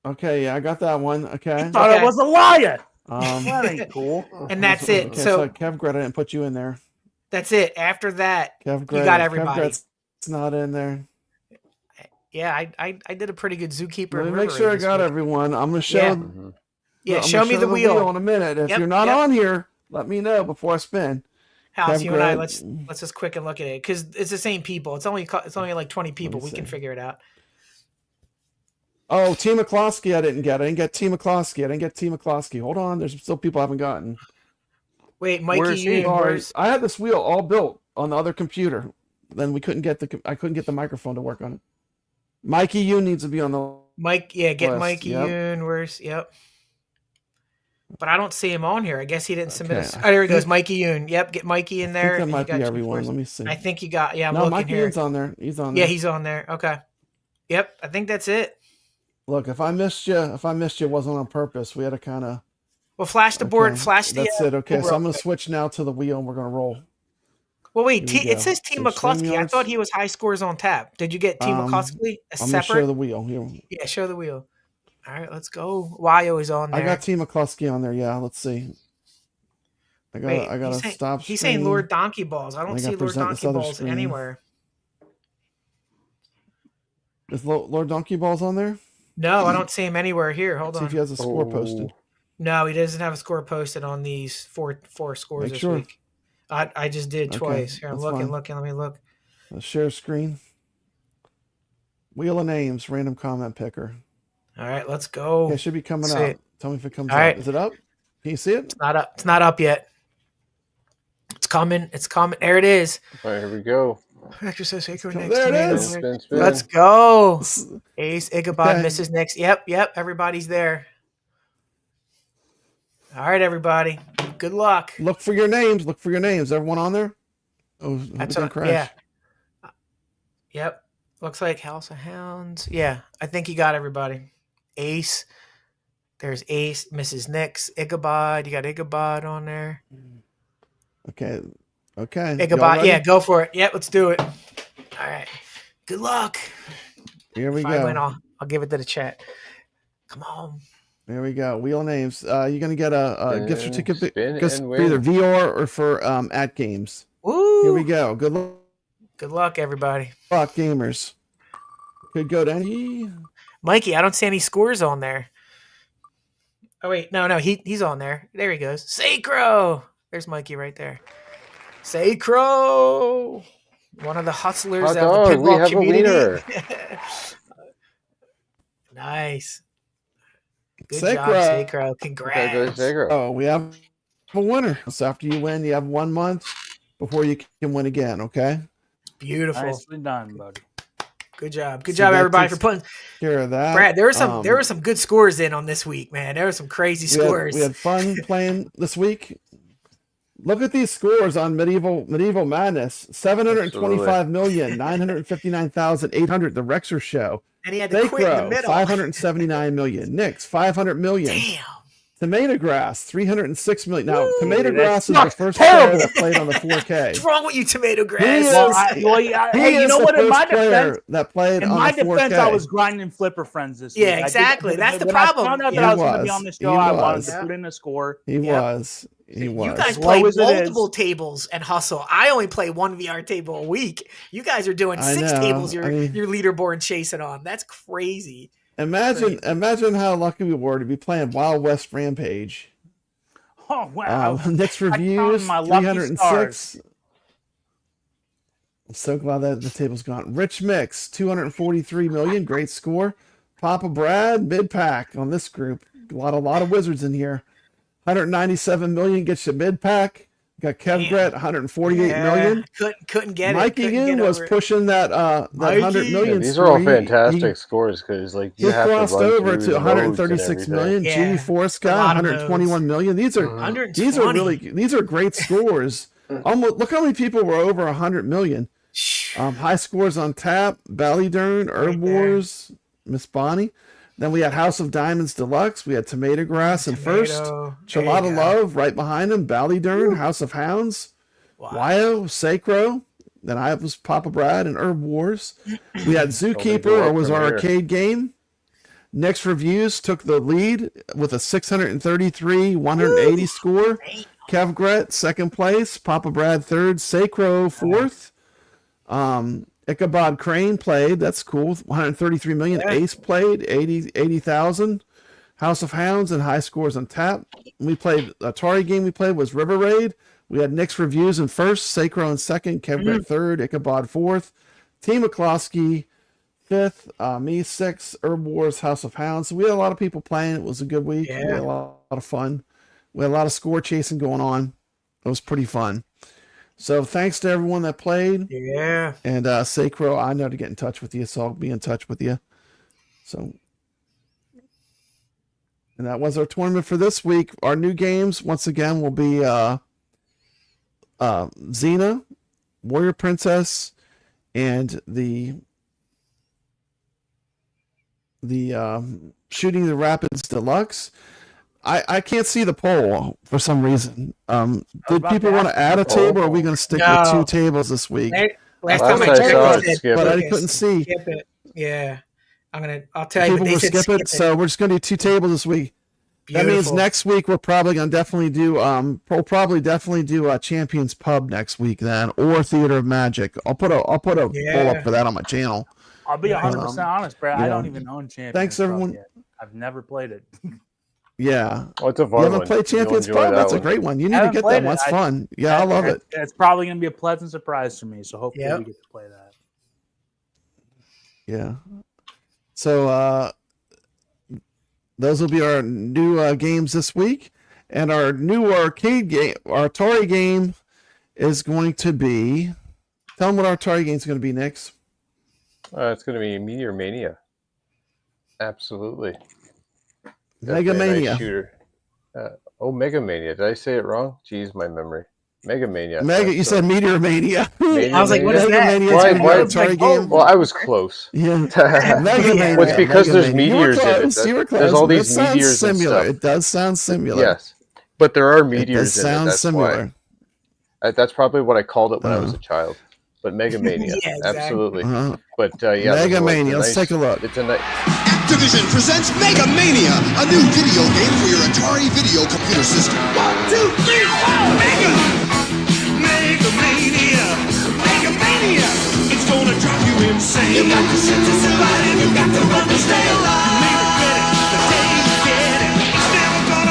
Okay, yeah, I got that one. Okay. I thought it was a liar. That ain't cool. And that's it. Okay, so kevgret, I didn't put you in there. That's it. After that, kevgret, you got everybody. Kevgret's not in there. Yeah, I did a pretty good zookeeper. Let me make sure I got everyone. I'm gonna show. Yeah, show me the wheel in a minute. If you're not on here, let me know before I spin. House, you and I, let's just quick and look at it because it's the same people. It's only like 20 people. We can figure it out. Oh, T. McCloskey, I didn't get. I didn't get T. McCloskey. Hold on, there's still people I haven't gotten. Wait, Mikey, I had this wheel all built on the other computer. Then I couldn't get the microphone to work on it. Mikey Yoon needs to be on the get list. Mikey Yoon. Yep. But I don't see him on here. I guess he didn't submit us. Oh, there he goes, Mikey Yoon. Yep, get Mikey in there. I think that might be everyone. Let me see. I think you got. Yeah, I'm looking Mikey here. Yoon's on there. He's on there. Yeah, he's on there. Okay. Yep, I think that's it. Look, if I missed you, it wasn't on purpose. We had to kind of. Well, flash the board. Flash the. That's it. Okay, so I'm going to switch now to the wheel, and we're going to roll. Well, wait. It says T. McCluskey. I thought he was high scores on tap. Did you get T. McCluskey? I'm going to show the wheel here. Yeah, show the wheel. All right, let's go. YO is on there. I got T. McCluskey on there. Yeah, let's see. I got to stop. He's saying Lord Donkey Balls. I don't see Lord Donkey Balls anywhere. Is Lord Donkey Balls on there? No, I don't see him anywhere. Here, hold on. See if he has a score posted. No, he doesn't have a score posted on these four scores this week. I just did twice. Here, I'm looking. Let me look. Let's share screen. Wheel of Names, random comment picker. All right, let's go. Okay, it should be coming up. Tell me if it comes up. Right. Is it up? Can you see it? It's not up. It's not up yet. It's coming. It's coming. There it is. All right, here we go. There it is. Spin. Let's go. Ace, Ichabod, Mrs. Nix. Yep. Everybody's there. All right, everybody. Good luck. Look for your names. Everyone on there? Oh, that's a crash. Yeah. Yep. Looks like House of Hounds. Yeah, I think you got everybody. Ace. There's Ace, Mrs. Nix, Ichabod. You got Ichabod on there. Okay. Ichabod. Yeah, go for it. Yeah, let's do it. All right. Good luck. Here we go. I win, I'll give it to the chat. Come on. There we go. Wheel names. You're gonna get a gift certificate for either VR or for AtGames. Woo! Here we go. Good luck. Good luck, everybody. Good luck, gamers. Could go to any. Mikey, I don't see any scores on there. Oh wait, no, he's on there. There he goes. Sacro. There's Mikey right there. Sacro, one of the hustlers of the pinball community. Nice. Good job, Sacro. Congrats. Oh, we have a winner. So after you win, you have 1 month before you can win again. Okay. Beautiful. Nicely done, buddy. Good job. Good job, everybody, for putting care of that. Brad, there were some good scores in on this week, man. There were some crazy scores. We had fun playing this week. Look at these scores on Medieval Madness: 725,959,800. The Rexer Show. And he had to quit in the middle. 579 million. Nix 500 million. Damn. TomatoGrass 306 million. Now TomatoGrass is the first player that played on the 4K. What's wrong with you, TomatoGrass? Hey, you know what? In my defense, that played on the 4K. I was grinding Flipper Friends this week. Yeah, exactly. That's the problem. I found out that I was going to be on the show. I wanted to put in a score. He was. You guys play multiple tables and hustle. I only play one VR table a week. You guys are doing 6 tables. Your leaderboard chasing on. That's crazy. Imagine how lucky we were to be playing Wild West Rampage. Oh wow! NixReviews 306. I'm so glad that the table's gone. Rich Mix 243 million. Great score. Papa Brad mid pack on this group. A lot of wizards in here. 197 million gets you mid pack. Got kevgret 148 million. Couldn't get Mikey it. Mikey was pushing that 100 million. These are all fantastic scores because you have crossed over to 136 million. Genie Force guy 121 million. These are great scores. Almost look how many people were over 100 million. High scores on tap. Ballydurn, Herb Wars, Miss Bonnie. Then we had House of Diamonds Deluxe. We had TomatoGrass in first. Chalada Love right behind him. Ballydurn, House of Hounds. Wyo, Sacro. Then I was Papa Brad and Herb Wars. We had Zookeeper, or was our arcade game. NixReviews took the lead with a 633, 180 score. Kevgret, second place. Papa Brad, third. Sacro, fourth. Ichabod Crane played. That's cool. 133 million. Ace played. 80,000. House of Hounds and high scores on tap. We played Atari game. We played was River Raid. We had NixReviews in first, Sacro in second, Kevgret third, Ichabod fourth, Team McCloskey fifth, me sixth, Herb Wars, House of Hounds. So we had a lot of people playing. It was a good week. We had a lot of fun. We had a lot of score chasing going on. It was pretty fun. So thanks to everyone that played. Yeah. And Sacro, I know to get in touch with you, so I'll be in touch with you. So, and that was our tournament for this week. Our new games, once again, will be Xena, Warrior Princess, and the Shooting the Rapids Deluxe. I can't see the poll for some reason. Did people want to add a table, or are we going to stick with 2 tables this week? Last time I checked, but I couldn't see. Skip it. Yeah, I'll tell you. People will skip it, so we're just going to do 2 tables this week. Beautiful. That means next week we're probably going to definitely do. We'll probably definitely do Champions Pub next week then, or Theater of Magic. I'll put a poll up for that on my channel. I'll be 100% honest, Brad. I don't even own Champions. Thanks everyone. Yet. I've never played it. Yeah. Oh, it's a fun you haven't played Champions Pub? That's a great one. You need to get that one. It's fun. Yeah, I love it. It's probably going to be a pleasant surprise for me, so hopefully we get to play that. Yeah. So those will be our new games this week. And our new arcade game, our Atari game is going to be... Tell them what our Atari game is going to be, Nix. It's going to be Meteor Mania. Absolutely. Megamania. Nice shooter. Megamania. Did I say it wrong? Jeez, my memory. Megamania. You said Meteor Mania. I was like, what is that? Atari game? Well, I was close. Yeah. Megamania. Well, it's because there's meteors in it. There's all these meteors similar. and stuff. It does sound similar. Yes. But there are meteors in it. Sounds similar. That's probably what I called it when I was a child. But Megamania. Absolutely. But Megamania. Let's take a look. It's a nice... Activision presents Megamania, a new video game for your Atari video computer system. 1, 2, 3, 4, Mega! Megamania! Megamania! It's gonna drive you insane. You got to sit to survive and you got to run to stay alive. Never get it, the day you get it, it's never gonna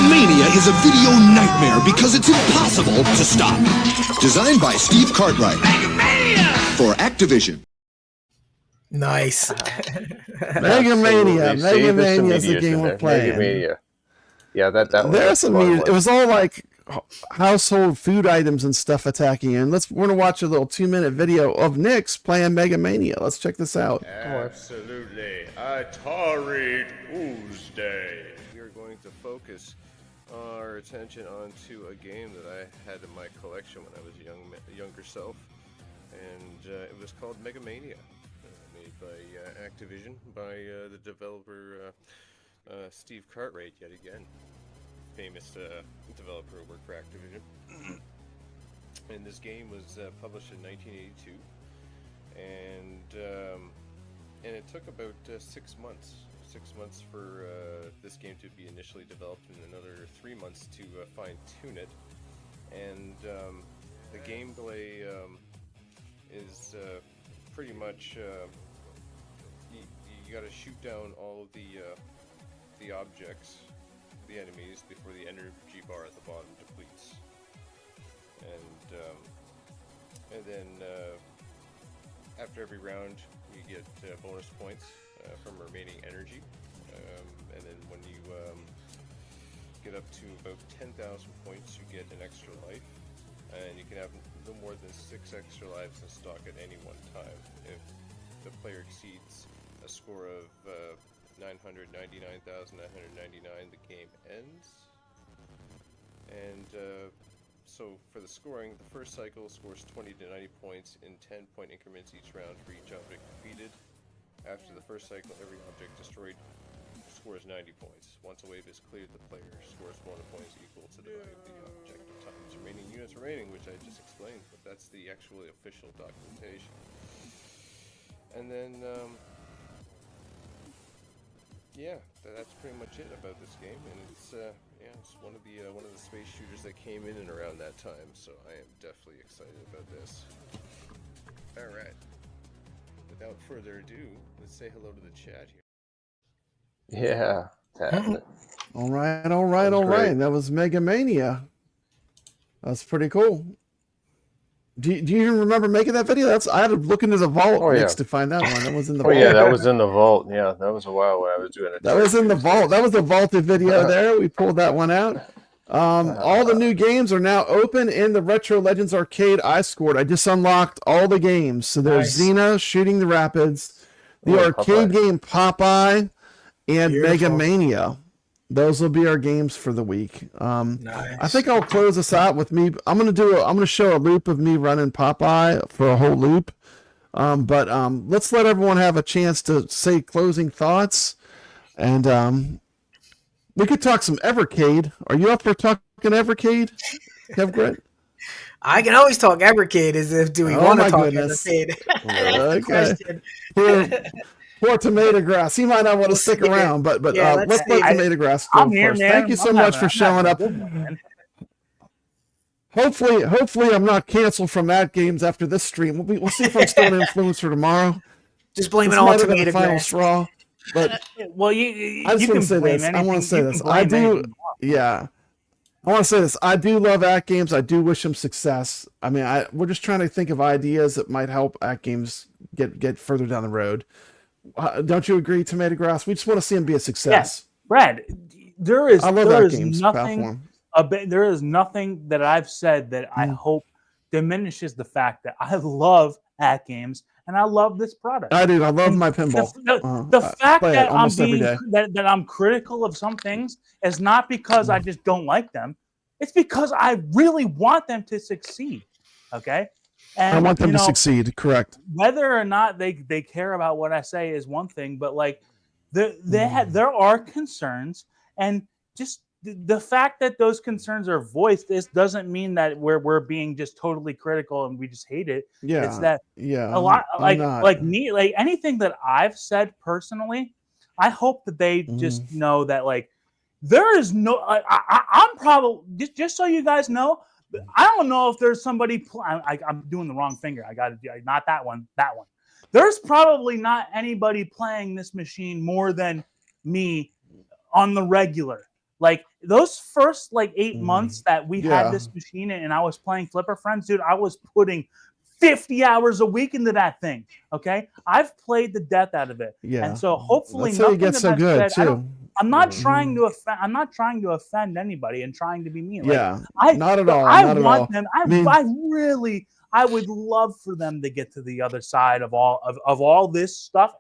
Megamania is a video nightmare because it's impossible to stop. Designed by Steve Cartwright for Activision. Nice. Megamania. Megamania is the game we're playing. Megamania. Yeah, that there's some music. It was all like household food items and stuff attacking. And we're gonna watch a little 2-minute video of Nix playing Megamania. Let's check this out. Absolutely, Atari Tuesday. We are going to focus our attention onto a game that I had in my collection when I was a younger self, and it was called Megamania, made by Activision, by the developer Steve Cartwright, yet again. Famous developer who worked for Activision. And this game was published in 1982, and it took about 6 months. 6 months for this game to be initially developed, and another 3 months to fine-tune it. And the gameplay is pretty much you got to shoot down all of the objects, the enemies, before the energy bar at the bottom depletes, and then after every round you get bonus points from remaining energy, and then when you get up to about 10,000 points you get an extra life, and you can have no more than 6 extra lives in stock at any one time. If the player exceeds a score of 999,999, the game ends. And so for the scoring, the first cycle scores 20 to 90 points in 10-point increments each round for each object defeated. After the first cycle, every object destroyed scores 90 points. Once a wave is cleared, the player scores 1 points equal to the value of the objective times remaining units remaining, which I just explained, but that's the actually official documentation. And then yeah, that's pretty much it about this game, and it's it's one of the space shooters that came in and around that time, so I am definitely excited about this. All right, without further ado, let's say hello to the chat here. Yeah. All right. That was Megamania. That's pretty cool. Do you even remember making that video? I had to look into the vault next to find that one. That was in the vault. Yeah, that was in the vault. Yeah, that was a while when I was doing it. That was in the vault. That was a vaulted video there. We pulled that one out. All the new games are now open in the Retro Legends Arcade iScored. I just unlocked all the games. So there's Xena, Shooting the Rapids, the arcade game Popeye, and Megamania. Those will be our games for the week. I think I'll close this out with me. I'm gonna show a loop of me running Popeye for a whole loop. But let's let everyone have a chance to say closing thoughts, and we could talk some Evercade. Are you up for talking Evercade, Kevgret? I can always talk Evercade. As if do we want to talk Evercade? Okay. Poor TomatoGrass. He might not want to stick around, but let's let TomatoGrass go first. Thank you so much for showing up. Hopefully, I'm not canceled from AtGames after this stream. We'll see if I'm still an influencer tomorrow. Just blame it all on TomatoGrass. Final straw. But well, I just want to say this. I want to say this. I do. Yeah. I want to say this. I do love AtGames. I do wish them success. I mean, we're just trying to think of ideas that might help AtGames get further down the road. Don't you agree, TomatoGrass? We just want to see him be a success. Yes, Brad. There is nothing that I've said that I hope diminishes the fact that I love AtGames and I love this product. I do. I love my pinball. The fact that I'm critical of some things is not because I just don't like them. It's because I really want them to succeed. Okay. And, I want them to succeed. Correct. Whether or not they care about what I say is one thing, but like there are concerns, and just the fact that those concerns are voiced, this doesn't mean that we're being just totally critical and we just hate it. Yeah. It's that a lot like anything that I've said personally, I hope that they just know that like there is no. I'm probably just so you guys know. I don't know if there's somebody. I'm doing the wrong finger. I got to do not that one. That one. There's probably not anybody playing this machine more than me on the regular. Like those first like 8 months that we had this machine and I was playing Flipper Friends, dude, I was putting 50 hours a week into that thing. Okay, I've played the death out of it, and so hopefully that's how you get so good too. I'm not trying to offend. I'm not trying to offend anybody and trying to be mean. Not at all. I want them. I would love for them to get to the other side of all this stuff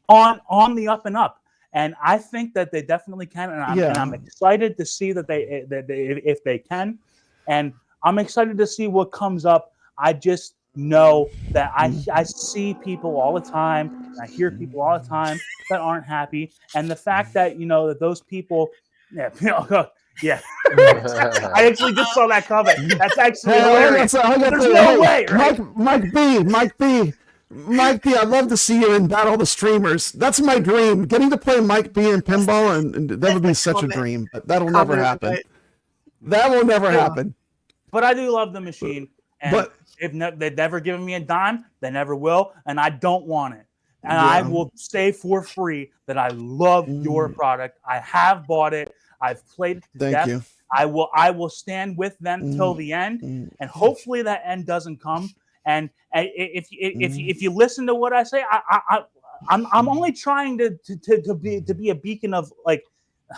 on the up and up. And I think that they definitely can. And I'm excited to see that if they can, and I'm excited to see what comes up. I just know that I see people all the time, and I hear people all the time that aren't happy, and the fact that that those people, I actually just saw that comment. That's actually hilarious. There's no way, right? Mike B, I'd love to see you in Battle the Streamers. That's my dream. Getting to play Mike B in pinball, and that would be such a dream. But that'll never happen. That will never happen. But I do love the machine. And they've never given me a dime. They never will, and I don't want it. And I will say for free that I love your product. I have bought it. I've played it to death. Thank you. I will stand with them till the end, and hopefully that end doesn't come. And if you listen to what I say, I'm only trying to be a beacon of like.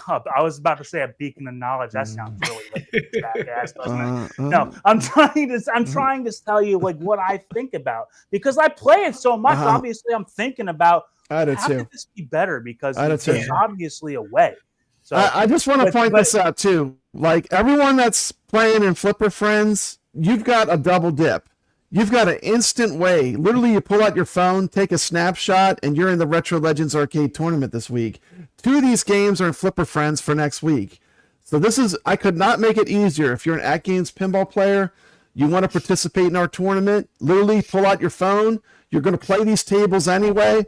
I was about to say a beacon of knowledge. That sounds really like jackass, doesn't it? No, I'm trying to tell you like what I think about because I play it so much. Obviously, I'm thinking about how could this be better because there's obviously a way. So I just want to point this out too. Like everyone that's playing in Flipper Friends, you've got a double dip. You've got an instant way. Literally, you pull out your phone, take a snapshot, and you're in the Retro Legends Arcade Tournament this week. 2 of these games are in Flipper Friends for next week. So I could not make it easier. If you're an AtGames Pinball player, you want to participate in our tournament, literally pull out your phone. You're going to play these tables anyway.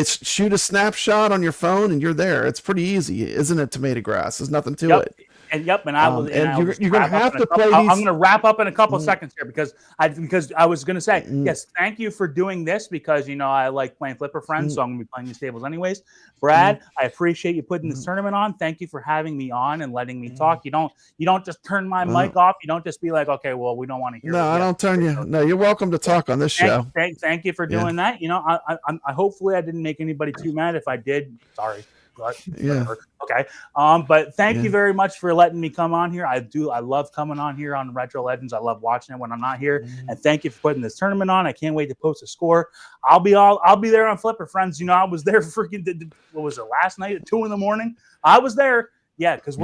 Shoot a snapshot on your phone, and you're there. It's pretty easy, isn't it, TomatoGrass? There's nothing to it. And I will. You're going to have to play these. I'm going to wrap up in a couple of seconds here because I was going to say yes. Thank you for doing this because I like playing Flipper Friends, so I'm going to be playing these tables anyways. Brad, I appreciate you putting this tournament on. Thank you for having me on and letting me talk. You don't just turn my mic off. You don't just be like, okay, well, we don't want to hear. No, I don't turn you. No, you're welcome to talk on this show. Thank you for doing that. I hopefully I didn't make anybody too mad. If I did, sorry. But okay. But thank you very much for letting me come on here. I love coming on here on Retro Legends. I love watching it when I'm not here. And thank you for putting this tournament on. I can't wait to post a score. I'll be there on Flipper Friends. I was there freaking what was it last night at 2 a.m? I was there. Yeah, because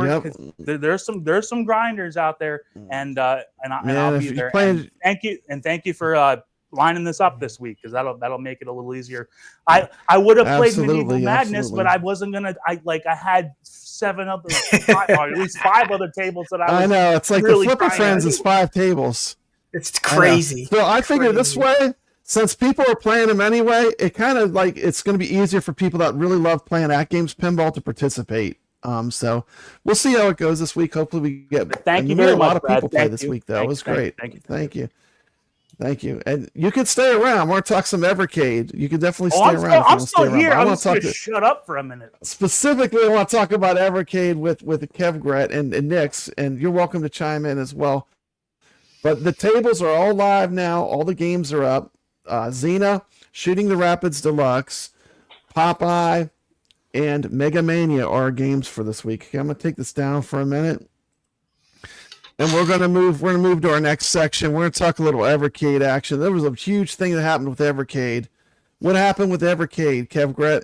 there's some grinders out there, and I'll be there. Thank you for lining this up this week because that'll make it a little easier. I would have played Medieval Madness, but I wasn't gonna. I had 7 other, or at least 5 other tables that I know it's like really the Flipper Friends is 5 tables. It's crazy. So I figure this way, since people are playing them anyway, it kind of like it's going to be easier for people that really love playing AtGames Pinball to participate. So we'll see how it goes this week. Hopefully we get. Thank you very much, a lot of people Brad. play this week though. It was great. Thank you. And you can stay around. We're going to talk some Evercade. You can definitely stay around. I'm still here. I'm just going to shut up for a minute. Specifically, I want to talk about Evercade with kevgret and Nix, and you're welcome to chime in as well. But the tables are all live now. All the games are up. Xena, Shooting the Rapids Deluxe, Popeye, and Megamania are our games for this week. Okay, I'm going to take this down for a minute. And we're gonna move to our next section. We're gonna talk a little Evercade action. There was a huge thing that happened with Evercade. What happened with Evercade, kevgret?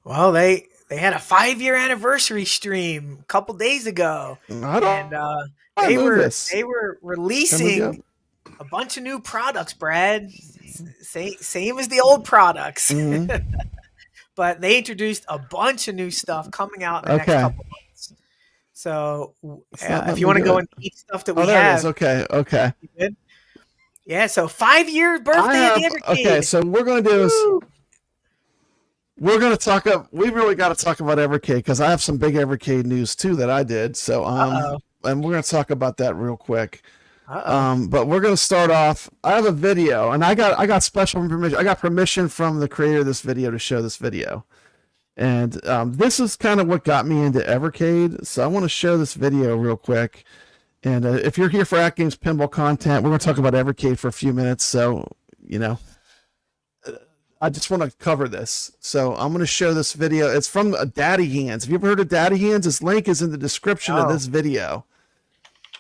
Well, they had a 5-year anniversary stream a couple days ago. They were releasing a bunch of new products, Brad. Same as the old products. But they introduced a bunch of new stuff coming out in the next couple months. So if you want to go and eat stuff that we have. Okay. You good? Yeah, so 5-year birthday of the Evercade. Okay, so we're going to do is we're going to talk we really got to talk about Evercade because I have some big Evercade news too that I did. So and we're going to talk about that real quick. But we're going to start off. I have a video, and I got special permission. I got permission from the creator of this video to show this video. And this is kind of what got me into Evercade. So I want to show this video real quick. And if you're here for AtGames Pinball content, we're going to talk about Evercade for a few minutes. So, you know, I just want to cover this. So I'm going to show this video. It's from Daddyhands. Have you ever heard of Daddyhands? His link is in the description of this video.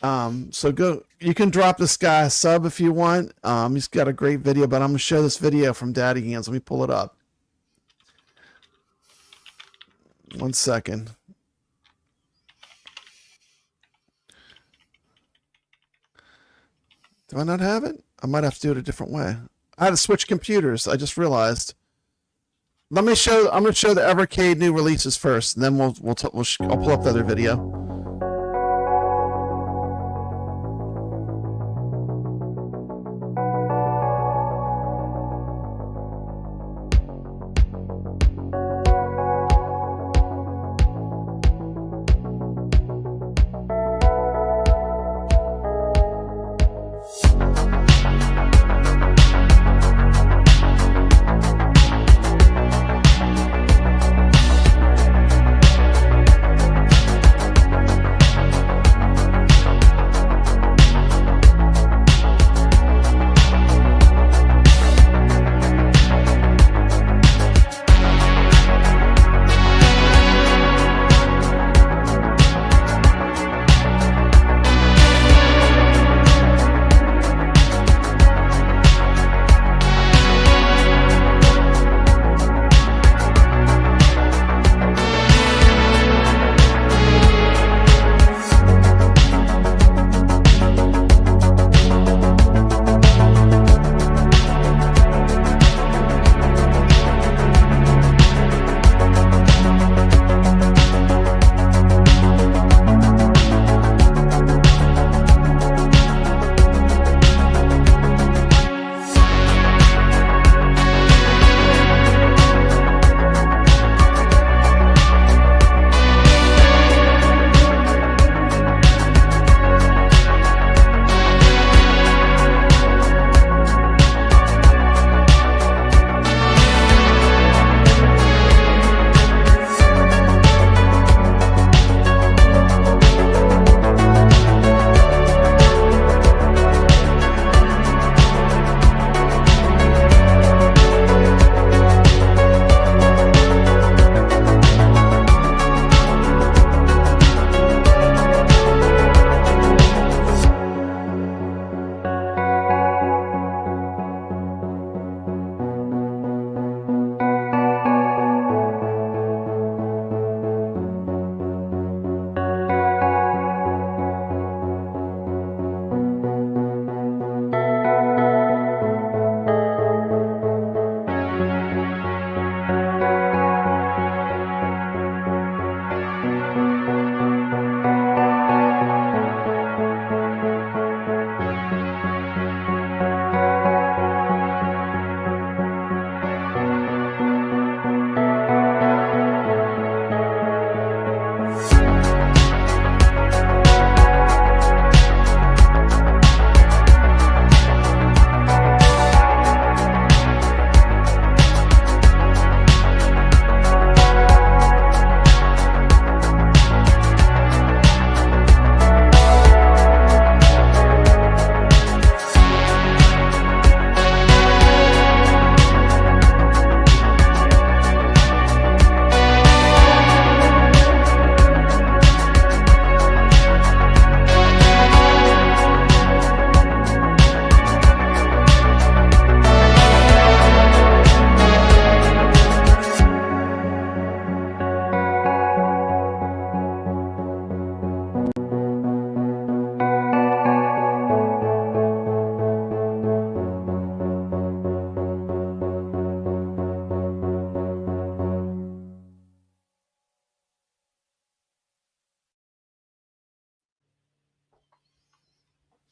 So go, you can drop this guy a sub if you want. He's got a great video, but I'm going to show this video from Daddyhands. Let me pull it up. 1 second. Do I not have it? I might have to do it a different way. I had to switch computers. I just realized. Let me show. I'm going to show the Evercade new releases first, and then I'll pull up the other video.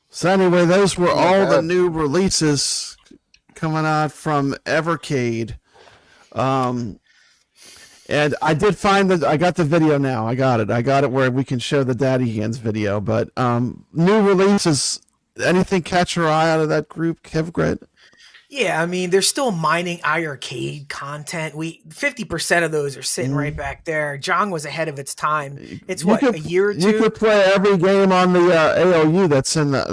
So anyway, those were all the new releases coming out from Evercade. And I did find that I got the video now. I got it where we can show the Daddyhands video. But new releases, anything catch your eye out of that group, kevgret? Yeah, I mean, they're still mining iArcade content. 50% of those are sitting right back there. Jong was ahead of its time. It's a year or two. You could play every game on the ALU that's on that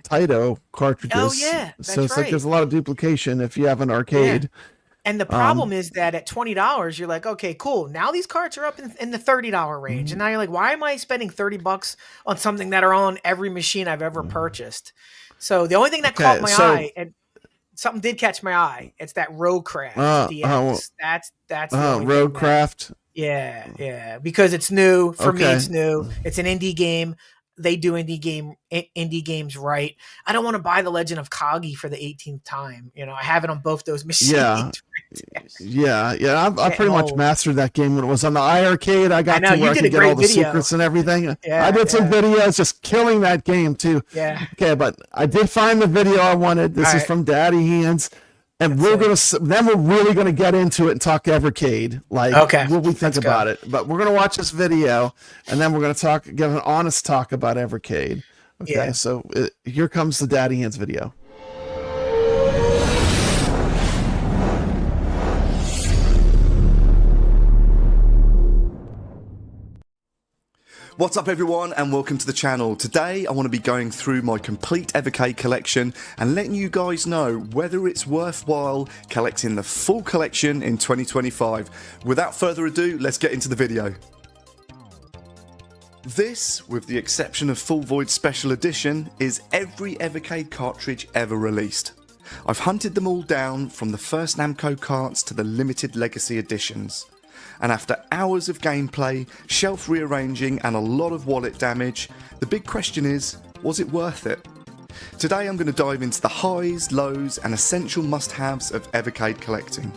Taito cartridges. Oh yeah, that's so it's right. like there's a lot of duplication if you have an arcade. Yeah. And the problem is that at $20, you're like, okay, cool. Now these carts are up in the $30 range, and now you're like, why am I spending $30 on something that are on every machine I've ever purchased? So the only thing that caught my eye, and something did catch my eye, it's that Roadcraft DX. That's Roadcraft. Yeah, because it's new for me. It's new. It's an indie game. They do indie games right. I don't want to buy The Legend of Kagi for the 18th time. You know, I have it on both those machines. Yeah. I pretty much mastered that game when it was on the iArcade. I got to where I could get all the secrets and everything. I did some videos just killing that game too. Yeah. Okay, but I did find the video I wanted. This is from Daddyhands. And we're really gonna get into it and talk Evercade, like what we think about it. But we're gonna watch this video, and then we're gonna give an honest talk about Evercade. Okay, so here comes the Daddyhands video. What's up everyone and welcome to the channel. Today I want to be going through my complete Evercade collection and letting you guys know whether it's worthwhile collecting the full collection in 2025. Without further ado, let's get into the video. This, with the exception of Full Void Special Edition, is every Evercade cartridge ever released. I've hunted them all down from the first Namco carts to the limited legacy editions. And after hours of gameplay, shelf rearranging and a lot of wallet damage, the big question is, was it worth it? Today I'm going to dive into the highs, lows and essential must-haves of Evercade collecting.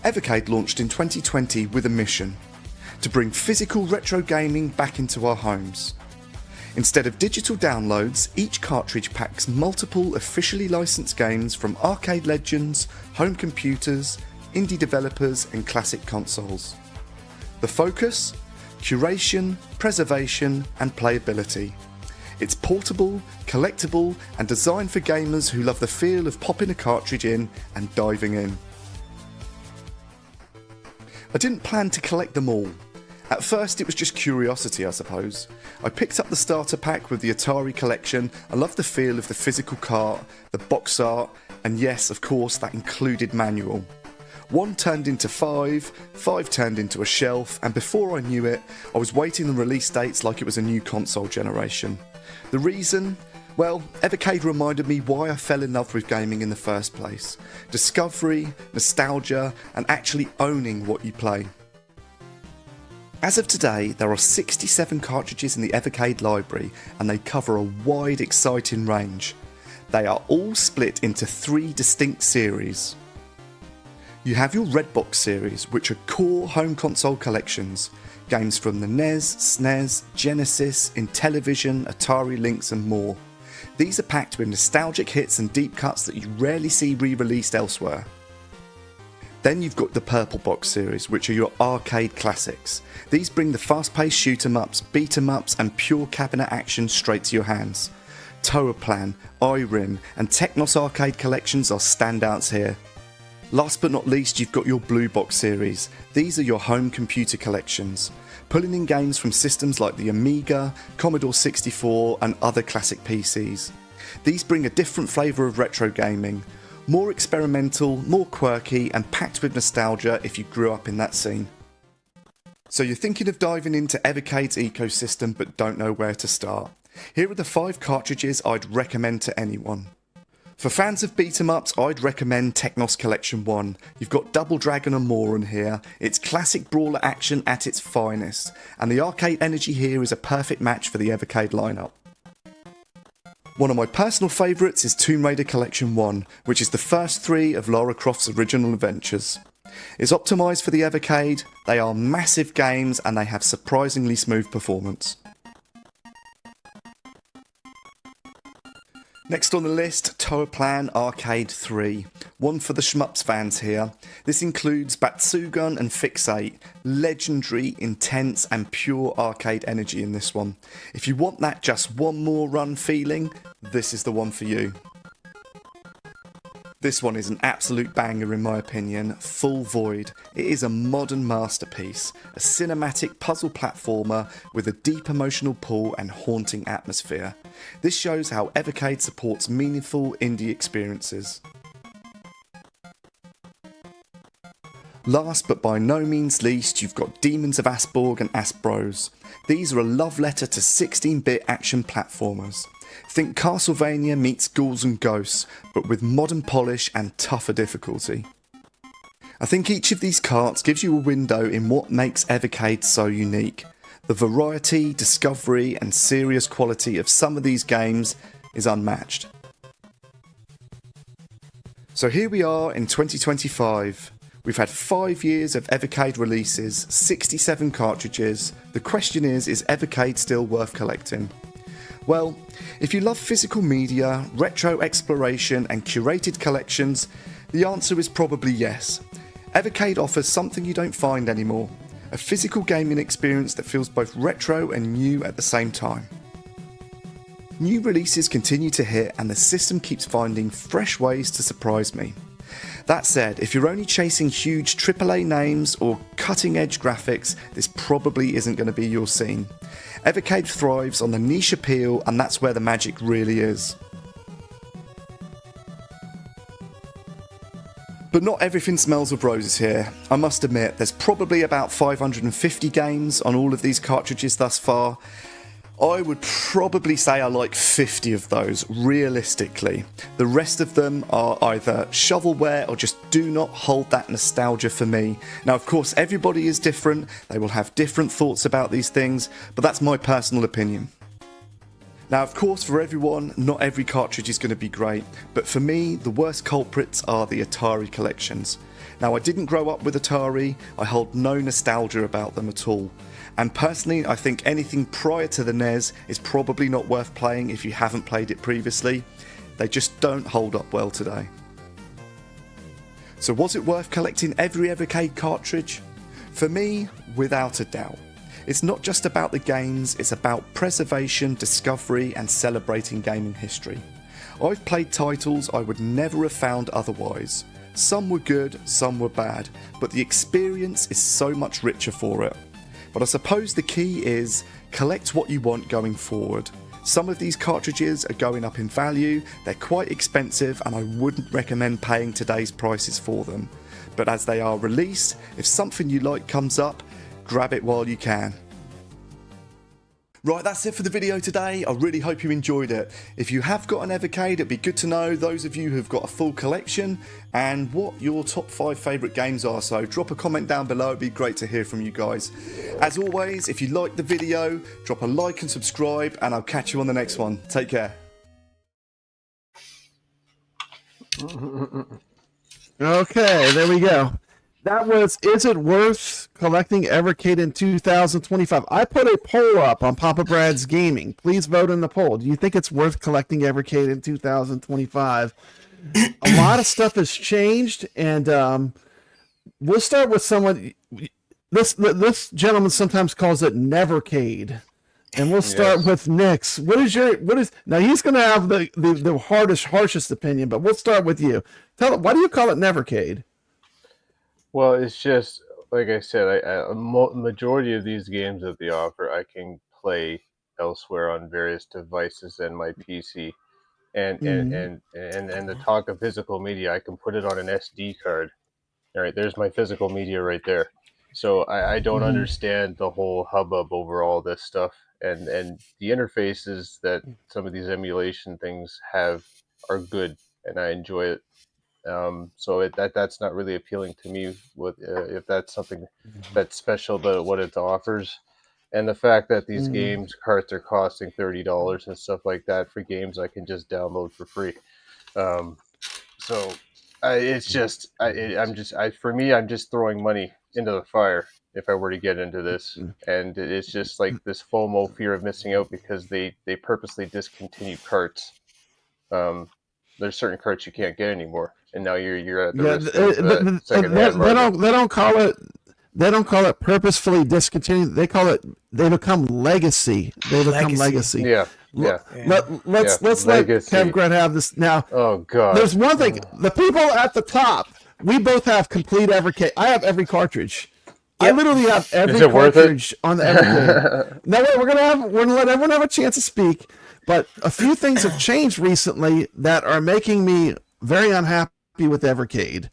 Evercade launched in 2020 with a mission: to bring physical retro gaming back into our homes. Instead of digital downloads, each cartridge packs multiple officially licensed games from arcade legends, home computers, indie developers and classic consoles. The focus? Curation, preservation and playability. It's portable, collectible and designed for gamers who love the feel of popping a cartridge in and diving in. I didn't plan to collect them all. At first it was just curiosity, I suppose. I picked up the starter pack with the Atari collection. I loved the feel of the physical cart, the box art, and yes, of course, that included manual. 1 turned into 5, 5 turned into a shelf, and before I knew it, I was waiting on release dates like it was a new console generation. The reason? Well, Evercade reminded me why I fell in love with gaming in the first place. Discovery, nostalgia, and actually owning what you play. As of today, there are 67 cartridges in the Evercade library and they cover a wide, exciting range. They are all split into 3 distinct series. You have your Red Box series, which are core home console collections. Games from the NES, SNES, Genesis, Intellivision, Atari Lynx and more. These are packed with nostalgic hits and deep cuts that you rarely see re-released elsewhere. Then you've got the Purple Box series, which are your arcade classics. These bring the fast-paced shoot-em-ups, beat-em-ups and pure cabinet action straight to your hands. Toaplan, Irem and Technos arcade collections are standouts here. Last but not least, you've got your Blue Box series. These are your home computer collections, pulling in games from systems like the Amiga, Commodore 64 and other classic PCs. These bring a different flavour of retro gaming. More experimental, more quirky and packed with nostalgia if you grew up in that scene. So you're thinking of diving into Evercade's ecosystem but don't know where to start. Here are the 5 cartridges I'd recommend to anyone. For fans of beat-em-ups, I'd recommend Technos Collection 1. You've got Double Dragon and more in here. It's classic brawler action at its finest, and the arcade energy here is a perfect match for the Evercade lineup. One of my personal favourites is Tomb Raider Collection 1, which is the first 3 of Lara Croft's original adventures. It's optimised for the Evercade, they are massive games and they have surprisingly smooth performance. Next on the list, Toaplan Arcade 3. One for the shmups fans here. This includes Batsugan and Fixate. Legendary, intense and pure arcade energy in this one. If you want that just one more run feeling, this is the one for you. This one is an absolute banger in my opinion, Full Void. It is a modern masterpiece, a cinematic puzzle platformer with a deep emotional pull and haunting atmosphere. This shows how Evercade supports meaningful indie experiences. Last but by no means least, you've got Demons of Asborg and Asbros. These are a love letter to 16-bit action platformers. Think Castlevania meets Ghouls and Ghosts, but with modern polish and tougher difficulty. I think each of these carts gives you a window in what makes Evercade so unique. The variety, discovery and serious quality of some of these games is unmatched. So here we are in 2025. We've had 5 years of Evercade releases, 67 cartridges. The question is Evercade still worth collecting? Well, if you love physical media, retro exploration and curated collections, the answer is probably yes. Evercade offers something you don't find anymore, a physical gaming experience that feels both retro and new at the same time. New releases continue to hit and the system keeps finding fresh ways to surprise me. That said, if you're only chasing huge AAA names or cutting-edge graphics, this probably isn't going to be your scene. Evercade thrives on the niche appeal, and that's where the magic really is. But not everything smells of roses here. I must admit, there's probably about 550 games on all of these cartridges thus far. I would probably say I like 50 of those, realistically. The rest of them are either shovelware or just do not hold that nostalgia for me. Now, of course, everybody is different. They will have different thoughts about these things, but that's my personal opinion. Now, of course, for everyone, not every cartridge is going to be great, but for me, the worst culprits are the Atari collections. Now, I didn't grow up with Atari, I hold no nostalgia about them at all. And personally, I think anything prior to the NES is probably not worth playing if you haven't played it previously. They just don't hold up well today. So was it worth collecting every Evercade cartridge? For me, without a doubt. It's not just about the games, it's about preservation, discovery and celebrating gaming history. I've played titles I would never have found otherwise. Some were good, some were bad, but the experience is so much richer for it. But I suppose the key is collect what you want going forward. Some of these cartridges are going up in value, they're quite expensive and I wouldn't recommend paying today's prices for them. But as they are released, if something you like comes up, grab it while you can. Right, that's it for the video today. I really hope you enjoyed it. If you have got an Evercade, it'd be good to know those of you who've got a full collection and what your top 5 favourite games are. So drop a comment down below, it'd be great to hear from you guys. As always, if you liked the video, drop a like and subscribe and I'll catch you on the next one. Take care. Okay, there we go. That was, is it worth collecting Evercade in 2025? I put a poll up on Papa Brad's Gaming. Please vote in the poll. Do you think it's worth collecting Evercade in 2025? A lot of stuff has changed, and we'll start with someone. This gentleman sometimes calls it Nevercade, and we'll start with Nix. What is now? He's going to have the harshest opinion, but we'll start with you. Why do you call it Nevercade? Well, it's just, like I said, a majority of these games that they offer, I can play elsewhere on various devices than my PC. And the talk of physical media, I can put it on an SD card. All right, there's my physical media right there. So I don't understand the whole hubbub over all this stuff. And the interfaces that some of these emulation things have are good, and I enjoy it. So that's not really appealing to me with if that's something that's special about what it offers, and the fact that these games carts are costing $30 and stuff like that for games I can just download for free. So it's just for me, I'm just throwing money into the fire if I were to get into this, and it's just like this FOMO, fear of missing out, because they purposely discontinued carts. there's certain carts you can't get anymore, and now you're at the Yeah, risk of secondhand they market. don't call it purposefully discontinued. They become legacy. They become legacy. Yeah. Let's let kevgret have this now. Oh God. There's one thing. The people at the top, we both have complete Evercade. I have every cartridge. I literally have every cartridge on the Evercade. No, we're gonna let everyone have a chance to speak. But a few things have changed recently that are making me very unhappy with Evercade.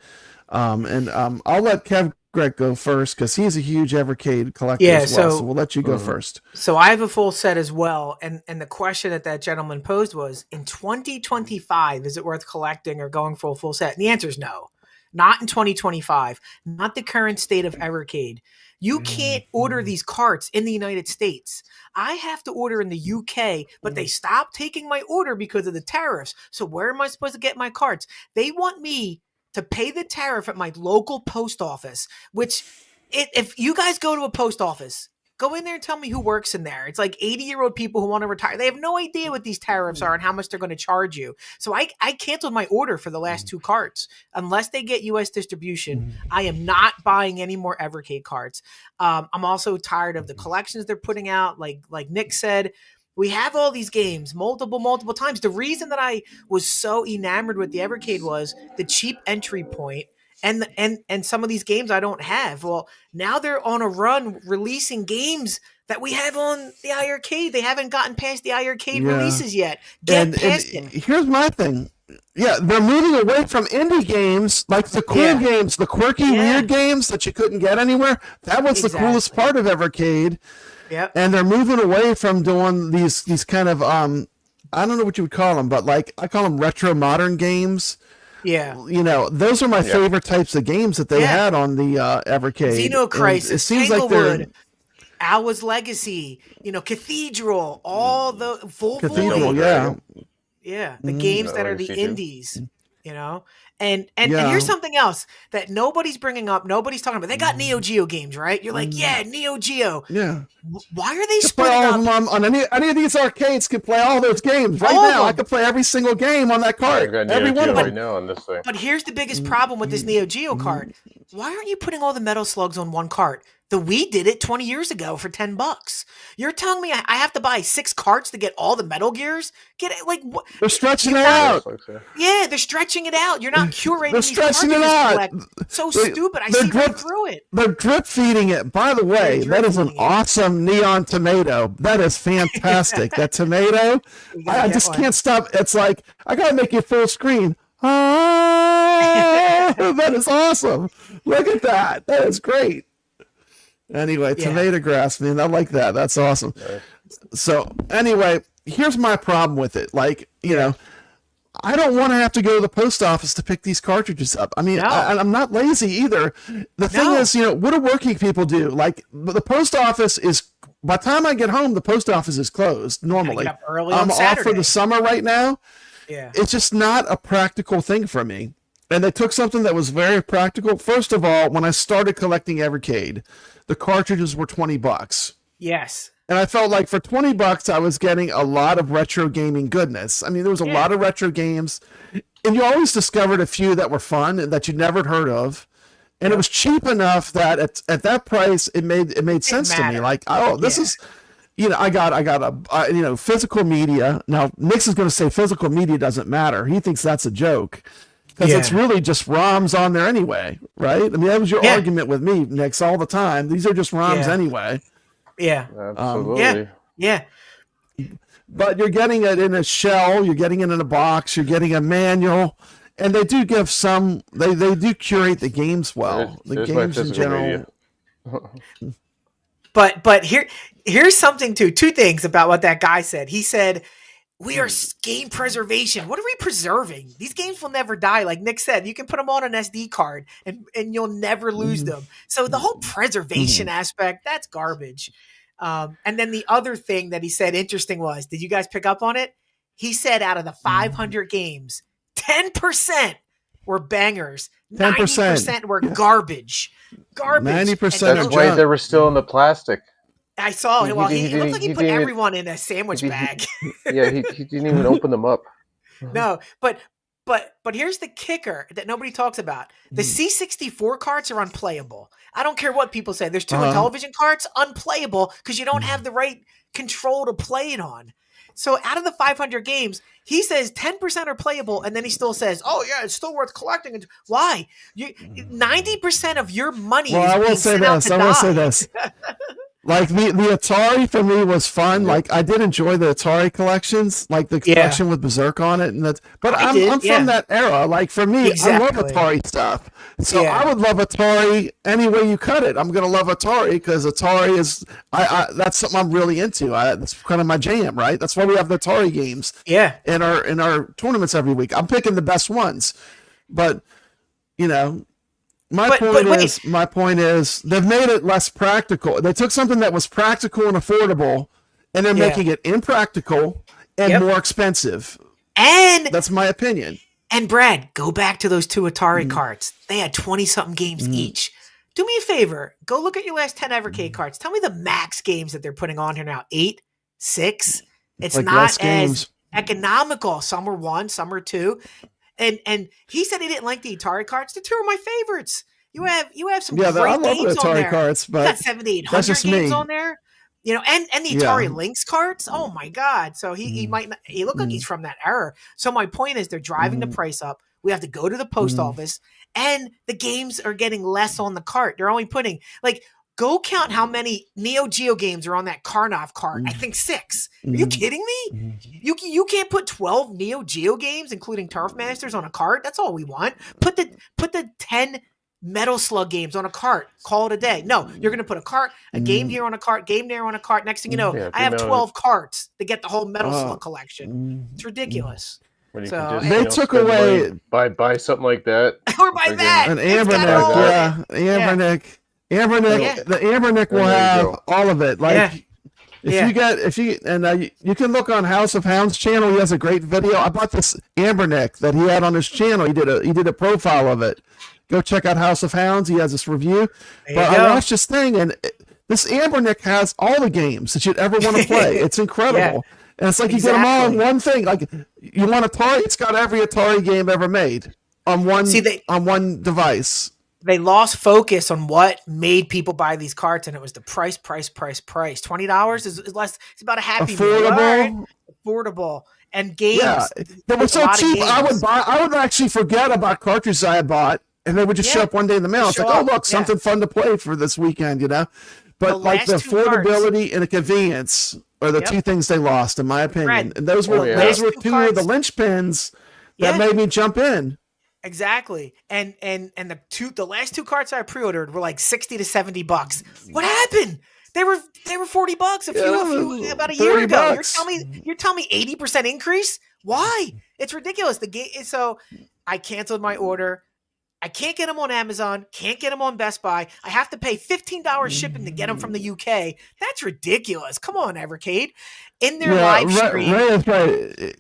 I'll let kevgret go first because he's a huge Evercade collector as well. So we'll let you go first. So I have a full set as well. And the question that gentleman posed was, in 2025, is it worth collecting or going for a full set? And the answer is no. Not in 2025. Not the current state of Evercade. You can't order these carts in the United States. I have to order in the UK, but they stopped taking my order because of the tariffs. So where am I supposed to get my carts? They want me to pay the tariff at my local post office, which if you guys go to a post office, go in there and tell me who works in there. It's like 80-year-old people who want to retire. They have no idea what these tariffs are and how much they're going to charge you. So I canceled my order for the last 2 carts. Unless they get U.S. distribution, I am not buying any more Evercade carts. I'm also tired of the collections they're putting out. Like Nick said, we have all these games multiple times. The reason that I was so enamored with the Evercade was the cheap entry point. And some of these games I don't have. Well, now they're on a run releasing games that we have on the iArcade. They haven't gotten past the iArcade releases yet. Get past it. Here's my thing. Yeah, they're moving away from indie games, like the cool games, the quirky, weird games that you couldn't get anywhere. That was the coolest part of Evercade. Yep. And they're moving away from doing these kind of I don't know what you would call them, but like I call them retro modern games. Yeah. Those are my favorite types of games that they had on the Evercade. Xenocrisis, it seems Tanglewood, like Alwa's Legacy, Cathedral, all the full Cathedral, the games that are the indies, And here's something else that nobody's bringing up, nobody's talking about. They got Neo Geo games, right? You're like, Neo Geo. Yeah. Why are they splitting up? On any of these arcades can play all those games right now. I could play every single game on that cart. Every one of them. Right now on this thing. But here's the biggest problem with this Neo Geo cart. Why aren't you putting all the Metal Slugs on one cart? The Wii did it 20 years ago for $10. You're telling me I have to buy 6 carts to get all the Metal Gears? Get it? Like what? They're stretching it out. Yeah, they're stretching it out. You're not curating. They're stretching it out. So stupid. I see right through it. They're drip feeding it. By the way, that is an awesome neon tomato. That is fantastic. That tomato, I just can't stop. It's like I gotta make it full screen. That is awesome. Look at that. That is great. Anyway, TomatoGrass, man, I like that. That's awesome. So anyway, here's my problem with it. Like, I don't want to have to go to the post office to pick these cartridges up. I mean, I'm not lazy either. The thing is, what do working people do? Like, the post office is, by the time I get home, the post office is closed normally. Get up early I'm on off for the summer right now. Yeah. It's just not a practical thing for me. And they took something that was very practical. First of all, when I started collecting Evercade, the cartridges were $20. Yes. And I felt like for $20, I was getting a lot of retro gaming goodness. I mean, there was a lot of retro games, and you always discovered a few that were fun and that you'd never heard of. And it was cheap enough that at that price, it made sense to me. Like, this is, I got a physical media. Now, Nix is going to say physical media doesn't matter. He thinks that's a joke. Because it's really just ROMs on there anyway, right? I mean, that was your argument with me, Nix, all the time. These are just ROMs anyway. Yeah. Absolutely. Yeah. But you're getting it in a shell, you're getting it in a box, you're getting a manual, and they do give some, they do curate the games well. The games in general. But here's something too. 2 things about what that guy said. He said, we are game preservation. What are we preserving? These games will never die. Like Nick said, you can put them on an SD card and you'll never lose them. So the whole preservation aspect, that's garbage. And then the other thing that he said interesting was, did you guys pick up on it? He said out of the 500 games, 10% were bangers. 90% were garbage. 90%. That's why they were still in the plastic. I saw. Well, he looked like he put everyone in a sandwich bag. Yeah, he didn't even open them up. No, but here's the kicker that nobody talks about. The C64 carts are unplayable. I don't care what people say. There's two Intellivision carts, unplayable because you don't have the right control to play it on. So out of the 500 games, he says 10% are playable, and then he still says, "Oh yeah, it's still worth collecting." Why? 90% of your money. Well, I will say this. Like the Atari for me was fun. Like I did enjoy the Atari collections, like the collection with Berserk on it, and that's. But I'm from that era. Like for me, I love Atari stuff. So I would love Atari any way you cut it. I'm gonna love Atari because Atari is that's something I'm really into. That's kind of my jam, right? That's why we have the Atari games. In our tournaments every week. I'm picking the best ones, but you know. My point is they've made it less practical. They took something that was practical and affordable, and they're making it impractical and more expensive. And that's my opinion. And Brad, go back to those two Atari carts. They had 20-something games each. Do me a favor. Go look at your last 10 Evercade carts. Tell me the max games that they're putting on here now. 8, 6. It's like not as economical. Some were 1, some were 2. And he said he didn't like the Atari carts. The 2 are my favorites. You have some great games on there. Carts, but you got 7,800 games on there. You know, and the Atari Lynx carts. Oh my God! So he might not. He looked like he's from that era. So my point is, they're driving the price up. We have to go to the post office, and the games are getting less on the cart. They're only putting go count how many Neo Geo games are on that Karnov cart. I think 6. Are you kidding me? You can't put 12 Neo Geo games, including Turf Masters, on a cart. That's all we want. Put the 10 Metal Slug games on a cart. Call it a day. No, you're going to put a game here on a cart, game there on a cart. Next thing you know, I have 12 carts to get the whole Metal Slug collection. It's ridiculous. So, they took away buy something like that, or buy that. An Ambernic. The Ambernic will have all of it. You can look on House of Hounds channel. He has a great video. I bought this Ambernic that he had on his channel. He did a profile of it. Go check out House of Hounds. He has this review. I watched this thing, and this Ambernic has all the games that you'd ever want to play. It's incredible. And it's like you get them all in one thing. Like you want Atari, it's got every Atari game ever made on one device. They lost focus on what made people buy these carts, and it was the price. $20 is less. It's about a happy affordable. And games. They were so cheap. I would actually forget about cartridges I had bought, and they would just show up one day in the mail. It's like, oh look, something fun to play for this weekend, you know. But the affordability and the convenience are the two things they lost, in my opinion. Brad, and those were two of the linchpins that made me jump in. Exactly. And the last 2 carts I pre-ordered were like $60 to $70. What happened? They were $40 about a year ago. You're telling me 80% increase? Why? It's ridiculous. So I canceled my order. I can't get them on Amazon, can't get them on Best Buy. I have to pay $15 shipping to get them from the UK. That's ridiculous. Come on, Evercade. In their live stream. It was a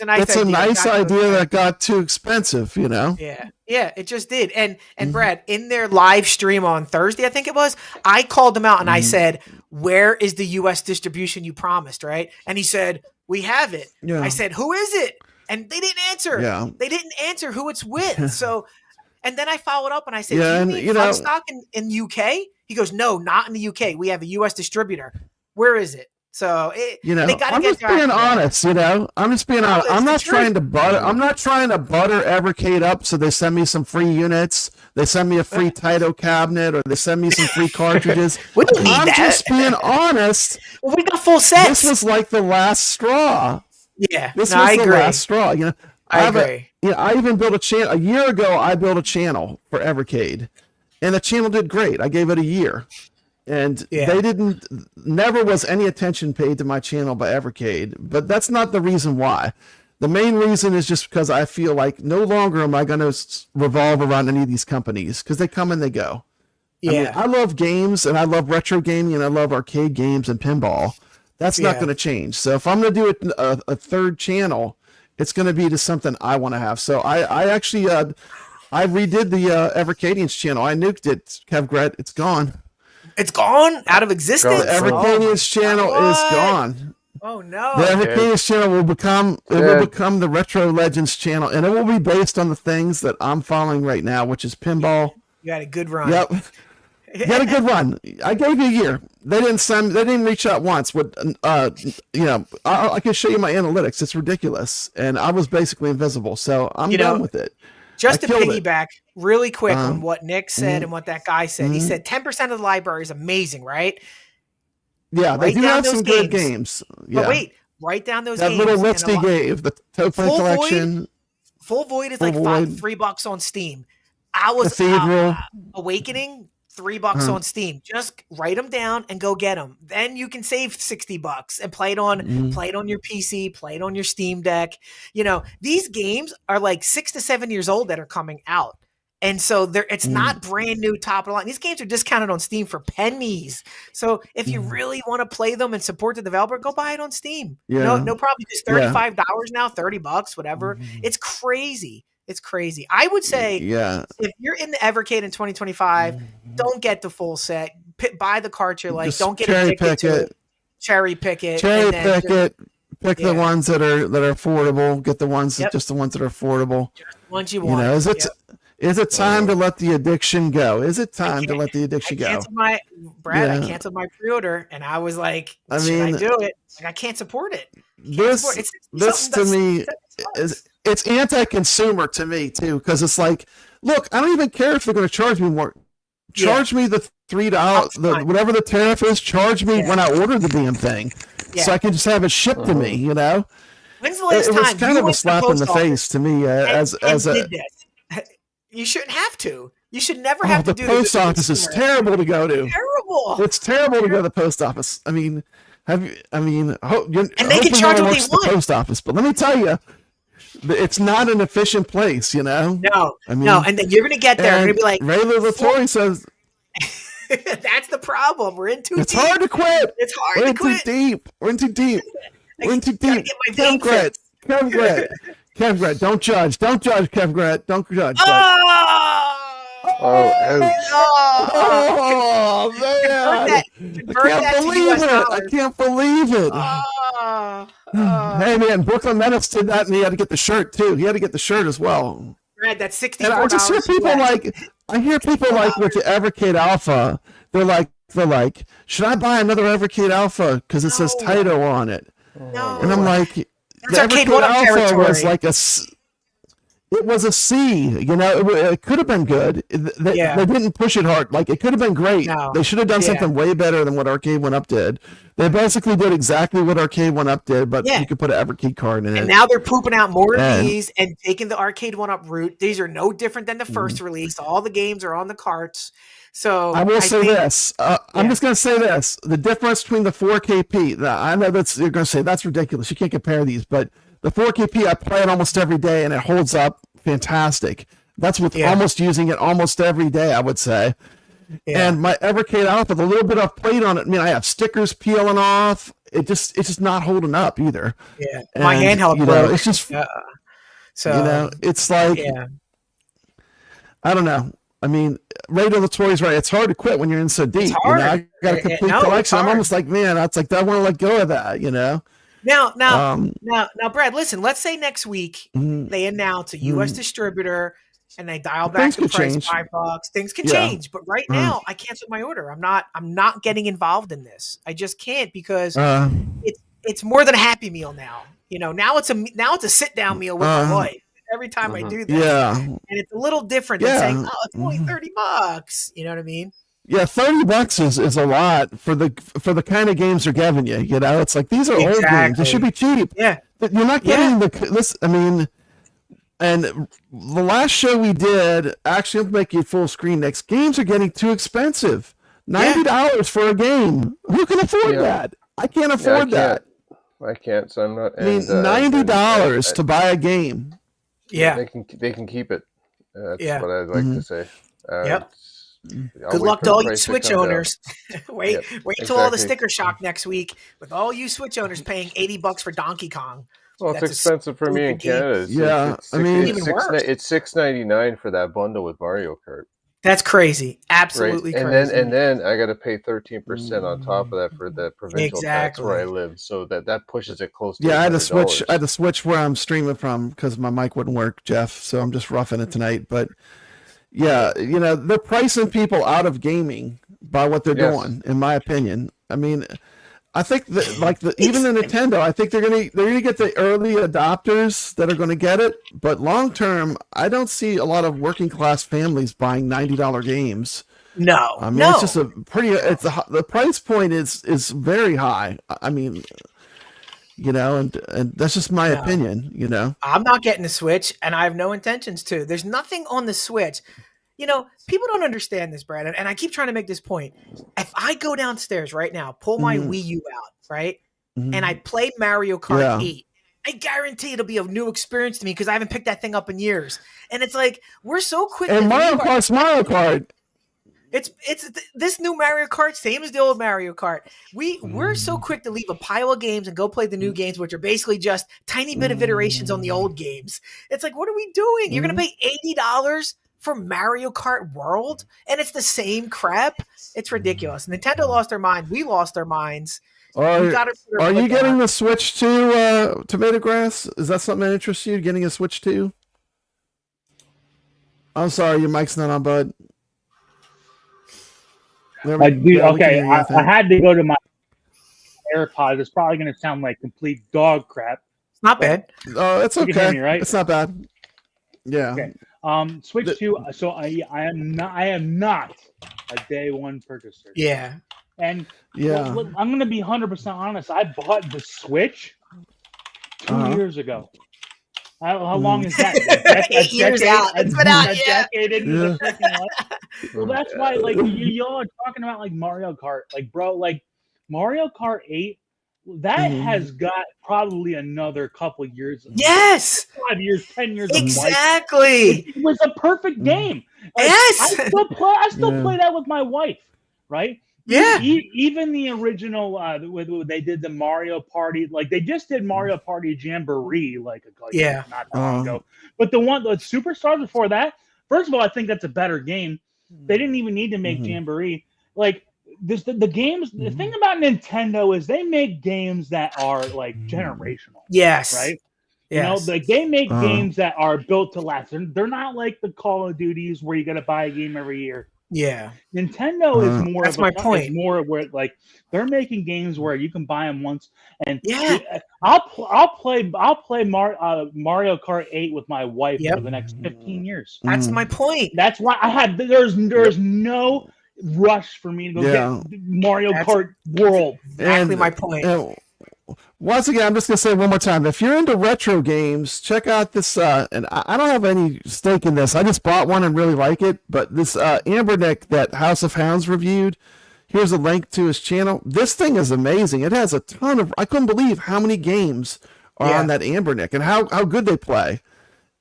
nice idea. It's a nice idea that got too expensive, you know? Yeah, it just did. And Brad, in their live stream on Thursday, I think it was, I called them out and I said, where is the US distribution you promised, right? And he said, we have it. Yeah. I said, who is it? And they didn't answer. Yeah. They didn't answer who it's with. So, and then I followed up and I said, do you need stock in UK? He goes, no, not in the UK. We have a US distributor. Where is it? So I'm just being honest. I'm just being honest. I'm not trying to butter Evercade up so they send me some free units. They send me a free Taito cabinet, or they send me some free cartridges. I'm just being honest. Well, we got full sets. This was like the last straw. Yeah, this was the last straw. I agree. I even built a channel a year ago. I built a channel for Evercade, and the channel did great. I gave it a year. And they never was any attention paid to my channel by Evercade, but that's not the reason why. The main reason is just because I feel like no longer am I going to revolve around any of these companies, because they come and they go. Yeah. I love games, and I love retro gaming, and I love arcade games and pinball. That's not going to change. So if I'm going to do a third channel, it's going to be to something I want to have. So I actually I redid the Evercadians channel. I nuked it, kevgret. It's gone. It's gone out of existence. The Evercadians channel is gone. Oh no! The Evercade channel will become the Retro Legends channel, and it will be based on the things that I'm following right now, which is pinball. You had a good run. Yep. You had a good run. I gave you a year. They didn't reach out once. With I can show you my analytics. It's ridiculous, and I was basically invisible. So I'm done with it. Just to piggyback really quick on what Nick said and what that guy said. He said 10% of the library is amazing, right? Yeah, they do have some good games. Yeah. But wait, write down those games. That little list he gave, the Toplan collection. Full Void is like $3 on Steam. I was Cathedral. Awakening, $3 on Steam. Just write them down and go get them. Then you can save $60 and play it on your PC, play it on your Steam Deck. You know, these games are like 6 to 7 years old that are coming out. And so it's not brand new top of the line. These games are discounted on Steam for pennies. So if you really want to play them and support the developer, go buy it on Steam. Yeah. No problem. It's $35 now, $30, whatever. It's crazy. It's crazy. I would say if you're in the Evercade in 2025, don't get the full set. Buy the cart you like. Just don't get cherry addicted pick to it. it. Cherry pick it. Cherry pick it. Pick the ones that are affordable. Get the ones just the ones that are affordable. Just the ones you want. You know, is it time to let the addiction go? Is it time to let the addiction go? I canceled my pre-order, and I was like, should I do it? Like, I can't support it. This to me it's anti-consumer to me too, because it's like, look, I don't even care if they're going to charge me more. Charge me the $3, whatever the tariff is. Charge me when I order the damn thing, so I can just have it shipped to me. You know, when's the last time? It was kind of a slap in the face to me as a. You shouldn't have to. You should never have to do this. The post office is terrible to go to. Terrible. It's terrible to go to the post office. I mean, and they can charge what they want. The post office, but let me tell you, it's not an efficient place. You know. No. No, and then you're gonna get there and you're gonna be like. Ray Latorre says. That's the problem. We're in too deep. It's hard to quit. It's hard to quit. We're in too deep. We're in too deep. Kevgret, don't judge, Kevgret, don't judge. Oh, ouch. Oh, man. I can't believe it. Hey, man, Brooklyn Menace did that, and he had to get the shirt, too. He had to get the shirt as well. Brad, that's $64. And I just hear people like with the Evercade Alpha, they're like, should I buy another Evercade Alpha because it says Taito on it? No. And I'm like, the Evercade Alpha was like it was a C, you know. It could have been good. They didn't push it hard. Like, it could have been great. No. They should have done something way better than what Arcade 1-Up did. They basically did exactly what Arcade 1-Up did, but you could put an Evercade card in it. And now they're pooping out more of these and taking the Arcade 1-Up route. These are no different than the first release. All the games are on the carts. So I will say this. I'm just going to say this. The difference between the 4KP, I know you're going to say that's ridiculous. You can't compare these, but the 4KP, I play it almost every day, and it holds up fantastic. That's with almost using it almost every day, I would say. Yeah. And my Evercade Alpha, the little bit I've played on it, I mean, I have stickers peeling off. It's just not holding up either. Yeah, my handheld broke. It's just, so it's like, I don't know. I mean, Ray Latorre's right. It's hard to quit when you're in so deep. I got a complete collection. I'm almost like, man, it's like I want to let go of that. You know. Now, Brad, listen. Let's say next week they announce a U.S. distributor and they dial back the price $5. Things can change, but right now I canceled my order. I'm not getting involved in this. I just can't because it's more than a Happy Meal now. You know, now it's a sit down meal with my wife. Every time I do that, and it's a little different than saying, "Oh, it's only $30." You know what I mean? Yeah, $30 is a lot for the kind of games they're giving you. You know, it's like these are old games; they should be cheap. Yeah, but you're not getting this. I mean, and the last show we did, actually, I'll make you full screen next. Games are getting too expensive. $90 for a game. Who can afford that? I can't afford that. I can't, so I'm not. I mean, $90 to buy a game. Yeah, they can keep it. That's what I'd like to say. Good luck to all you Switch owners. wait till all the sticker shock next week with all you Switch owners paying $80 for Donkey Kong. Well, it's expensive for me in Canada. It's $6.99 for that bundle with Mario Kart. That's crazy. Absolutely right. crazy. And then I got to pay 13% on top of that for the provincial tax where I live, so that pushes it close to Yeah, I had $800. to switch where I'm streaming from because my mic wouldn't work, Jeff. So I'm just roughing it tonight. But yeah, you know, they're pricing people out of gaming by what they're doing, in my opinion. I mean, I think that even the Nintendo, I think they're gonna get the early adopters that are gonna get it, but long term, I don't see a lot of working class families buying $90 games. No, I mean it's just the price point is very high. I mean, you know, and that's just my opinion. You know, I'm not getting the Switch, and I have no intentions to. There's nothing on the Switch. You know, people don't understand this, Brad, and I keep trying to make this point. If I go downstairs right now, pull my Wii U out, right, and I play Mario Kart 8, I guarantee it'll be a new experience to me because I haven't picked that thing up in years. And it's like, we're so quick. And Mario Kart. It's this new Mario Kart, same as the old Mario Kart. We're so quick to leave a pile of games and go play the new games, which are basically just tiny bit of iterations on the old games. It's like, what are we doing? You're going to pay $80 for Mario Kart World, and it's the same crap. It's ridiculous. Nintendo lost their mind. We lost our minds. Are you getting the Switch to TomatoGrass? Is that something that interests you? Getting a Switch 2? I'm sorry, your mic's not on, bud. Okay, I had to go to my AirPods. It's probably going to sound like complete dog crap. It's not bad. Oh, it's okay. You can hear me, right? It's not bad. Yeah. Okay. Switch 2. So I am not a day one purchaser. Yeah. And I'm going to be 100% honest. I bought the Switch 2 years ago. How long is that? 8 years out. It's been out, decade into the freaking life. Well, that's why, like, y'all are talking about, like, Mario Kart. Like, bro, like, Mario Kart 8, that has got probably another couple years. Yes! 5 years, 10 years. Exactly! It was a perfect game. Like, yes! I still play that with my wife, right? Yeah. Even the original, they did the Mario Party, like they just did Mario Party Jamboree, not that long ago. But the Superstars before that, first of all, I think that's a better game. They didn't even need to make Jamboree. Like the games, the thing about Nintendo is they make games that are like generational. Yes. Right. Yes. You know, like they make games that are built to last. They're not like the Call of Duties where you got to buy a game every year. Yeah, Nintendo is more. That's my point. More where like they're making games where you can buy them once, and I'll play Mario Kart 8 with my wife for the next 15 years. That's my point. That's why there's no rush for me to go get Mario Kart World. Exactly my point. Once again, I'm just going to say one more time. If you're into retro games, check out this, and I don't have any stake in this. I just bought one and really like it. But this Ambernic that House of Hounds reviewed, here's a link to his channel. This thing is amazing. It has a ton of, I couldn't believe how many games are on that Ambernic and how good they play.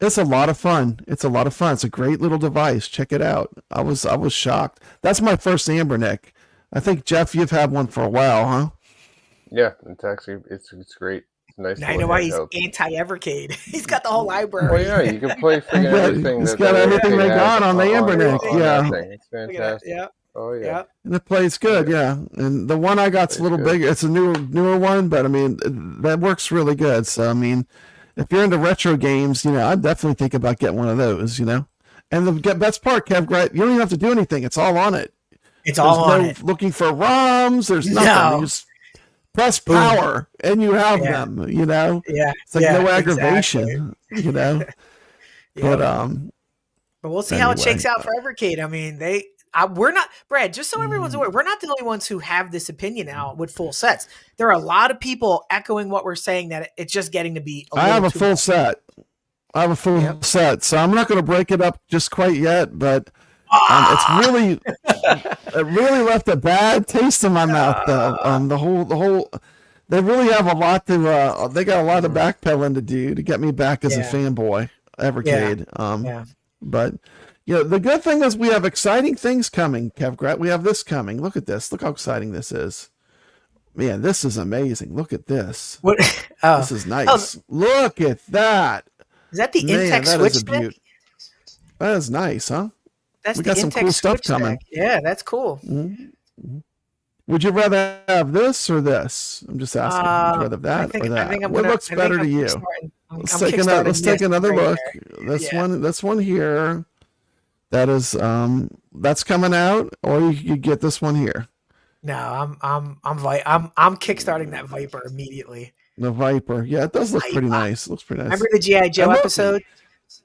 It's a lot of fun. It's a great little device. Check it out. I was shocked. That's my first Ambernic. I think, Jeff, you've had one for a while, huh? Yeah, it's actually it's great. It's nice. I know why he's anti-Evercade. He's got the whole library. Oh yeah, you can play freaking everything. He's got everything they got on the Ambernic. Yeah, it's fantastic. Yeah. Oh yeah. And it plays good. Yeah, and the one I got's a little bigger. It's a newer one, but I mean that works really good. So I mean, if you're into retro games, you know, I'd definitely think about getting one of those. You know, and the best part, kevgret, you don't even have to do anything. It's all on it. It's all on it. Looking for ROMs. There's nothing. You just press power and you have them, you know? Yeah. It's like no aggravation, you know? But we'll see how it shakes out for Evercade. I mean, we're not, Brad, just so everyone's aware, we're not the only ones who have this opinion now with full sets. There are a lot of people echoing what we're saying, that it's just getting to be I have a full set. I have a full set, so I'm not going to break it up just quite yet, but it really left a bad taste in my mouth, though. The whole, they really have a lot to, they got a lot of backpedaling to do to get me back as a fanboy, Evercade. But, you know, the good thing is we have exciting things coming, kevgret. We have this coming. Look at this. Look how exciting this is. Man, this is amazing. Look at this. What? This is nice. Look at that. Is that the Intex Switch stick? That is nice, huh? That's we the got some Intex cool stuff switch coming. deck. Yeah, that's cool. Would you rather have this or this? I'm just asking. Would you rather have that or that? What looks better to you? Let's take another look. This one here. That is that's coming out, or you get this one here. No, I'm kickstarting that Viper immediately. The Viper, yeah, it does look pretty nice. It looks pretty nice. Remember the G.I. Joe episode?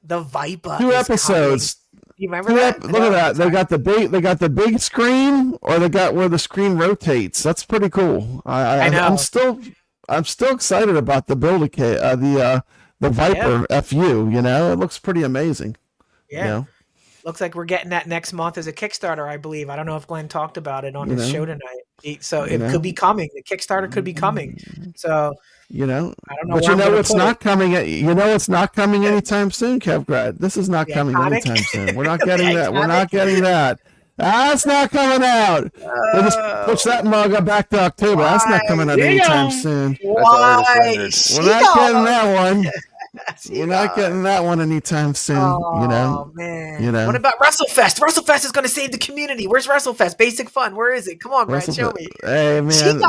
The Viper. 2 episodes. You remember that? Look at that. They got the big screen, or they got where the screen rotates. That's pretty cool. I know. I'm still excited about the the Viper FU. You know, it looks pretty amazing. Yeah. You know? Looks like we're getting that next month as a Kickstarter, I believe. I don't know if Glenn talked about it on his show tonight. So it could be coming. The Kickstarter could be coming. So I don't know. But it's not coming. It's not coming anytime soon, kevgret. This is not coming anytime soon. We're not getting that. We're not getting that. That's not coming out. They just push that mug up back to October. That's not coming out anytime soon. Why? We're not getting that one. We're not getting that one anytime soon. Man. What about WrestleFest? WrestleFest is going to save the community. Where's WrestleFest? Basic Fun. Where is it? Come on, Brad. Show me. Hey, man.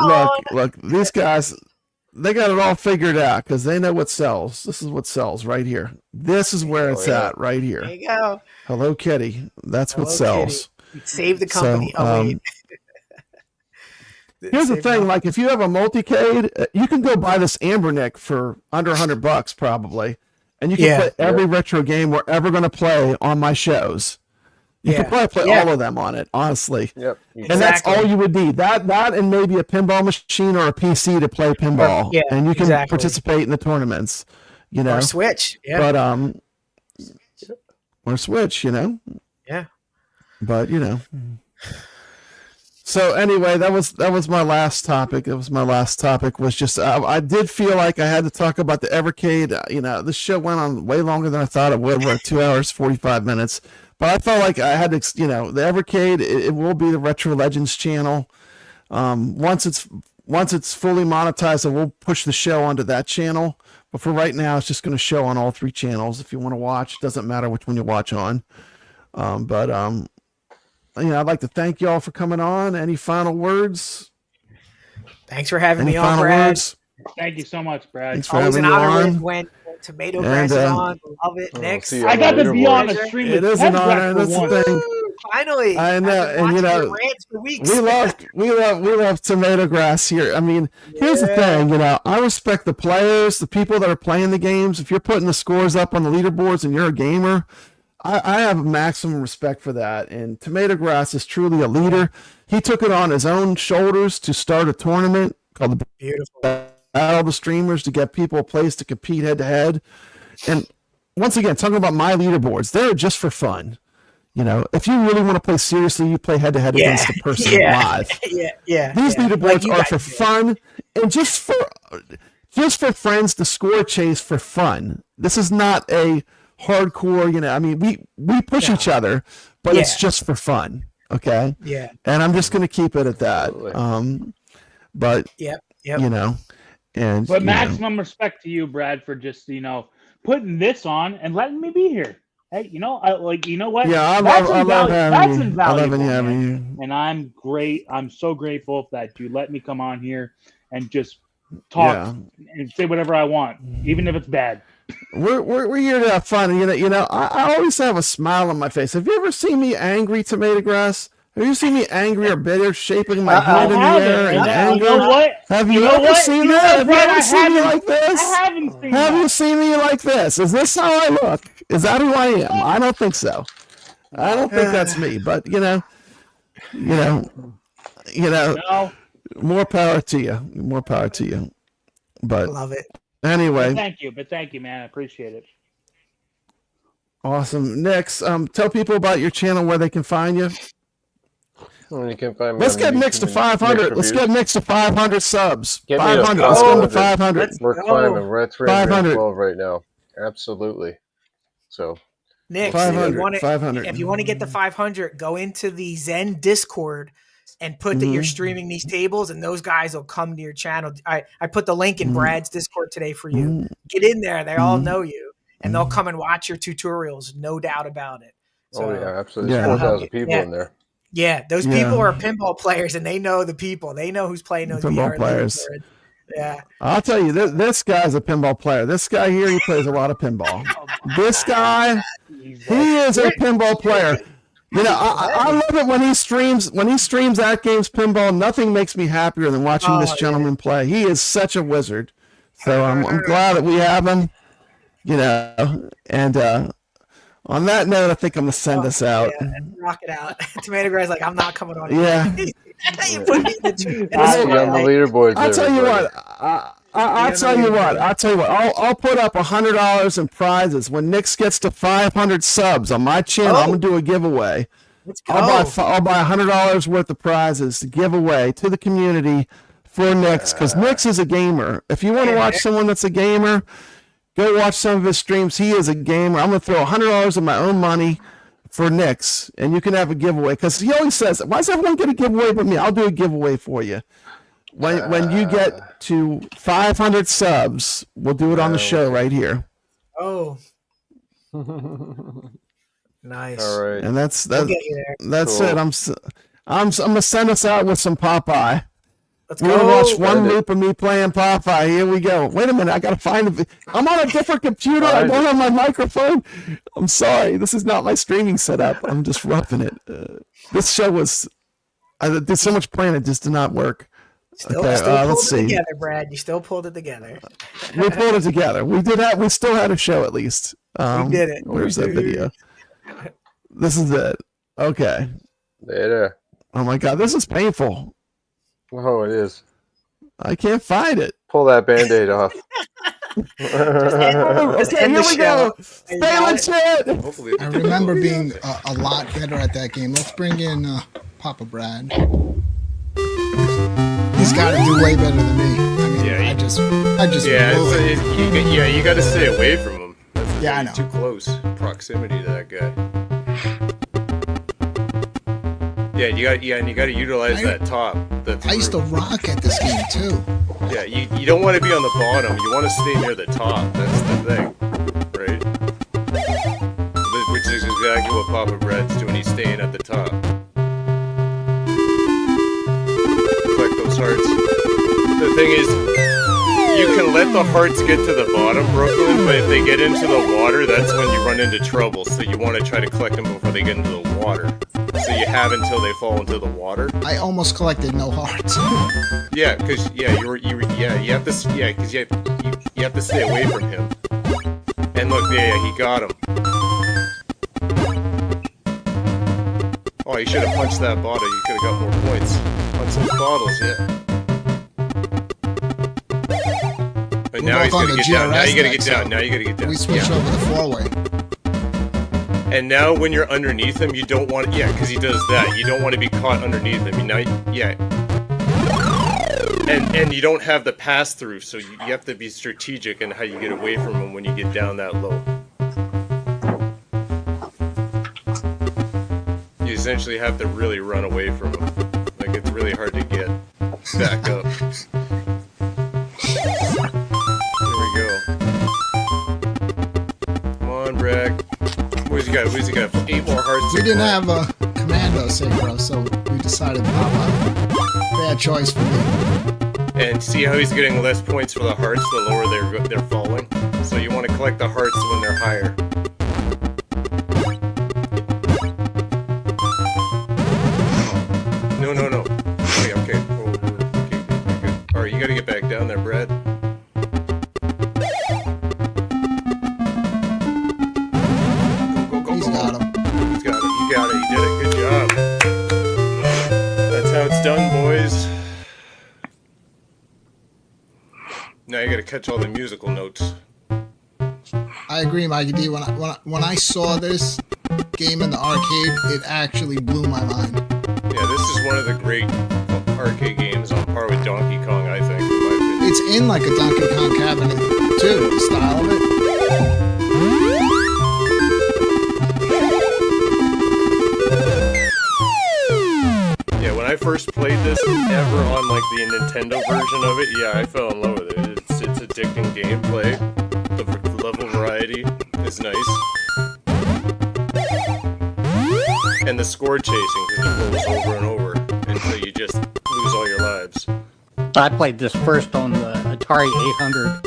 Look. These guys, they got it all figured out because they know what sells. This is what sells right here. This is where it's at right here. There you go. Hello Kitty. That's what sells. Save the company. Here's the thing, like if you have a multicade, you can go buy this Ambernic for under $100 probably, and you can play every retro game we're ever going to play on my shows. You can probably play all of them on it, honestly. Yep. And that's all you would need. That and maybe a pinball machine or a PC to play pinball. And you can participate in the tournaments. You know, or Switch. Yeah. But or Switch. You know. Yeah. But So anyway, that was my last topic. Was just I did feel like I had to talk about the Evercade. This show went on way longer than I thought it would. We're at 2 hours 45 minutes, but I felt like I had to. The Evercade it will be the Retro Legends channel. Once it's fully monetized, we'll push the show onto that channel. But for right now, it's just going to show on all 3 channels. If you want to watch, it doesn't matter which one you watch on. I'd like to thank y'all for coming on. Any final words? Thanks for having me on, Brad. Words? Thank you so much, Brad. Thanks for having me on. When TomatoGrass is on. Love it. Next. I got to be on a stream. It is an honor. That's the thing. Finally. I know. And we love TomatoGrass here. I mean, here's the thing, I respect the players, the people that are playing the games. If you're putting the scores up on the leaderboards and you're a gamer, I have maximum respect for that, and TomatoGrass is truly a leader. He took it on his own shoulders to start a tournament called the Battle of the Streamers to get people a place to compete head-to-head. And once again, talking about my leaderboards, they're just for fun. If you really want to play seriously, you play head-to-head against the person live. These leaderboards are for fun and just for friends to score chase for fun. This is not a hardcore, we push each other, but it's just for fun. Okay. Yeah. And I'm just going to keep it at that. But but maximum respect to you, Brad, for just, putting this on and letting me be here. Hey, what? Yeah, I love having you. And I'm great. I'm so grateful that you let me come on here and just talk and say whatever I want, even if it's bad. We're here to have fun. I always have a smile on my face. Have you ever seen me angry, TomatoGrass? Have you seen me angry or bitter, shaping my head in the air in anger? Have you ever seen that? Have you ever seen me like this? I haven't seen that. Have you seen me like this? Is this how I look? Is that who I am? I don't think so. I don't think that's me. But more power to you. More power to you. But love it. Anyway, but thank you, man. I appreciate it. Awesome. Next, tell people about your channel, where they can find you. Well, you can find me. Let's get Nix to 500. Let's get Nix to 500 subs. Get 500. Let's go to 500. We're climbing. We're at 312 right now. Absolutely. So Nix, 500. If you want to get the 500, go into the Zen Discord and put that you're streaming these tables, and those guys will come to your channel. I put the link in Brad's Discord today for you. Get in there. They all know you, and they'll come and watch your tutorials, no doubt about it. Oh yeah, absolutely. There's 4,000 people in there. Yeah, those people are pinball players, and they know the people. They know who's playing those Pinball VR players. leaderboards. Yeah. I'll tell you, this guy's a pinball player. This guy here, he plays a lot of pinball. This guy, he is a pinball player. You know, I love it when he streams AtGames Pinball. Nothing makes me happier than watching this gentleman play. He is such a wizard. So I'm glad that we have him. You know, and on that note, I think I'm gonna send us out. Yeah, rock it out. TomatoGrass like, I'm not coming on. Yeah. You put me in the on the leaderboards. I'll tell you what. I'll tell you what. I'll put up $100 in prizes when Nix gets to 500 subs on my channel. I'm gonna do a giveaway. Let's go. I'll buy $100 worth of prizes to give away to the community for Nix, because Nix is a gamer. If you want to watch someone that's a gamer, go watch some of his streams. He is a gamer. I'm gonna throw $100 of my own money for Nix, and you can have a giveaway, because he always says, "Why is everyone going to give away but me?" I'll do a giveaway for you. When you get to 500 subs, we'll do it on the show right here. Oh, nice. All right, and that's We'll get you there. That's Cool. it. I'm gonna send us out with some Popeye. Let's We're gonna go. watch one loop of me playing Popeye. Here we go. Wait a minute, I gotta find it. I'm on a different computer. I don't have my microphone. I'm sorry. This is not my streaming setup. I'm just roughing it. This show was. I did so much planning, it just did not work. Still Okay, pulled let's it see. together, Brad. You still pulled it together. We pulled it together. We did that. We still had a show at least. We did it. Where's that video? This is it. Okay. There. Oh my God, this is painful. Oh, it is. I can't find it. Pull that Band-Aid off. Okay, here we go. Failing shit. I remember being a lot better at that game. Let's bring in Papa Brad. He's got to do way better than me. I mean, I just blew it. You got to stay away from him. Yeah, I know. Too close proximity to that guy. Yeah, and you got to utilize that top. I used to rock at this game too. Yeah, you don't want to be on the bottom. You want to stay near the top. That's the thing, right? Which is exactly what Papa Brad's doing. He's staying at the top. Collect those hearts. The thing is, you can let the hearts get to the bottom, Brooklyn, but if they get into the water, that's when you run into trouble. So you want to try to collect them before they get into the water. So you have until they fall into the water. I almost collected no hearts. Yeah, because you have to stay away from him. And look, he got him. Oh, you should have punched that bottle. You could have got more points. Punch those bottles, yeah. But now he's gonna get down. Now you gotta get down. Now you gotta get down. We switched over the four-way. And now when you're underneath him, you don't want, because he does that. You don't want to be caught underneath him. And you don't have the pass-through, so you have to be strategic in how you get away from him when you get down that low. You essentially have to really run away from him. Like, it's really hard to get back up. There we go. Come on, Bragg. Where's he got? 8 more hearts. We didn't have a commando synchro, so we decided Papa. Bad choice for me. And see how he's getting less points for the hearts the lower they're falling? So you want to collect the hearts when they're higher. No. Okay. Good. Alright, you gotta get back down there, Brad. He's got him. He's got it. You got it. You did it. Good job. That's how it's done, boys. Now you gotta catch all the musical notes. I agree, Mikey D. When I saw this game in the arcade, it actually blew my mind. Yeah, this is one of the great arcade games on par with Donkey Kong, I think. In my opinion. It's in like a Donkey Kong cabinet, too, the style of it. Yeah, when I first played this ever on like the Nintendo version of it, yeah, I fell in love with it. It's addicting gameplay. The level variety is nice. and the score chasing, because it rolls over and over until you just lose all your lives. I played this first on the Atari 800.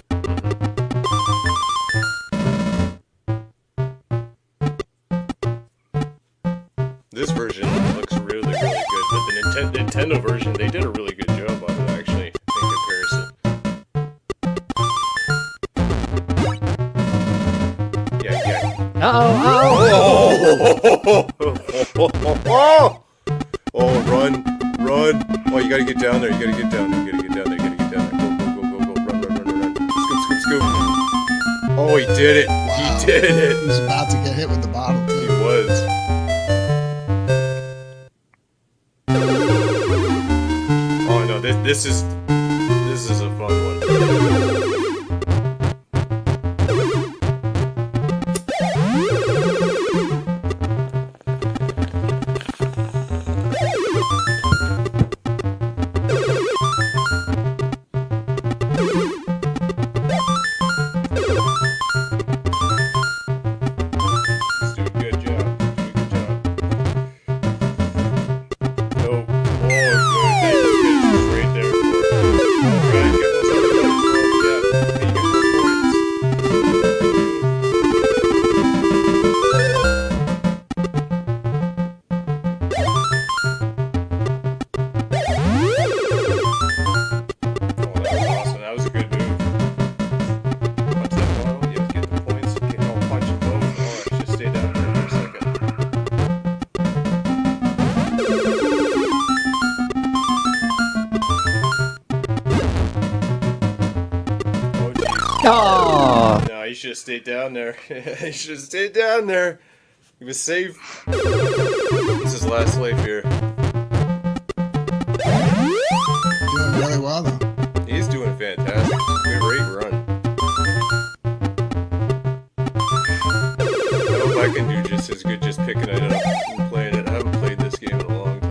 This version looks really, really good, but the Nintendo version, they did a really good job on it, actually, in comparison. Yeah. Oh, run. Oh, you gotta get down there, Go. Run. Scoop. Oh, he did it. Wow. He did it. He was about to get hit with the bottle, too. He was. Oh no, this is a fun one. Oh. No, you should have stayed down there. You should have stayed down there. He was safe. This is last life here. Doing really well, though. He's doing fantastic. Great run. I hope I can do just as good just picking it up and playing it. I haven't played this game in a long time.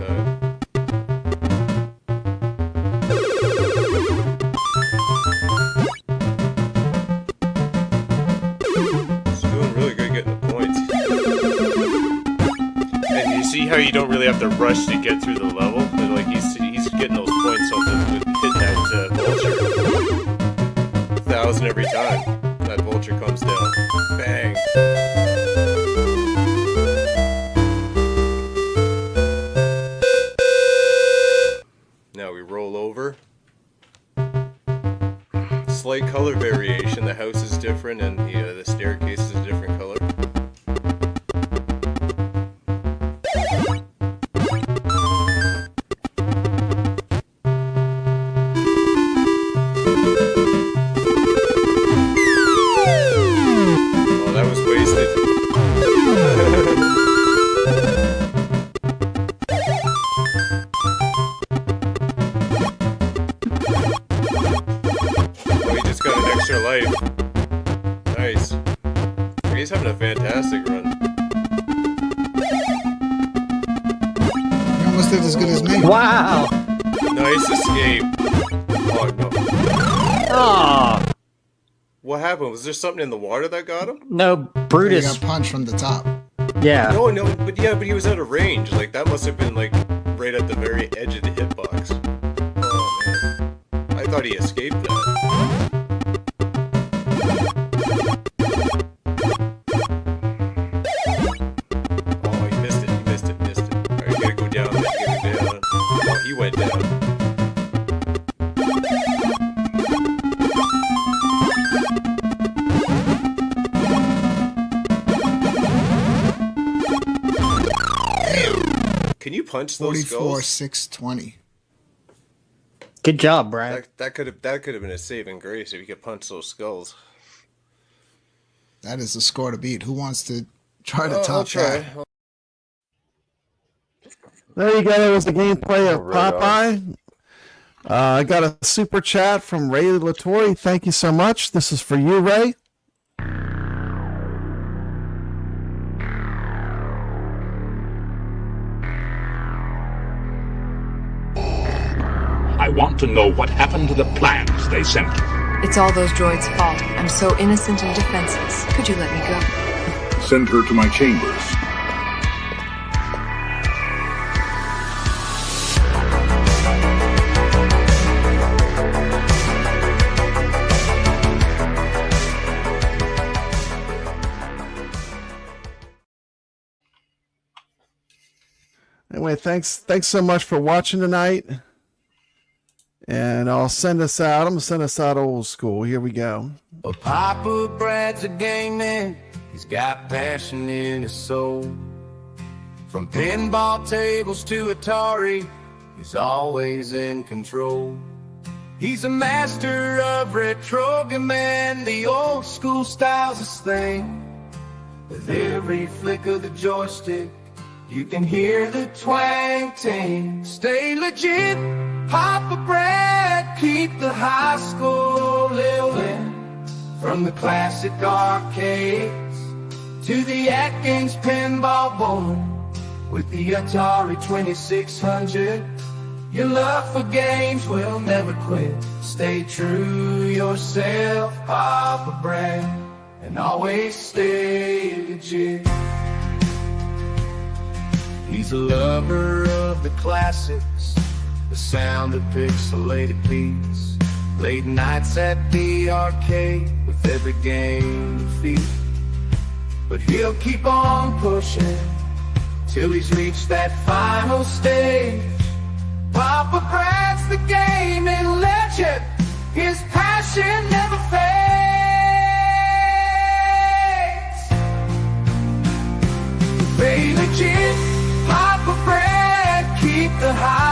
How you don't really have to rush to get through the level, but like he's getting those points off with hitting that vulture. 1,000 every time that vulture comes down. Bang. Now we roll over. Slight color variation. The house is different, and the staircase is a different color. Nice. He's having a fantastic run. You almost did as good as me. Wow. Nice escape. Oh no. Oh. What happened? Was there something in the water that got him? No, Brutus. He got punched from the top. Yeah. No, but he was out of range. Like that must have been like right at the very edge of the hitbox. Oh man. I thought he escaped that. Went down. Can you punch those 44, skulls? 620. Good job, Brad. That could have been a saving grace if you could punch those skulls. That is the score to beat. Who wants to try to top I'll try. that? There you go. There was the gameplay of Popeye. I got a super chat from Ray Latore. Thank you so much. This is for you, Ray. I want to know what happened to the plans they sent you. It's all those droids' fault. I'm so innocent and defenseless. Could you let me go? Send her to my chambers. Anyway, thanks so much for watching tonight. And I'll send us out. I'm gonna send us out old school. Here we go. Well, Papa Brad's a gaming. He's got passion in his soul. From pinball tables to Atari, he's always in control. He's a master of retrogaming. The old school style's his thing. With every flick of the joystick, you can hear the twang ting. Stay legit, Papa Brad, keep the high school living. From the classic arcades to the AtGames Pinball board. With the Atari 2600, your love for games will never quit. Stay true yourself, Papa Brad, and always stay legit. He's a lover of the classics, the sound of pixelated beats. Late nights at the arcade with every game defeat. But he'll keep on pushing till he's reached that final stage. Papa Brad's the gaming legend. His passion never fades. Stay legit, Papa Brad, keep the high